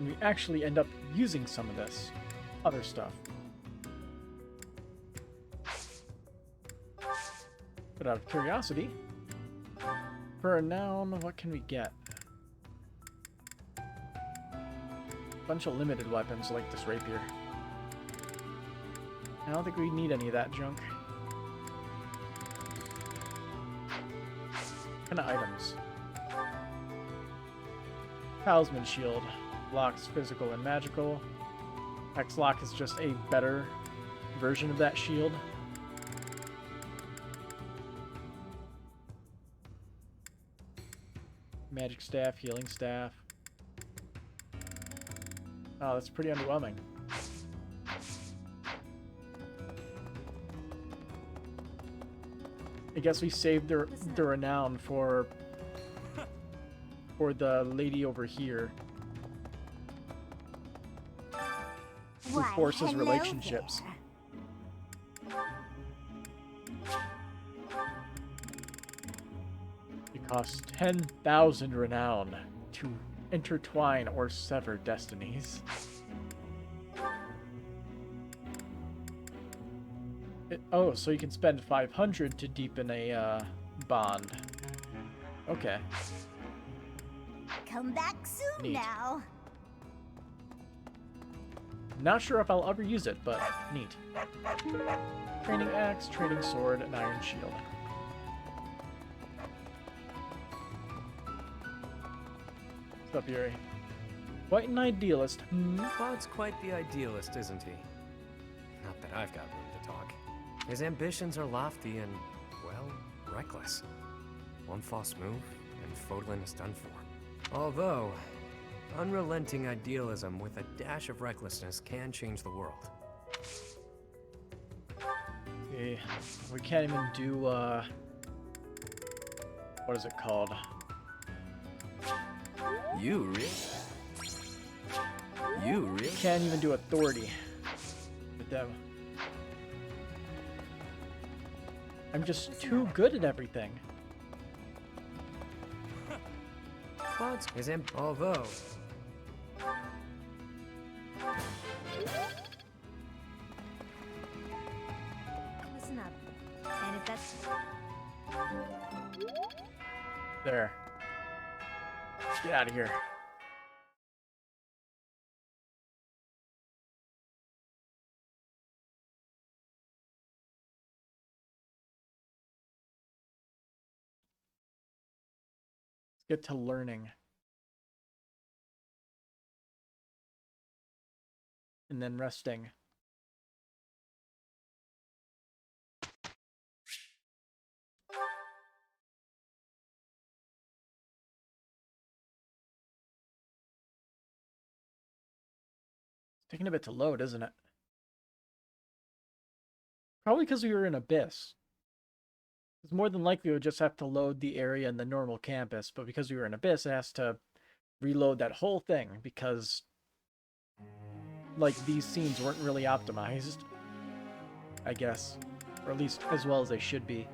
We actually end up using some of this other stuff. But out of curiosity, for a noun, what can we get? Bunch of limited weapons like this rapier. I don't think we need any of that junk. What kind of items? Talisman shield. Blocks physical and magical. X-Lock is just a better version of that shield. Magic staff, healing staff. Oh, that's pretty underwhelming. I guess we saved the renown for the lady over here. Who forces relationships. It costs 10,000 renown to intertwine or sever destinies. Oh, so you can spend 500 to deepen a bond. Okay.
Come back soon. Neat. Now.
Not sure if I'll ever use it, but neat. Training axe, training sword, and iron shield. What's up, Yuri? Quite an idealist.
Cloud's quite the idealist, isn't he? Not that I've got room to talk. His ambitions are lofty and, well, reckless. One false move, and Fodlan is done for. Although, unrelenting idealism with a dash of recklessness can change the world.
Okay, we can't even do, what is it called?
You really?
Can't even do authority with them. I'm just too good at everything.
Although...
Listen up. And if that's...
There. Let's get out of here. Let's get to learning. And then resting. It's taking a bit to load, isn't it? Probably because we were in Abyss. It's more than likely it would just have to load the area in the normal campus, but because we were in Abyss, it has to reload that whole thing because, like, these scenes weren't really optimized, I guess. Or at least as well as they should be.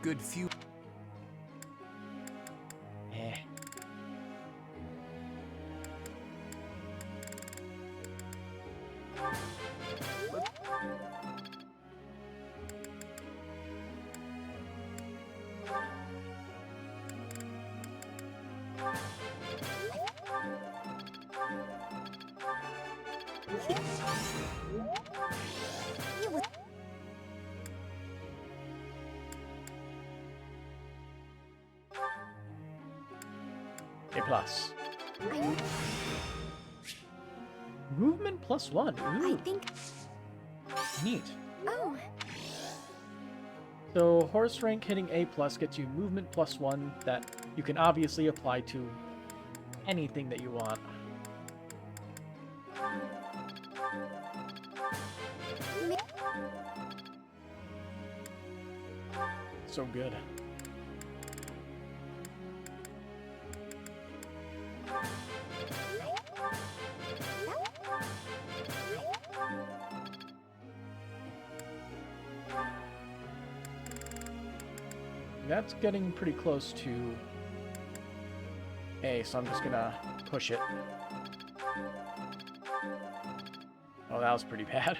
Good few.
A plus. Movement +1. Ooh.
I think...
Neat.
Oh,
So horse rank hitting A+ gets you movement +1 that you can obviously apply to anything that you want. So good. That's getting pretty close to A, so I'm just gonna push it. Oh, that was pretty bad.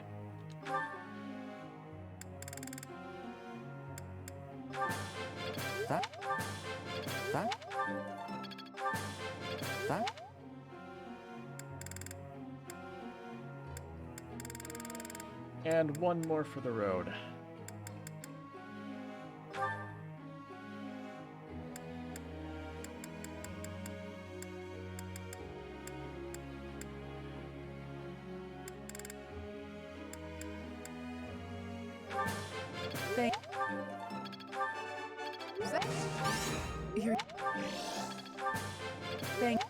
That?
And one more for the road.
Thank.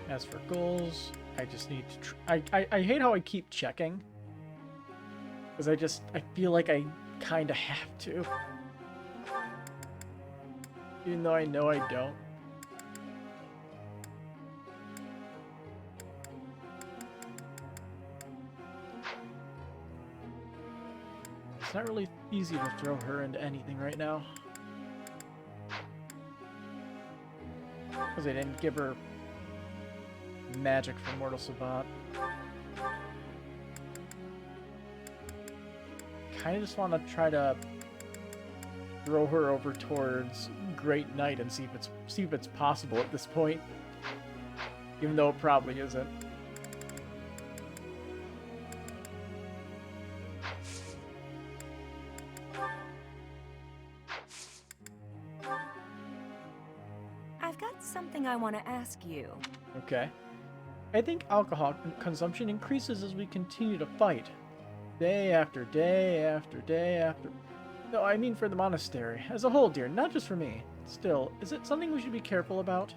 As for goals, I just need to... I hate how I keep checking. Because I feel like I kind of have to. Even though I know I don't. It's not really easy to throw her into anything right now. Because I didn't give her magic from Mortal Savant. Kind of just want to try to throw her over towards Great Knight and see if it's possible at this point. Even though it probably isn't.
I've got something I want to ask you.
Okay. I think alcohol consumption increases as we continue to fight. Day after day after day after... No, I mean for the monastery. As a whole, dear, not just for me. Still, is it something we should be careful about?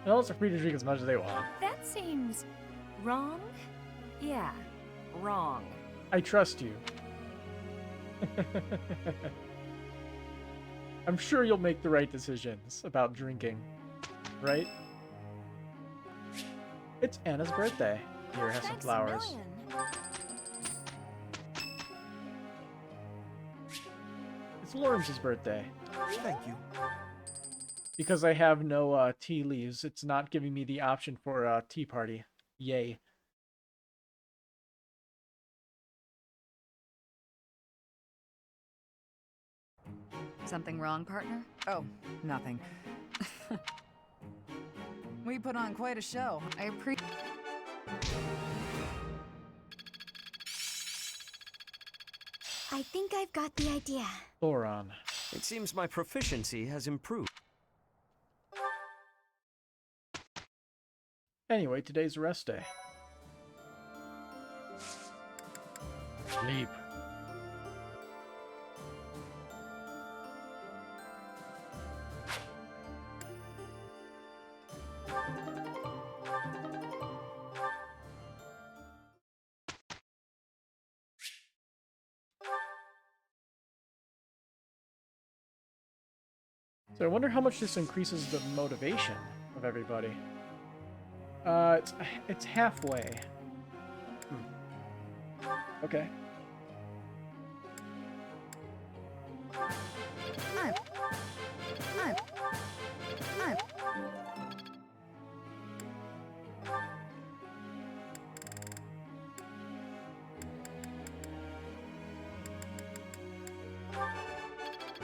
Adults are free to drink as much as they want.
That seems wrong? Yeah, wrong.
I trust you. I'm sure you'll make the right decisions about drinking, right? It's Anna's birthday. Here, have some flowers. It's Lawrence's birthday.
Thank you.
Because I have no tea leaves, it's not giving me the option for a tea party. Yay.
Something wrong, partner?
Oh, nothing. We put on quite a show.
I appreciate...
I think I've got the idea.
Thoron.
It seems my proficiency has improved.
Anyway, today's rest day. Sleep. So I wonder how much this increases the motivation of everybody. It's halfway. Okay.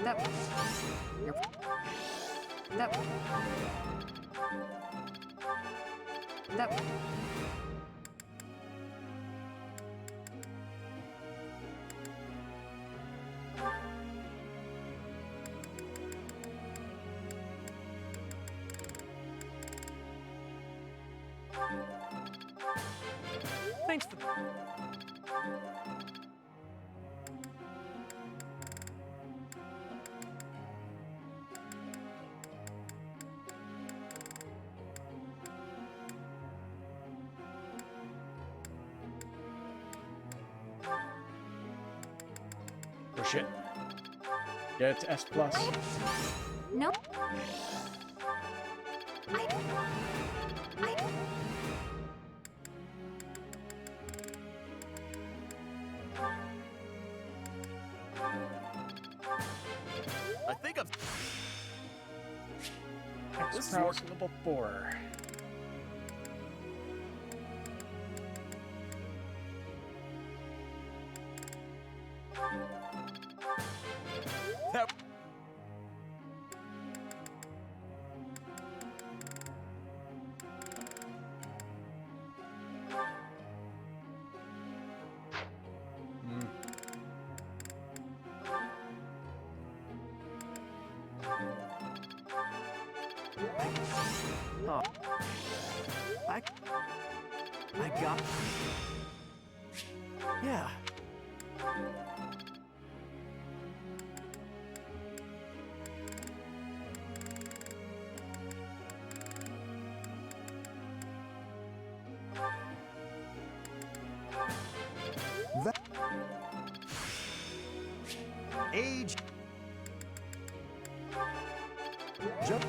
That. That. That.
Thanks for...
Push it. Get it to S+.
No.
I think I'm...
This is level 4.
That...
Oh. I got... Yeah.
That... Age... Jump...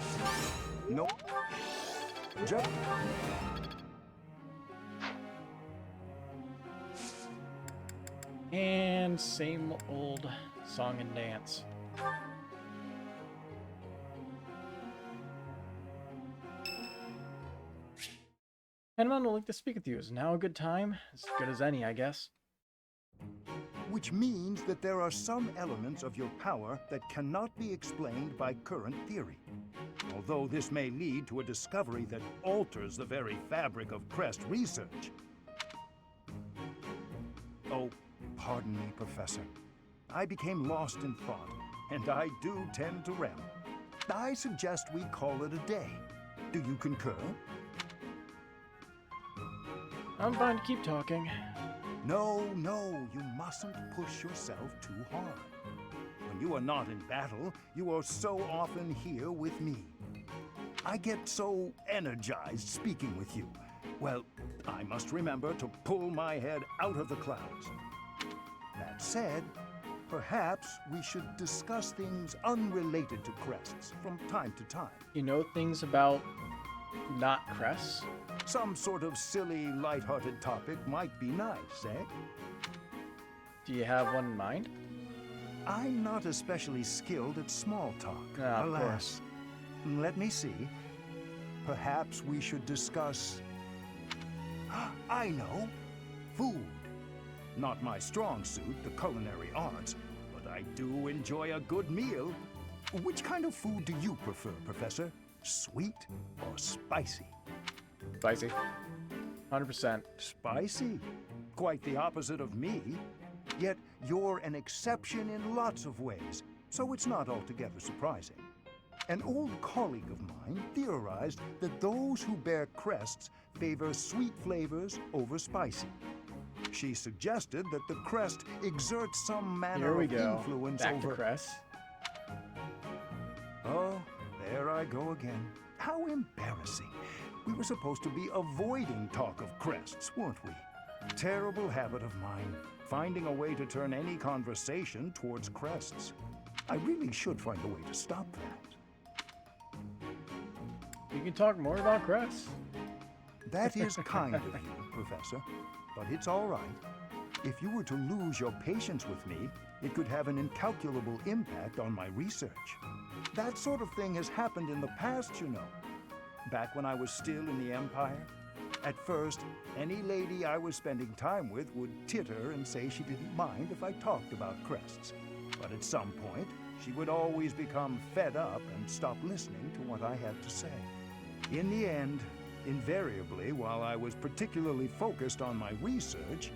No... Jump...
And same old song and dance. Anyone would like to speak with you. Is now a good time? As good as any, I guess.
Which means that there are some elements of your power that cannot be explained by current theory. Although this may lead to a discovery that alters the very fabric of Crest research. Oh, pardon me, Professor. I became lost in thought, and I do tend to ramble. I suggest we call it a day. Do you concur?
I'm fine to keep talking.
No, you mustn't push yourself too hard. When you are not in battle, you are so often here with me. I get so energized speaking with you. Well, I must remember to pull my head out of the clouds. That said, perhaps we should discuss things unrelated to crests from time to time.
You know things about not crests?
Some sort of silly, lighthearted topic might be nice, eh?
Do you have one in mind?
I'm not especially skilled at small talk,
of
alas.
course.
Let me see. Perhaps we should discuss... I know! Food. Not my strong suit, the culinary arts, but I do enjoy a good meal. Which kind of food do you prefer, Professor? Sweet or spicy?
Spicy. 100%.
Spicy? Quite the opposite of me. Yet you're an exception in lots of ways, so it's not altogether surprising. An old colleague of mine theorized that those who bear crests favor sweet flavors over spicy. She suggested that the crest exerts some manner of influence
Back
over...
to crests.
Oh, there I go again. How embarrassing. We were supposed to be avoiding talk of crests, weren't we? Terrible habit of mine, finding a way to turn any conversation towards crests. I really should find a way to stop that.
You can talk more about crests.
That is kind of you, Professor, but it's all right. If you were to lose your patience with me, it could have an incalculable impact on my research. That sort of thing has happened in the past, you know. Back when I was still in the Empire. At first, any lady I was spending time with would titter and say she didn't mind if I talked about crests. But at some point, she would always become fed up and stop listening to what I had to say. In the end, invariably, while I was particularly focused on my research,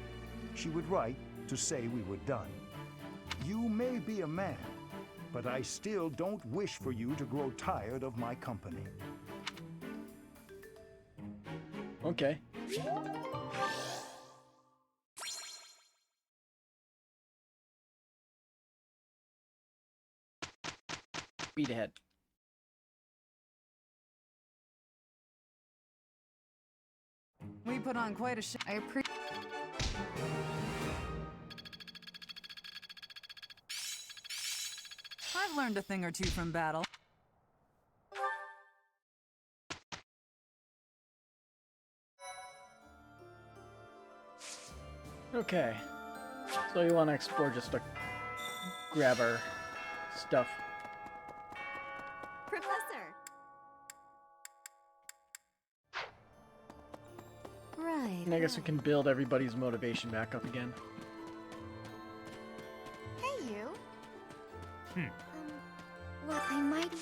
she would write to say we were done. You may be a man, but I still don't wish for you to grow tired of my company.
Okay. Beat ahead.
We put on quite a show. I appreciate. I've learned a thing or two from battle.
Okay. So you want to explore just to grab our stuff.
Professor! Right.
And I guess we can build everybody's motivation back up again.
Hey, you.
Hmm.
What I might...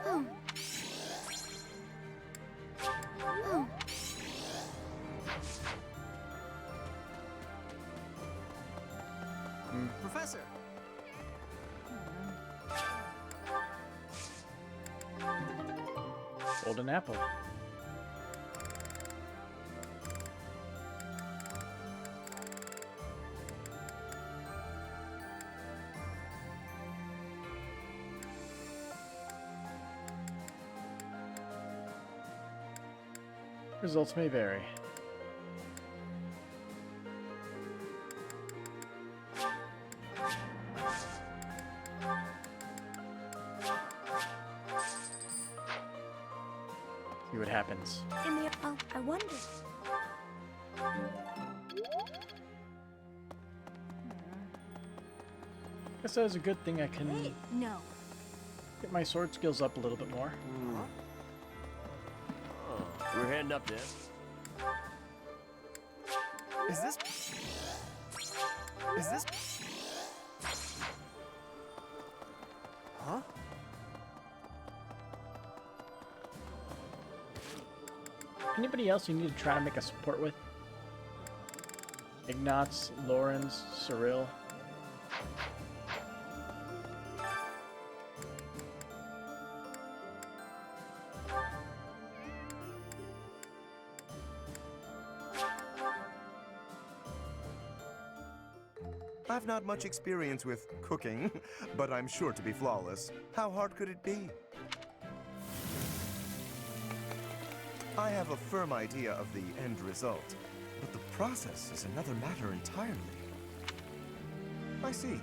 Oh. Oh.
Professor!
Golden apple. Results may vary. See what happens.
In the... Oh, I wonder.
Guess that was a good thing. I can
Hey, no.
get my sword skills up a little bit more.
Oh, we're heading up there.
Is this... Huh?
Anybody else you need to try to make a support with? Ignatz, Lorenz, Cyril.
I've not much experience with cooking, but I'm sure to be flawless. How hard could it be? I have a firm idea of the end result, but the process is another matter entirely. I see.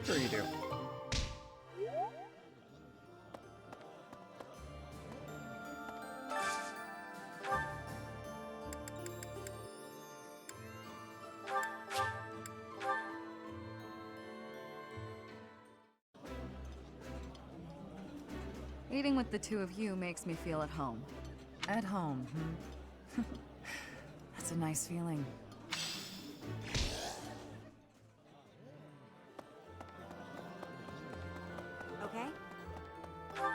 Sure you do.
Eating with the two of you makes me feel at home.
At home, hmm? That's a nice feeling.
Okay.
Now,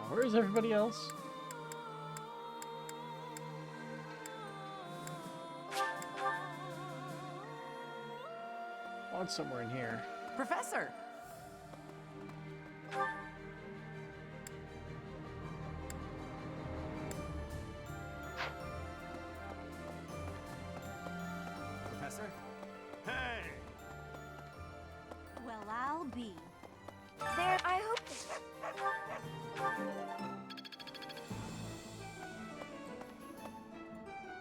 where is everybody else? Oh, it's somewhere in here.
Professor!
Professor?
Hey!
Well, I'll be. There, I hope...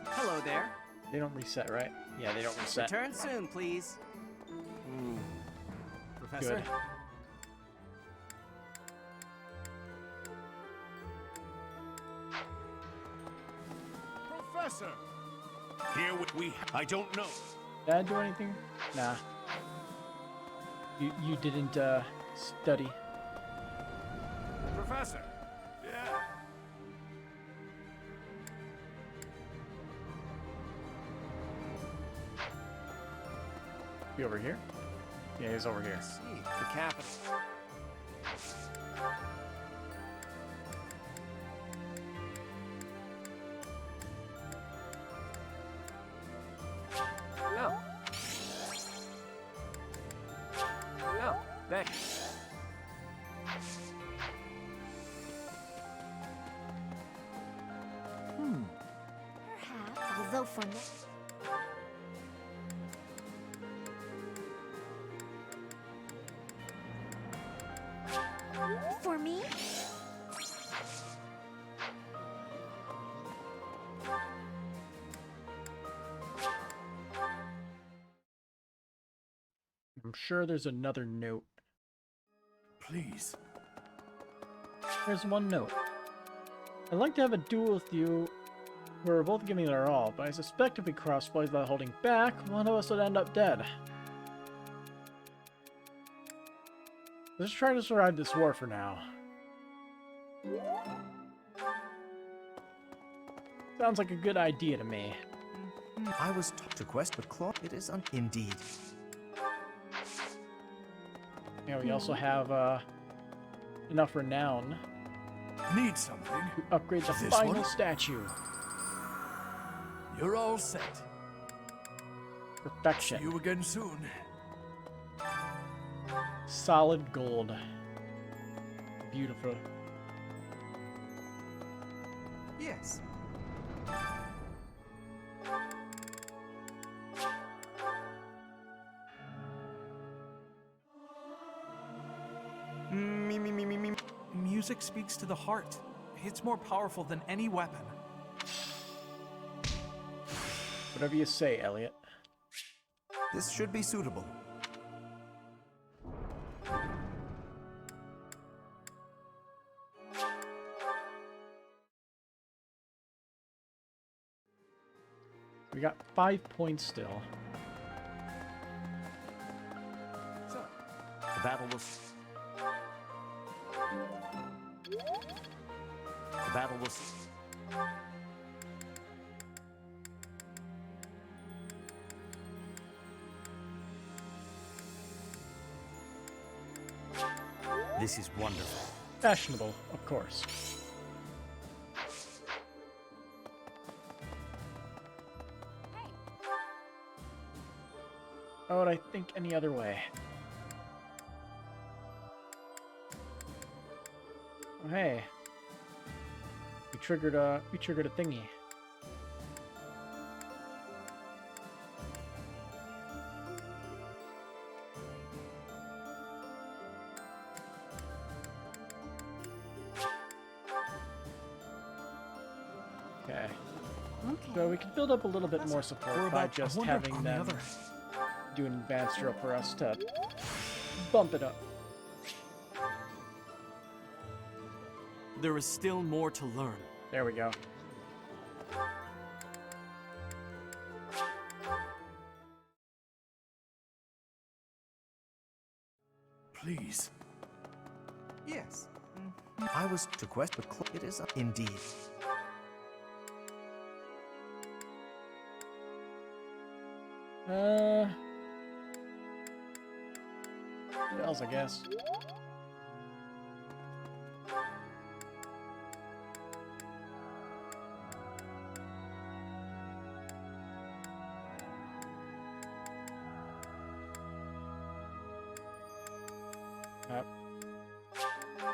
Hello there.
They don't reset, right? Yeah, they don't reset.
Return soon, please.
Professor?
Good.
Professor! Here we I don't know.
Did I do anything? Nah. You didn't study.
Professor! Yeah.
Be over here? Yeah, he's over here.
See, the capital. No. No, thanks.
Perhaps, although for now. For me?
I'm sure there's another note.
Please.
There's one note. I'd like to have a duel with you. We're both giving it our all, but I suspect if we cross blades without holding back, one of us would end up dead. Let's try to survive this war for now. Sounds like a good idea to me.
I was taught to quest with Claude. It is indeed.
Yeah, we also have enough renown.
Need something?
To upgrade the
This
final
one?
statue.
You're all set.
Perfection.
See you again soon.
Solid gold. Beautiful.
Yes.
Music speaks to the heart. It's more powerful than any weapon.
Whatever you say, Elliot.
This should be suitable.
We got 5 points still.
So, the battle was... The battle was... This is wonderful.
Fashionable, of course. How would I think any other way? Oh, hey. We triggered a thingy. Okay. So we can build up a little bit more support by just having them do an advanced drill for us to bump it up.
There is still more to learn.
There we go.
Please.
Yes. I was to quest with Claude. It is indeed.
What else, I guess?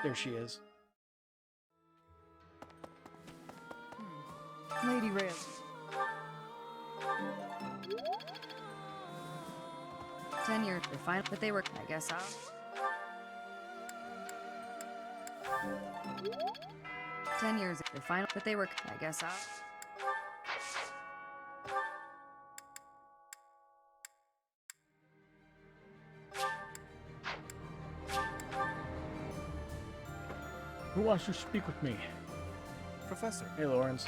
There she is.
Lady Rhea.
10 years, they're fine, but they were, I guess, out. 10 years, they're fine, but they were, I guess, out.
Who wants to speak with me?
Professor.
Hey, Lawrence.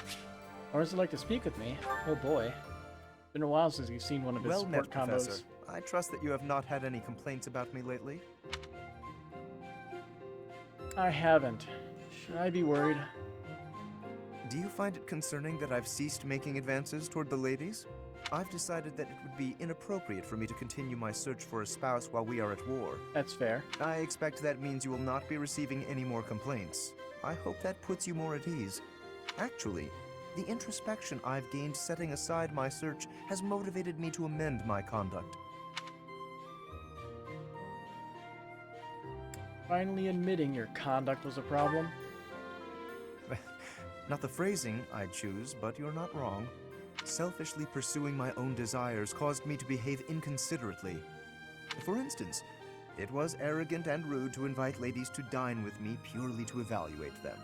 Lawrence would like to speak with me. Oh boy. Been a while since you've seen one of his
Well
support
met,
combos.
Professor. I trust that you have not had any complaints about me lately.
I haven't. Should I be worried?
Do you find it concerning that I've ceased making advances toward the ladies? I've decided that it would be inappropriate for me to continue my search for a spouse while we are at war.
That's fair.
I expect that means you will not be receiving any more complaints. I hope that puts you more at ease. Actually, the introspection I've gained setting aside my search has motivated me to amend my conduct.
Finally admitting your conduct was a problem.
Not the phrasing I'd choose, but you're not wrong. Selfishly pursuing my own desires caused me to behave inconsiderately. For instance, it was arrogant and rude to invite ladies to dine with me purely to evaluate them.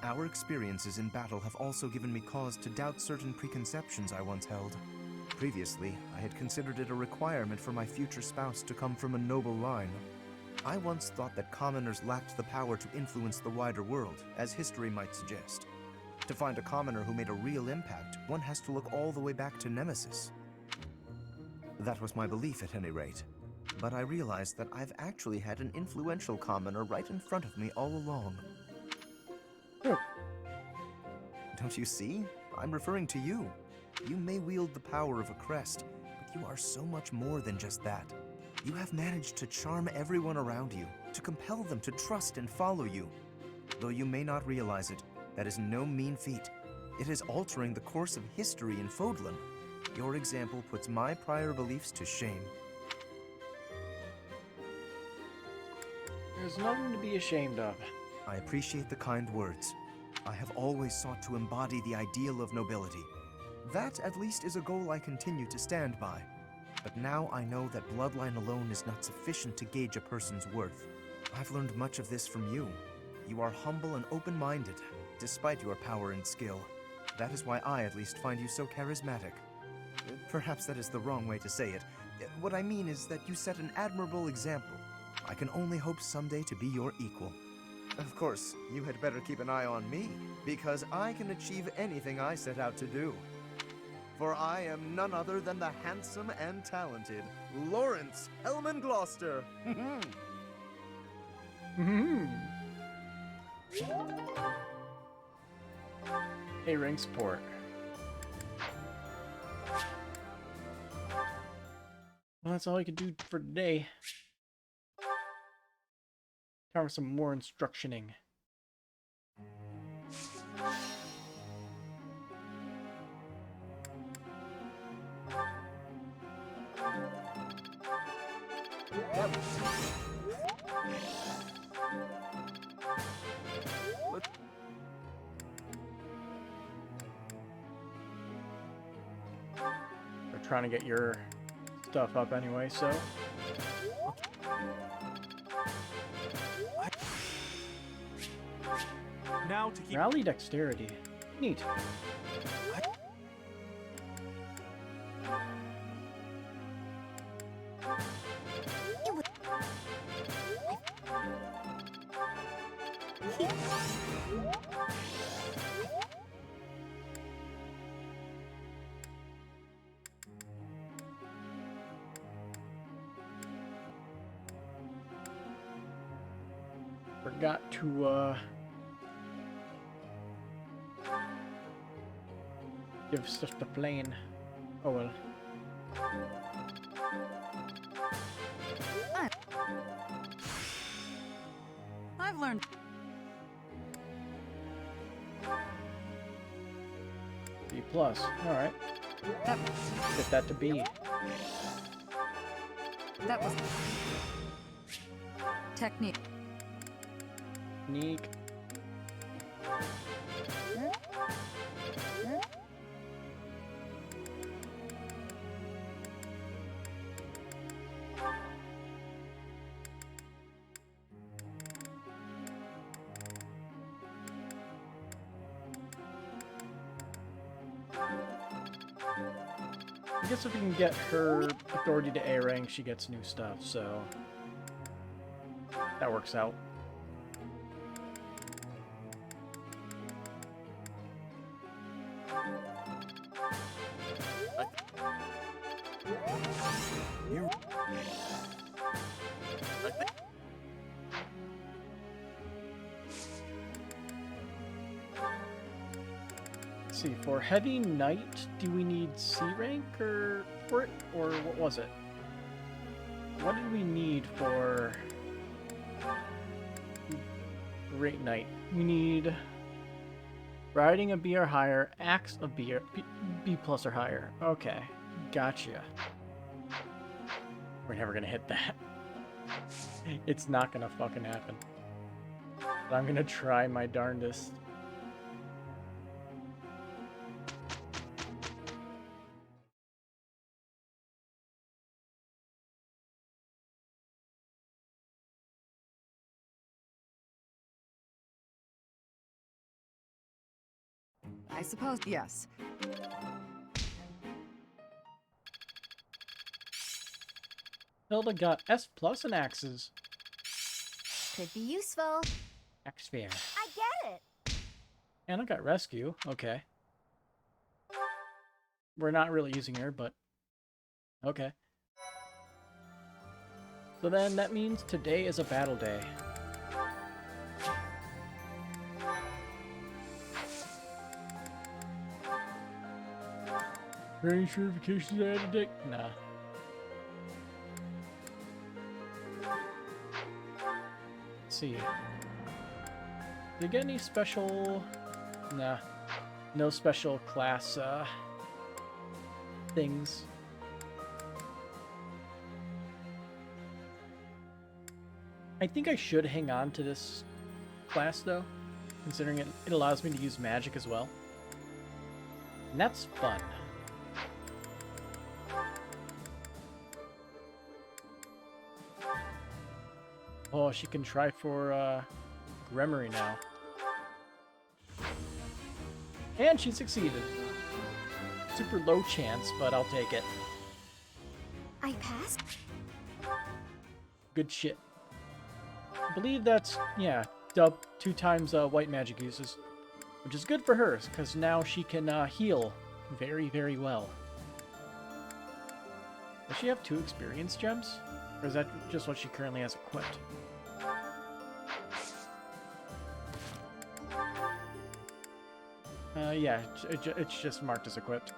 Our experiences in battle have also given me cause to doubt certain preconceptions I once held. Previously, I had considered it a requirement for my future spouse to come from a noble line. I once thought that commoners lacked the power to influence the wider world, as history might suggest. To find a commoner who made a real impact, one has to look all the way back to Nemesis. That was my belief at any rate. But I realized that I've actually had an influential commoner right in front of me all along. Don't you see? I'm referring to you. You may wield the power of a crest, but you are so much more than just that. You have managed to charm everyone around you, to compel them to trust and follow you. Though you may not realize it, that is no mean feat. It is altering the course of history in Fodlan. Your example puts my prior beliefs to shame.
There's nothing to be ashamed of.
I appreciate the kind words. I have always sought to embody the ideal of nobility. That, at least, is a goal I continue to stand by. But now I know that bloodline alone is not sufficient to gauge a person's worth. I've learned much of this from you. You are humble and open-minded, despite your power and skill. That is why I, at least, find you so charismatic. Perhaps that is the wrong way to say it. What I mean is that you set an admirable example. I can only hope someday to be your equal. Of course, you had better keep an eye on me, because I can achieve anything I set out to do. For I am none other than the handsome and talented Lawrence Hellman Gloucester.
A-ring support. Well, that's all I could do for today. Time for some more instructioning. We're trying to get your stuff up anyway, so.
Now to keep
Rally dexterity. Neat. Forgot to give stuff to plane. Oh well.
I've learned.
B plus. All right. Get that to B.
That was technique.
Technique. I guess if we can get her authority to A rank, she gets new stuff, so that works out. see, for Heavy Knight, do we need C rank or for it? Or what was it? What did we need for Great Knight? We need Riding a B or higher, Axe a B plus or higher. Okay, gotcha. We're never gonna hit that. It's not gonna fucking happen. But I'm gonna try my darndest.
I suppose, yes.
Hilda got S plus in axes.
Could be useful.
Axe fair.
I get it.
Anna got rescue. Okay. We're not really using her, but okay. So then that means today is a battle day. Any certifications I had to take? Nah. Let's see. Did I get any special? Nah. No special class things. I think I should hang on to this class though, considering it allows me to use magic as well. And that's fun. Oh, she can try for Gremory now. And she succeeded. Super low chance, but I'll take it.
I passed?
Good shit. I believe that's, yeah, 2 times white magic uses. Which is good for her, because now she can heal very, very well. Does she have 2 experience gems? Or is that just what she currently has equipped? Yeah, it's just marked as equipped.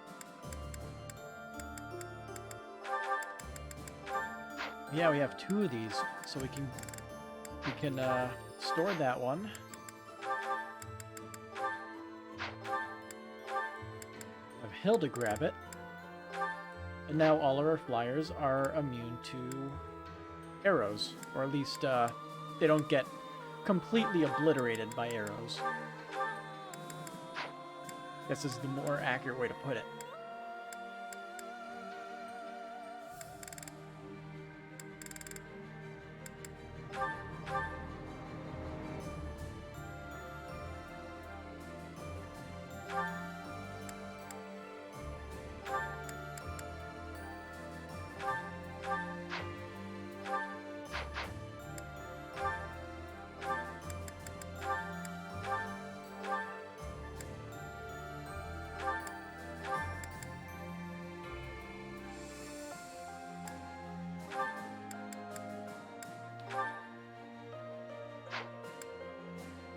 Yeah, we have 2 of these, so we can store that one. Have Hilda grab it. And now all of our flyers are immune to arrows, or at least they don't get completely obliterated by arrows. This is the more accurate way to put it.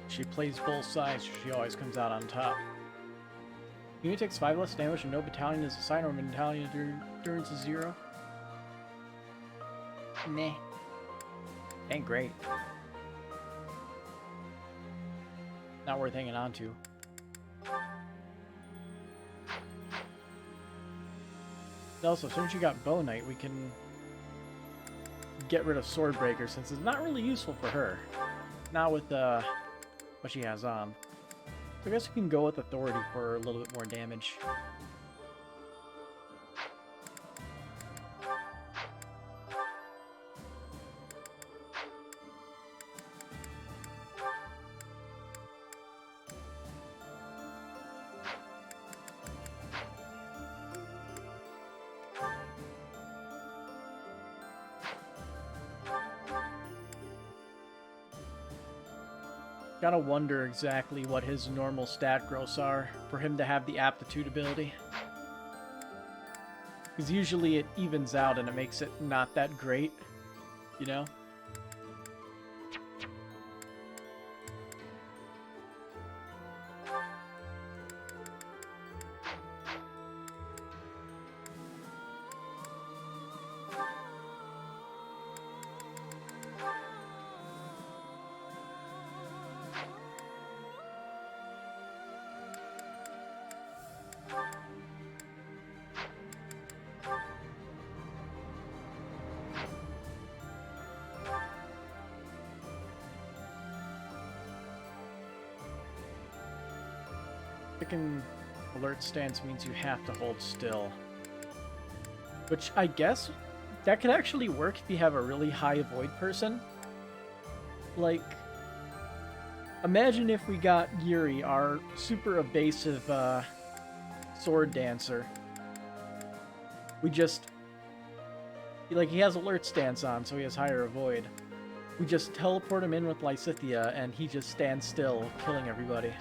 She plays both sides, so she always comes out on top. Unit takes 5 less damage and no battalion is assigned or battalion endurance is 0. Meh. Ain't great. Not worth hanging on to. Also, as soon as you got Bow Knight, we can get rid of Swordbreaker since it's not really useful for her. Not with what she has on. So I guess we can go with Authority for a little bit more damage. Gotta wonder exactly what his normal stat growths are for him to have the aptitude ability. Because usually it evens out and it makes it not that great, you know? Picking alert stance means you have to hold still. Which I guess that could actually work if you have a really high avoid person. Like, imagine if we got Yuri, our super evasive sword dancer. We just, like, he has alert stance on, so he has higher avoid. We just teleport him in with Lysithea, and he just stands still, killing everybody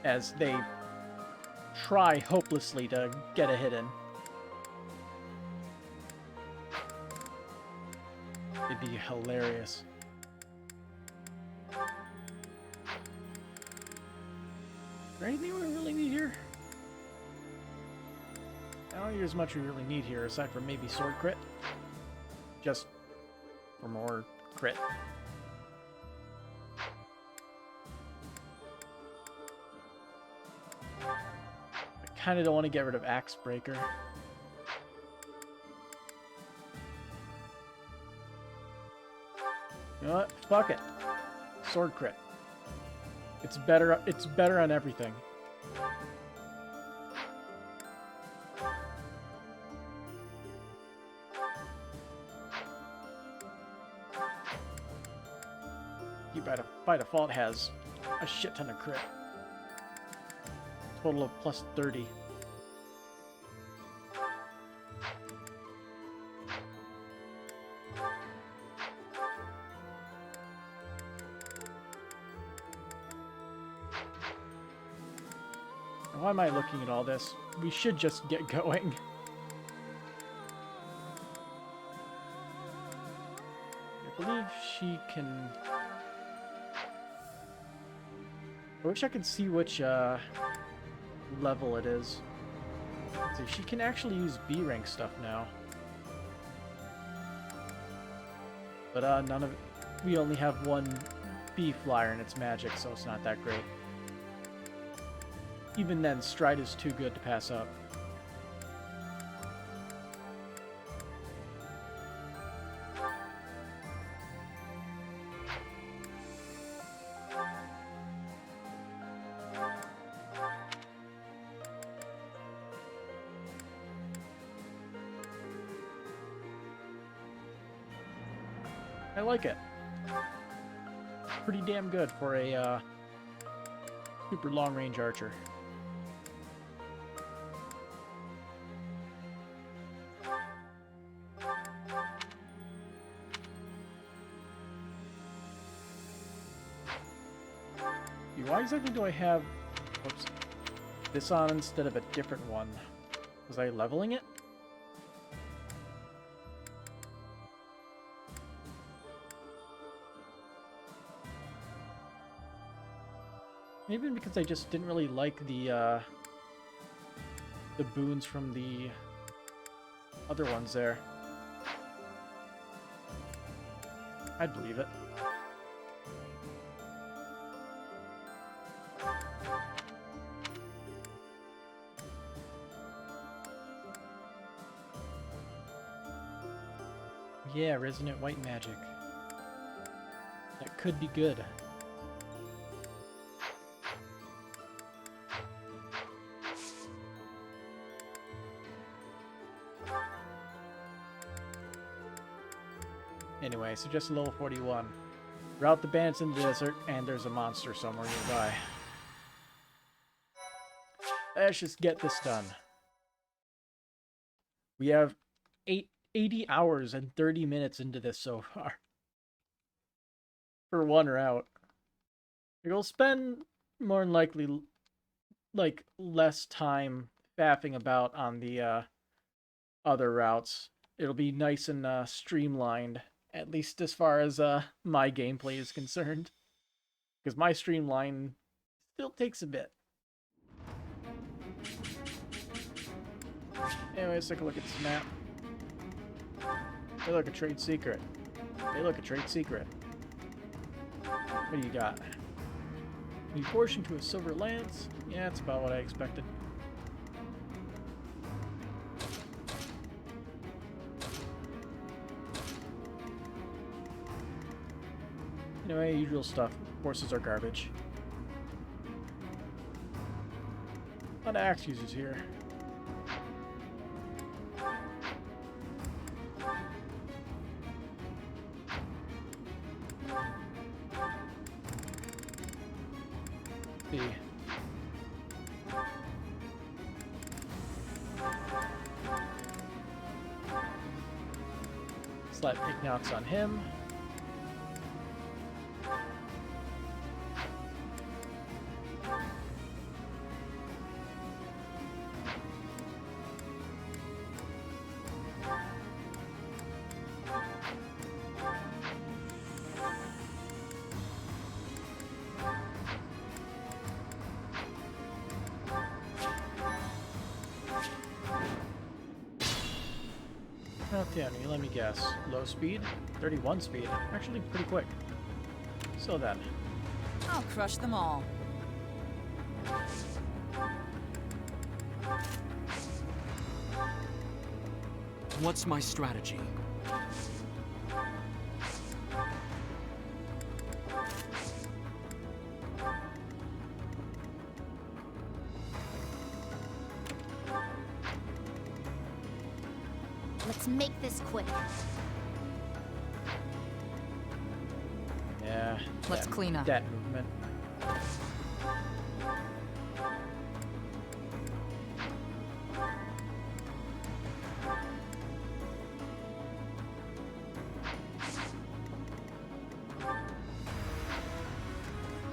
as they try hopelessly to get a hit in. It'd be hilarious. Is there anything we really need here? I don't think there's much we really need here, aside from maybe sword crit. Just for more crit. I kind of don't want to get rid of Axe Breaker. You know what? Fuck it. Sword crit. It's better on everything. He by default has a shit ton of crit. Total of plus 30. Why am I looking at all this? We should just get going. I believe she can... I wish I could see which level it is. Let's see, she can actually use B rank stuff now. But none of it... We only have one B flyer and it's magic, so it's not that great. Even then, Stride is too good to pass up. I like it. Pretty damn good for a super long-range archer. Why exactly do I have this on instead of a different one? Was I leveling it? Maybe because I just didn't really like the boons from the other ones there. I'd believe it. Yeah, Resonant White Magic. That could be good. Anyway, so just level 41. Route the bandits in the desert, and there's a monster somewhere nearby. Let's just get this done. We have 80 hours and 30 minutes into this so far. For one route. We'll spend more than likely like less time faffing about on the other routes. It'll be nice and streamlined, at least as far as my gameplay is concerned. Because my streamline still takes a bit. Anyway, let's take a look at this map. Hey, look, a trade secret. Hey, look, a trade secret. What do you got? New portion to a silver lance? Yeah, that's about what I expected. Anyway, usual stuff. Horses are garbage. A lot of axe users here. See. Slight pick knocks on him. Okay, let me guess. Low speed? 31 speed. Actually pretty quick. So then.
I'll crush them all.
What's my strategy?
Let's make this quick.
Yeah.
Let's clean up.
That movement.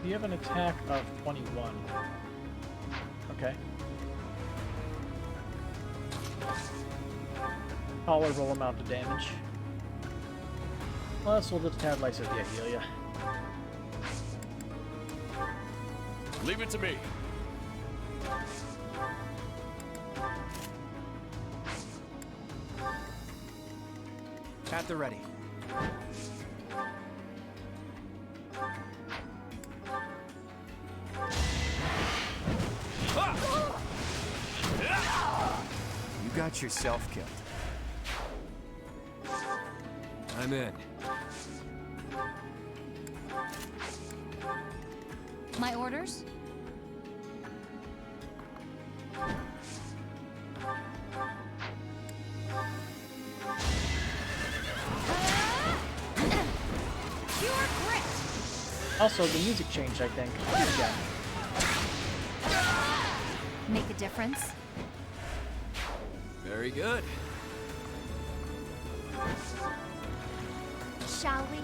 You have an attack of 21. Okay. Tolerable amount of damage. Plus, we'll just have Lysathia heal ya.
Leave it to me.
At the ready.
You got yourself killed.
I'm in.
My orders?
Pure grit!
Also, the music changed, I think. Again.
Make a difference?
Very good.
Shall we?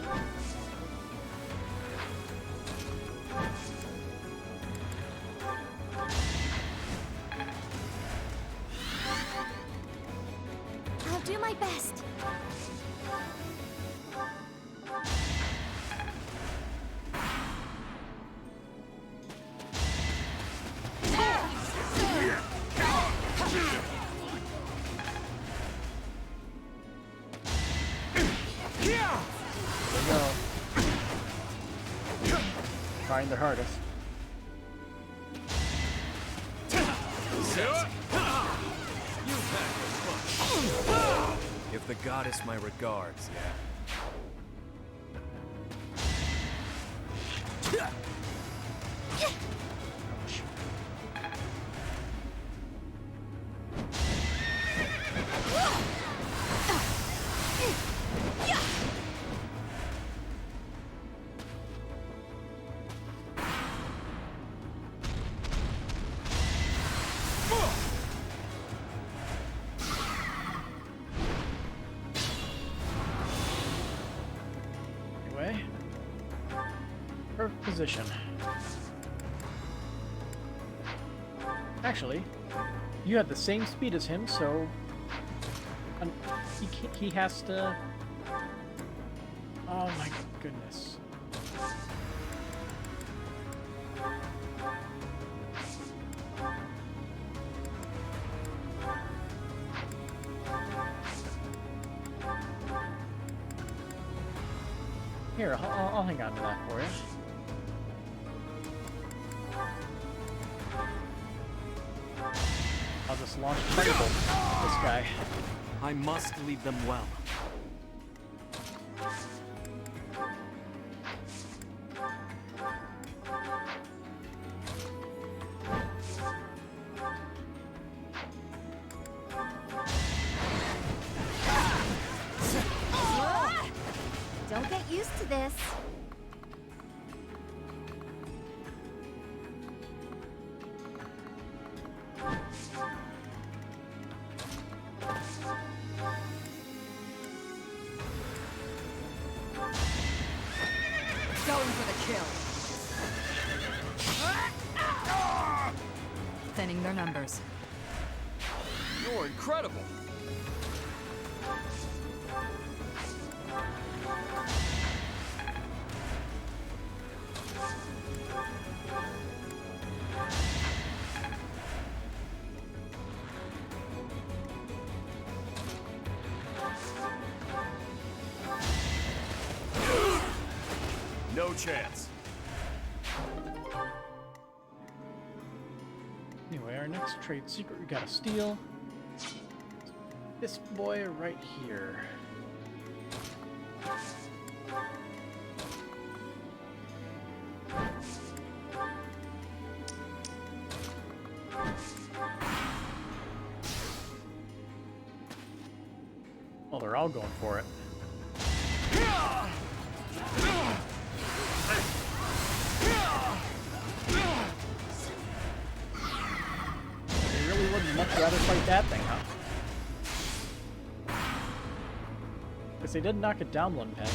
I'll do my best.
Trying their hardest.
Give the goddess my regards, yeah.
Anyway. Perfect position. Actually, you have the same speed as him, so he has to. Oh my goodness. Here, I'll hang on to that for you. I'll just launch a fireball at this guy.
I must lead them well.
going for the kill. Thinning their numbers.
You're incredible. No chance.
Anyway, our next trade secret we gotta steal. This boy right here. Well, they're all going for it. You really wouldn't much rather fight that thing, huh? Because they did knock it down one peg.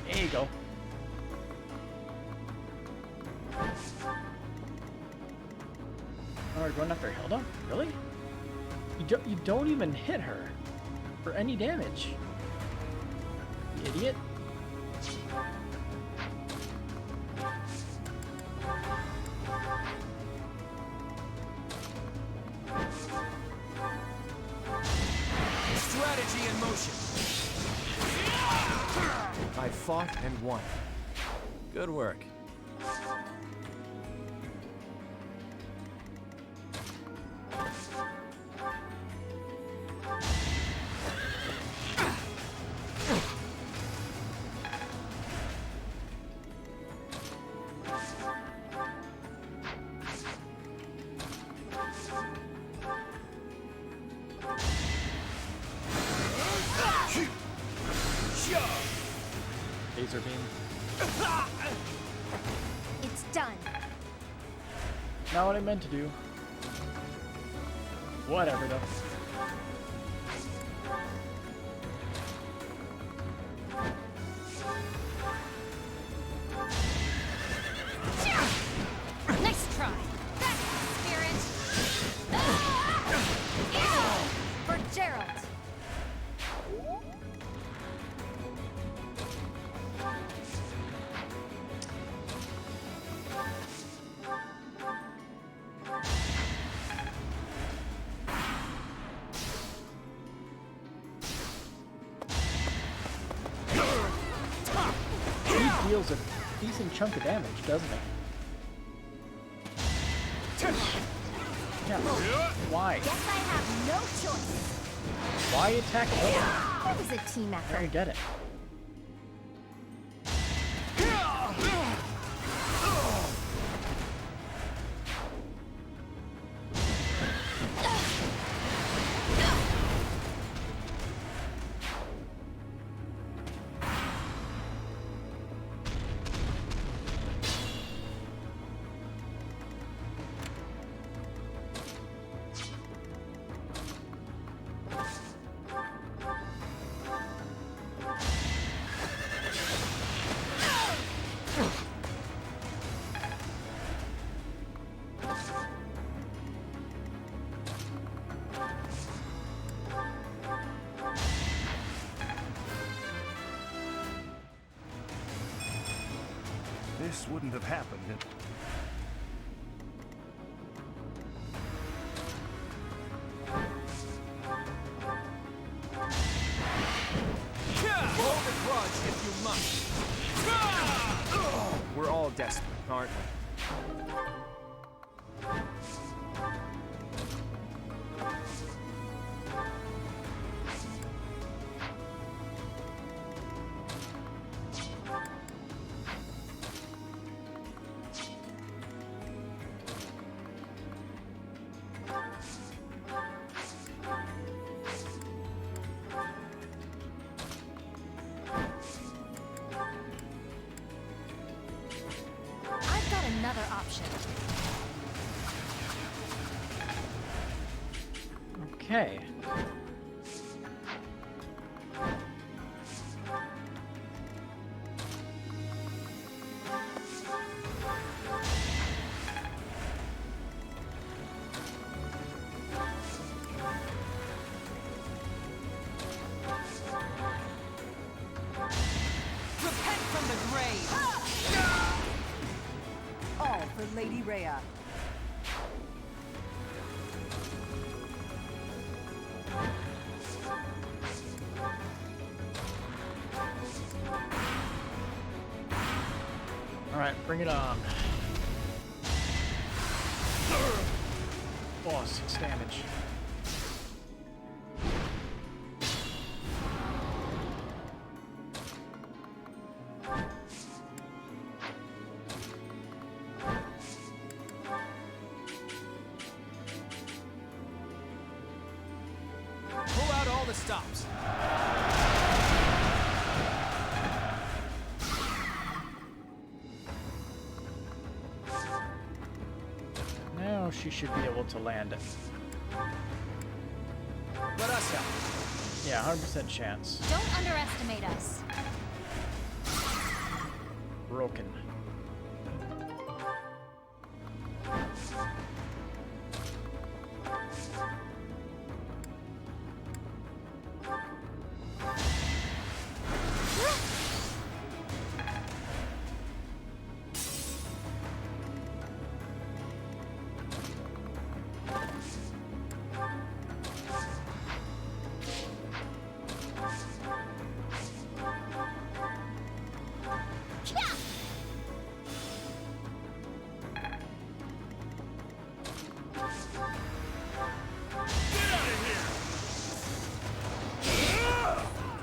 There you go. Oh, we're going after Hilda? Really? You don't even hit her for any damage. You idiot.
Strategy in motion.
I fought and won. Good work.
Laser beam.
It's done.
Not what I meant to do. Whatever though.
Nice try. That's the spirit. For Gerald.
He deals a decent chunk of damage, doesn't he? Yeah. Why?
Guess I have no choice.
Why attack Hilda?
It was a team
I
effort.
don't get it.
This wouldn't have happened in...
Hold the grudge if you must.
We're all desperate, aren't we?
Okay.
Repent from the grave! All for Lady Rhea.
Alright, bring it on. Oh, 6 damage.
Pull out all the stops.
Now she should be able to land it.
Let us help.
Yeah, 100% chance.
Don't underestimate us.
Broken.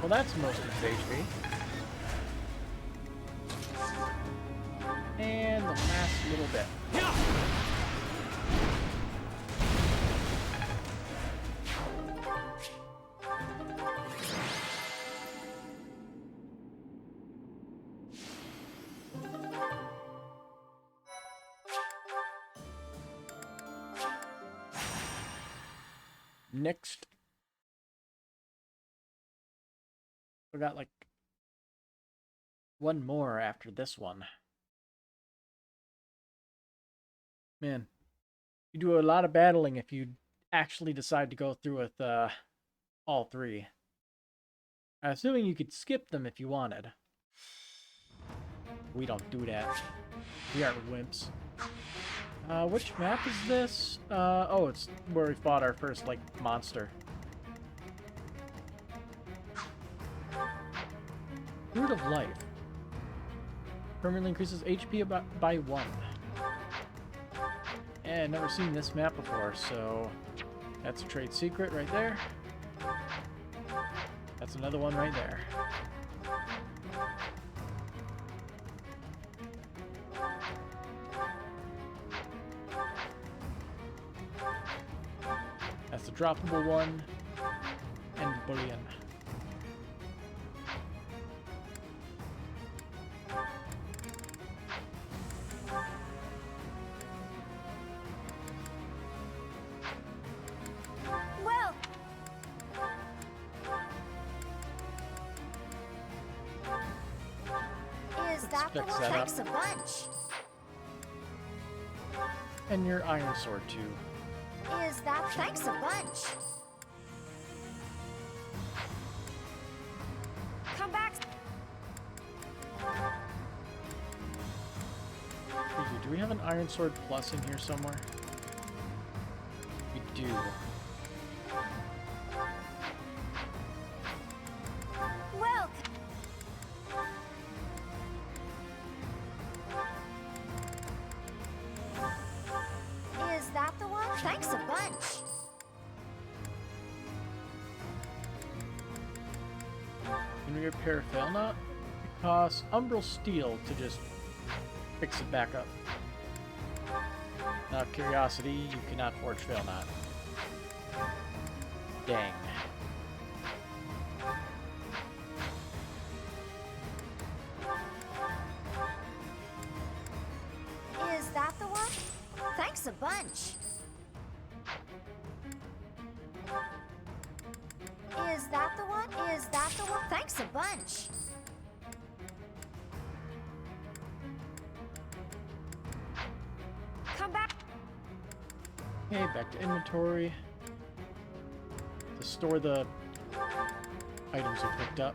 Well, that's most of his HP. And the last little bit. Next. We got like one more after this one. Man, you do a lot of battling if you actually decide to go through with all 3. I'm assuming you could skip them if you wanted. We don't do that. We aren't wimps. Which map is this? Oh, it's where we fought our first, like, monster. Root of Life. Permanently increases HP by 1. And never seen this map before, so that's a trade secret right there. That's another one right there. That's the droppable one, and bullion.
Well, is that the
fix
one?
that up.
Thanks a bunch.
And your iron sword too.
Is that thanks a bunch? Come back.
Do we have an iron sword plus in here somewhere? We do.
Well. Is that the one? Thanks a bunch.
Can we repair fail knot? It costs umbral steel to just fix it back up. Out of curiosity, you cannot forge fail knot. Dang.
Is that the one? Thanks a bunch.
Is that the one? Is that the one? Thanks a bunch. Come back.
Okay, back to inventory. To store the items we picked up.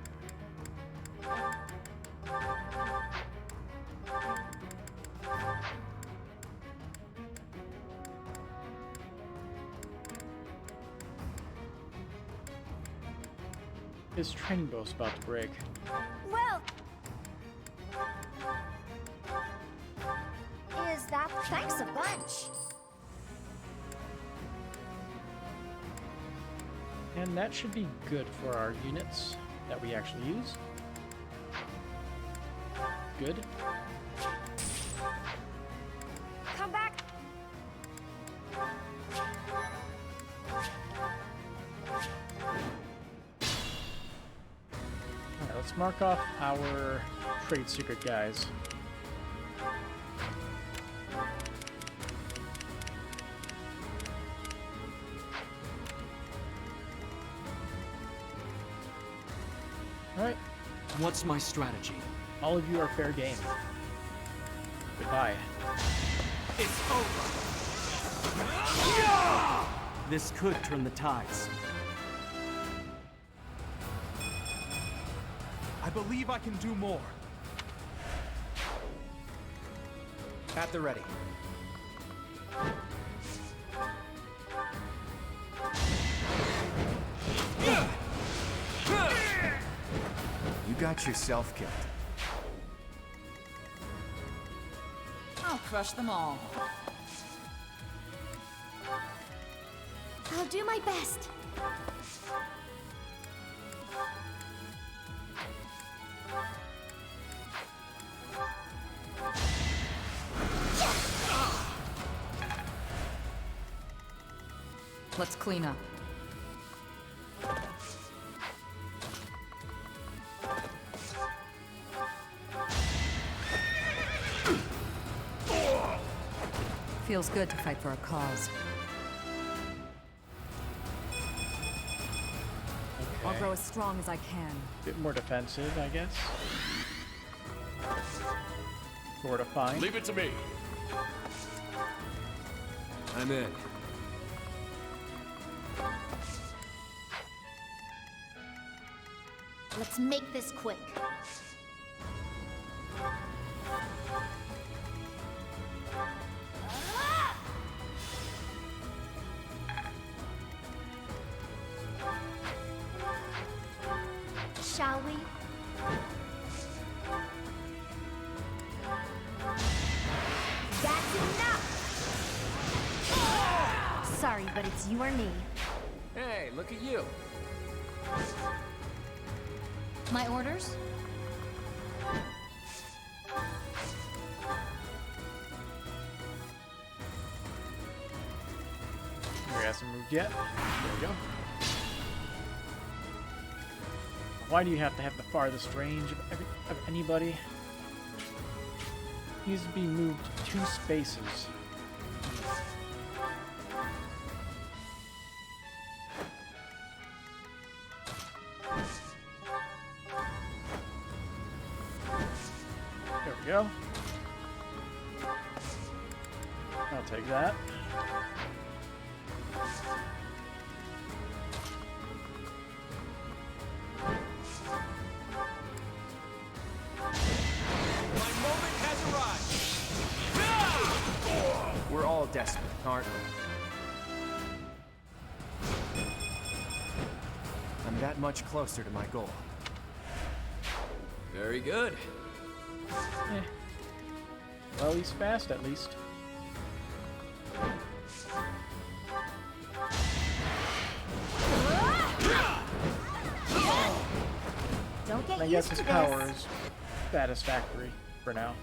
His training bow's about to break.
Well. Is that? Thanks a bunch.
And that should be good for our units that we actually use. Good.
Come back.
Alright, let's mark off our trade secret guys. Alright.
What's my strategy?
All of you are fair game. Goodbye.
It's over! This could turn the tides.
I believe I can do more.
At the ready. You got yourself killed.
I'll crush them all.
I'll do my best.
Let's clean up. Feels good to fight for a cause. I'll grow as strong as I can.
Bit more defensive, I guess. Fortifying.
Leave it to me. I'm in.
Let's make this quick. Shall we? That's enough! Sorry, but it's you or me.
Hey, look at you.
My orders?
He hasn't moved yet. There we go. Why do you have to have the farthest range of anybody? He needs to be moved 2 spaces. There we go. I'll take that.
We're all desperate, aren't we? I'm that much closer to my goal.
Very good.
Eh. Well, he's fast at least.
Don't get
I
used
guess
to
his
this.
power is satisfactory for now.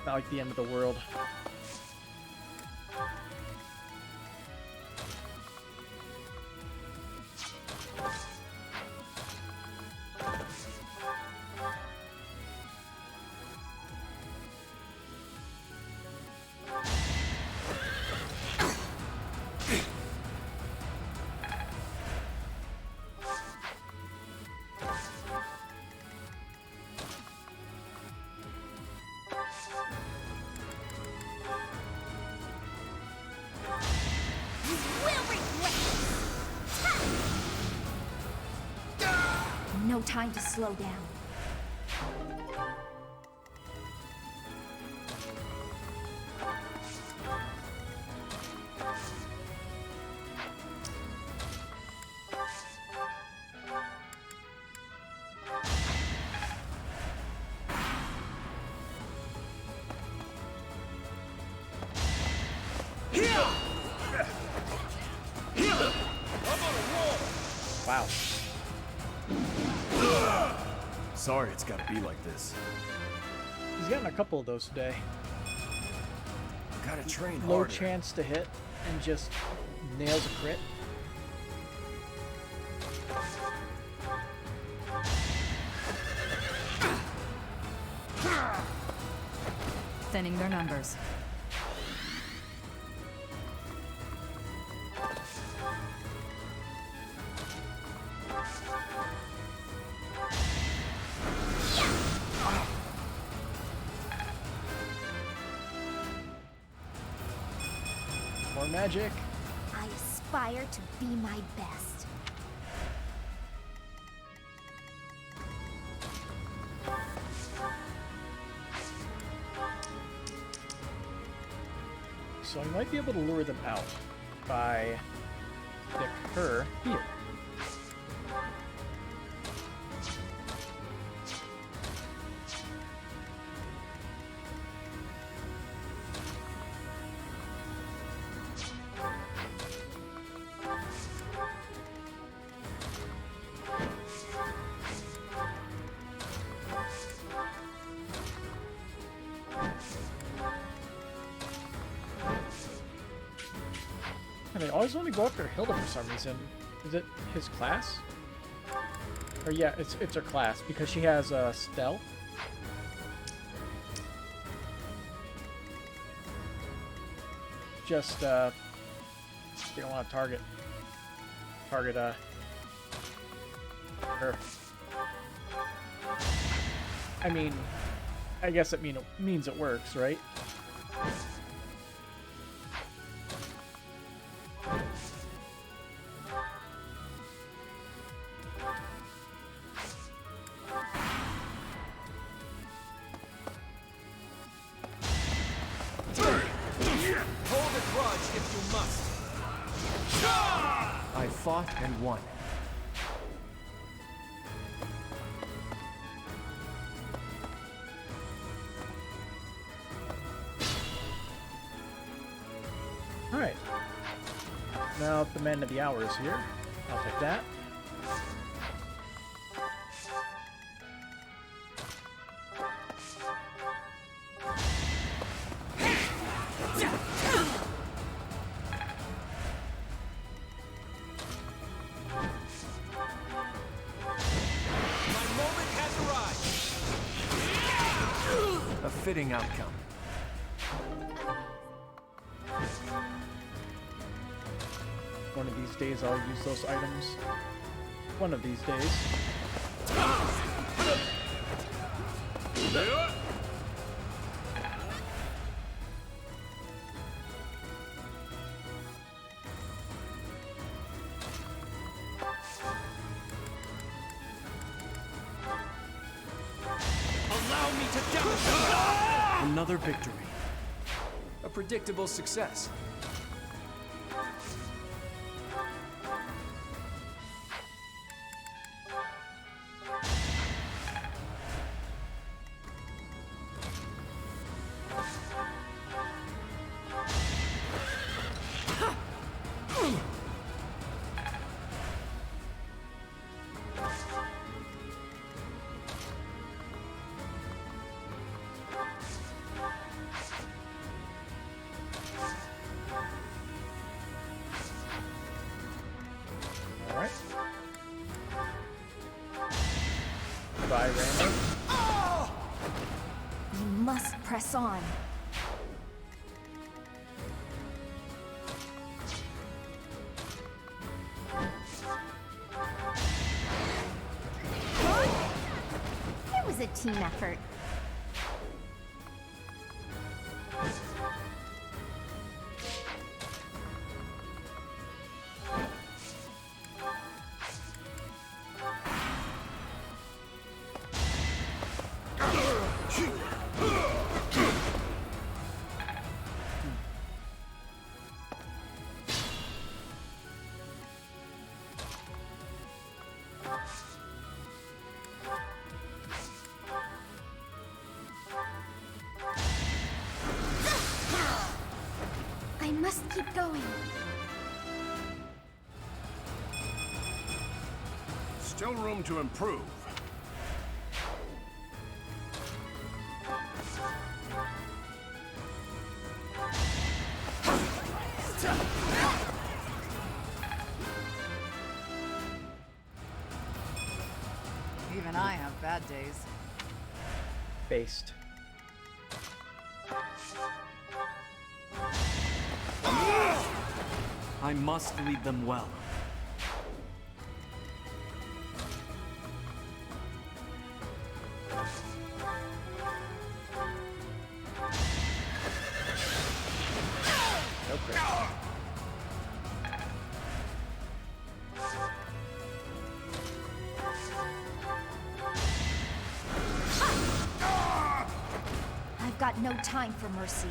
Not like the end of the world.
no time to slow down.
Wow.
Sorry it's gotta be like this.
He's gotten a couple of those today.
Gotta train
Low
harder.
chance to hit and just nails a crit.
Thinning their numbers.
More magic.
I aspire to be my best.
So I might be able to lure them out by stick her here. And they always only go after Hilda for some reason. Is it his class? Or yeah, it's her class because she has stealth. Just they don't want to target her. I mean, I guess it means it works, right?
Hold a grudge if you must.
I fought and won.
Alright. Now the man of the hour is here. I'll take that.
A fitting outcome.
One of these days I'll use those items. One of these days.
Allow me to demonstrate!
Another victory. A predictable success.
Alright. Bye, Randall.
You must press on. It was a team effort.
must keep going.
Still room to improve.
Even I have bad days.
Based.
I must lead them well.
Okay.
I've got no time for mercy.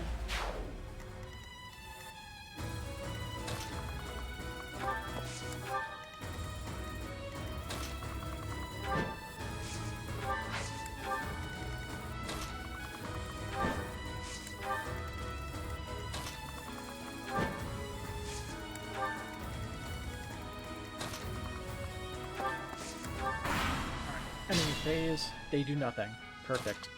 Enemy phase, they do nothing. Perfect.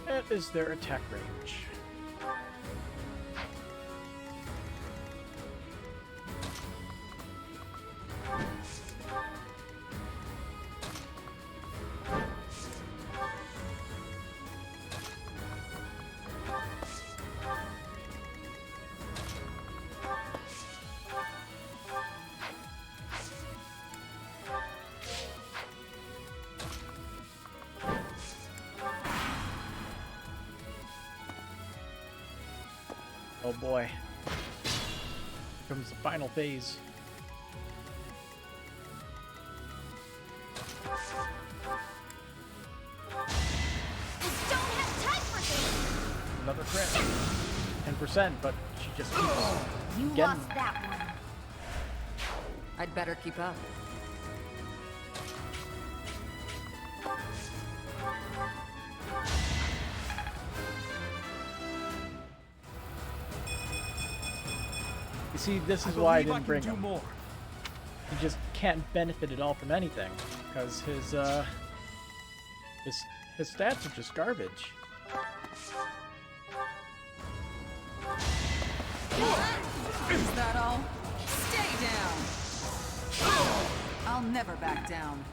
That is their attack range. Oh boy. Here comes the final phase. Another crit. 10%, but she just keeps
You
getting
lost that one.
I'd better keep up.
You see, this is why I didn't bring him. He just can't benefit at all from anything, because his stats are just garbage.
Is that all? Stay down! I'll never back down.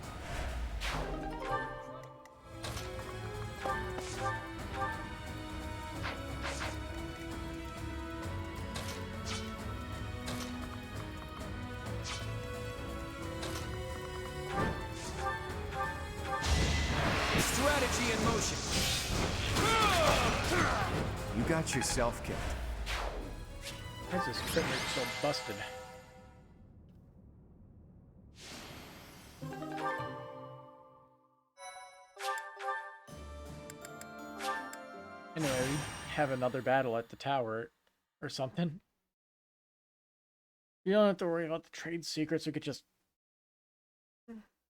Strategy in motion.
You got yourself killed.
Why is this crit rate so busted? Anyway, we have another battle at the tower or something. You don't have to worry about the trade secrets. We could just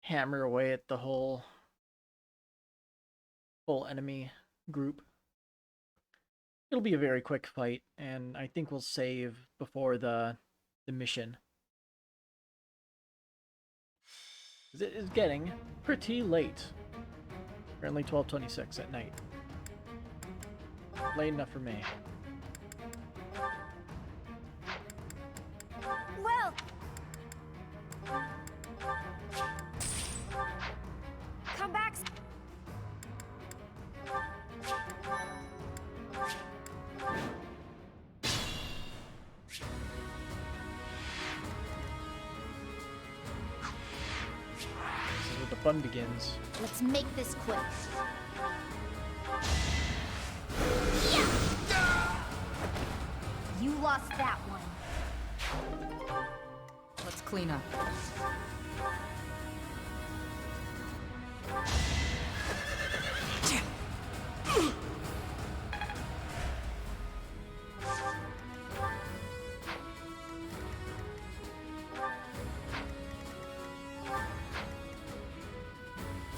hammer away at the whole enemy group. It'll be a very quick fight, and I think we'll save before the mission. It is getting pretty late. Currently 12:26 at night. Late enough for me.
Well, come back.
This is where the fun begins.
Let's make this quick.
clean up.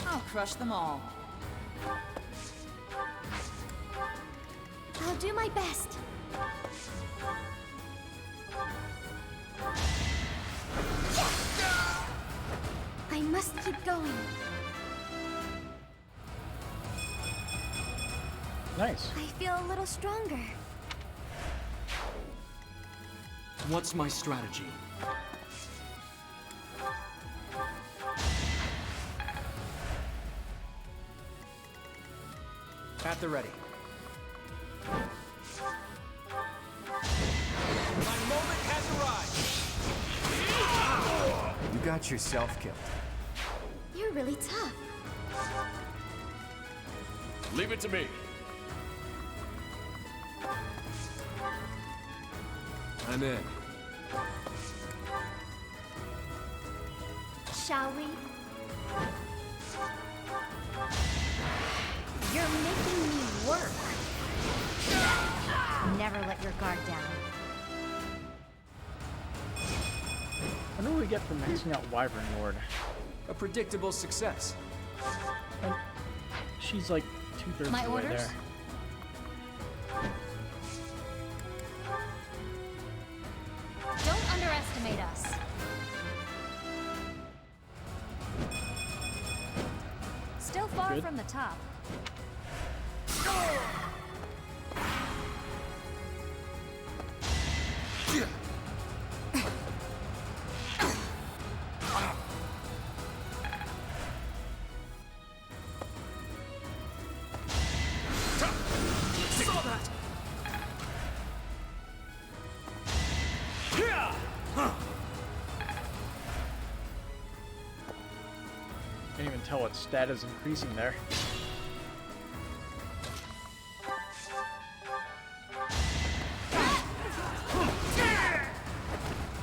I'll crush them all.
I'll do my best. I must keep going.
Nice.
I feel a little stronger.
What's my strategy?
At the ready.
My moment has arrived!
You got yourself killed.
You're really tough.
Leave it to me. I'm in.
Shall we?
You're making me work. Never let your guard down.
What do we get from maxing out Wyvern Lord?
A predictable success.
And she's like 2/3
My
of the way
orders?
there.
Don't underestimate us. Still far
Good.
from the top.
Saw that!
Can't even tell what stat is increasing there.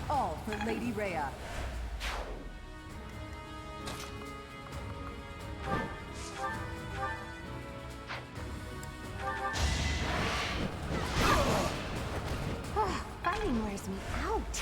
All for Lady Rhea.
Fighting wears me out.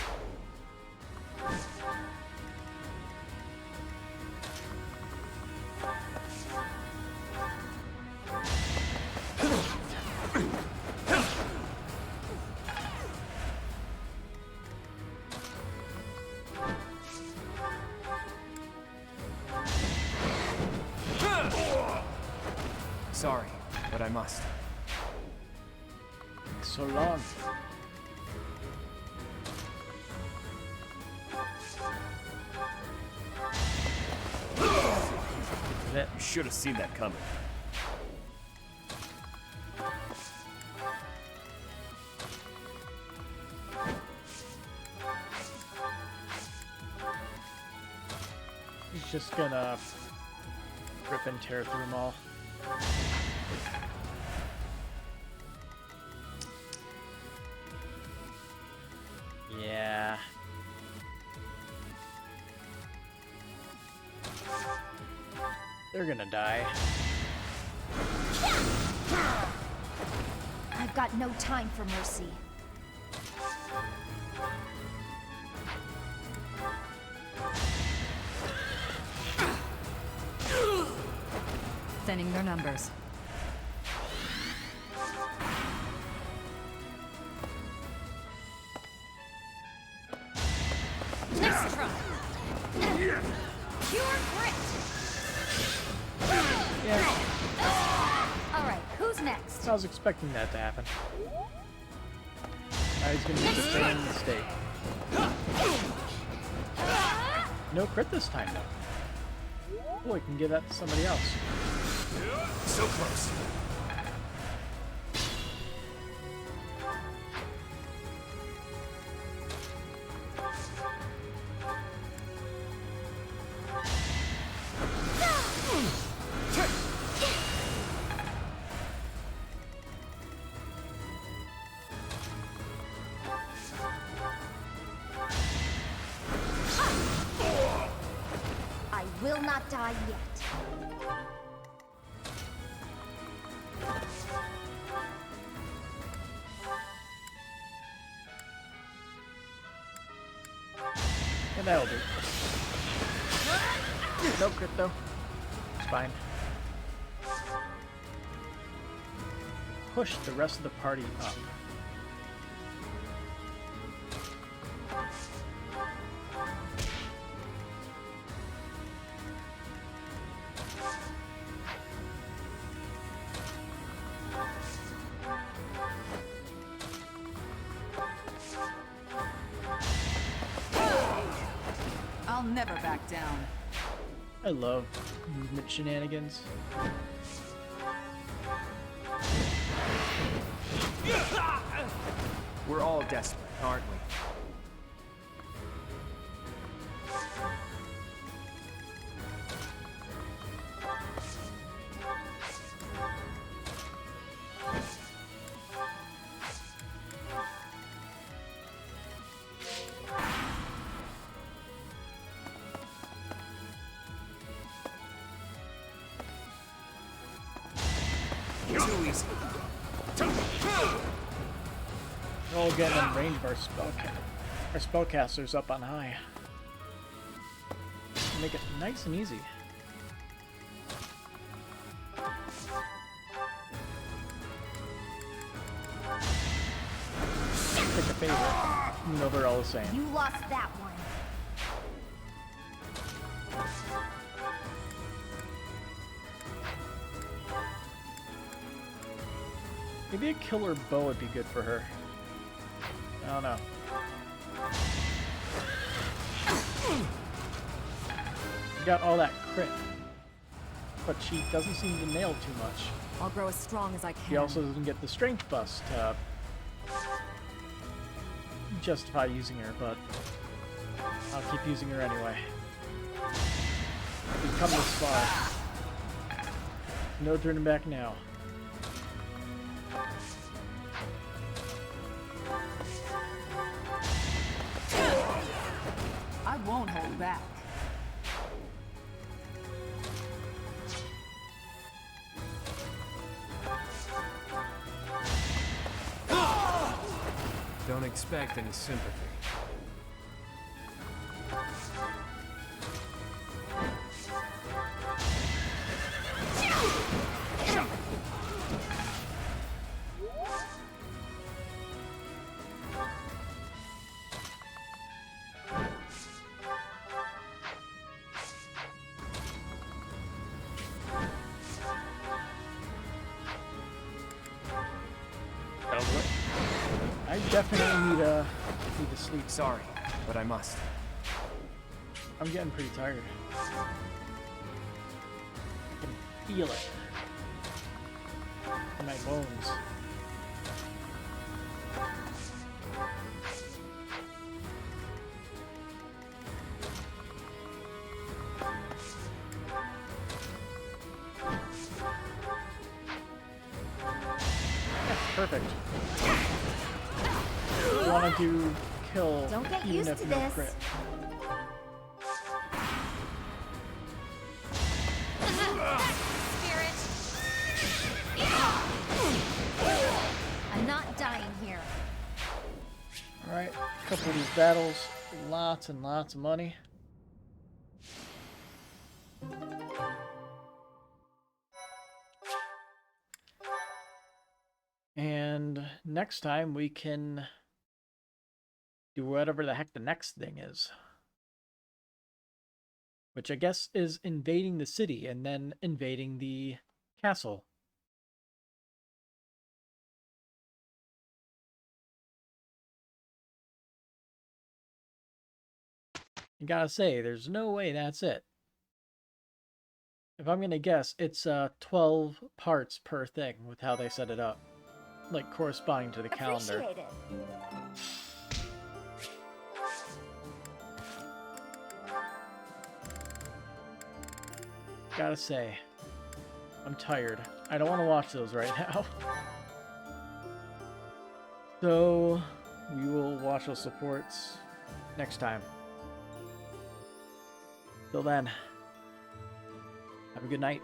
Sorry, but I must.
So long.
You should have seen that coming.
He's just gonna rip and tear through them all. Yeah. They're gonna die.
I've got no time for mercy.
Thinning their numbers.
Nice try. Pure grit.
Yeah.
All right, who's next?
I was expecting that to happen. Now he's gonna make the same mistake. No crit this time though. Oh, I can give that to somebody else.
So close.
will not die yet.
And that'll do. No crit though. It's fine. Push the rest of the party up.
I'll never back down.
I love movement shenanigans.
We're all desperate, aren't we?
Too easy.
We're all getting in range of our spellcasters up on high. Make it nice and easy. Pick a favorite. You know they're all the same.
You lost that one.
Maybe a killer bow would be good for her. I don't know. She got all that crit, but she doesn't seem to nail too much.
I'll grow as strong as I can.
She also doesn't get the strength bust to justify using her, but I'll keep using her anyway. We've come this far. No turning back now.
I won't hold back.
Don't expect any sympathy.
I definitely need to sleep.
Sorry, but I must.
I'm getting pretty tired. I can feel it in my bones. Perfect. Wanted to kill
Don't get
even
used
if
to
no
this.
crit.
Spirit. I'm not dying here.
Alright, a couple of these battles, lots and lots of money. And next time we can do whatever the heck the next thing is. Which I guess is invading the city and then invading the castle. I gotta say, there's no way that's it. If I'm gonna guess, it's 12 parts per thing with how they set it up. Like, corresponding to the calendar.
Appreciate it.
Gotta say, I'm tired. I don't want to watch those right now. So, we will watch those supports next time. Till then, Have a good night.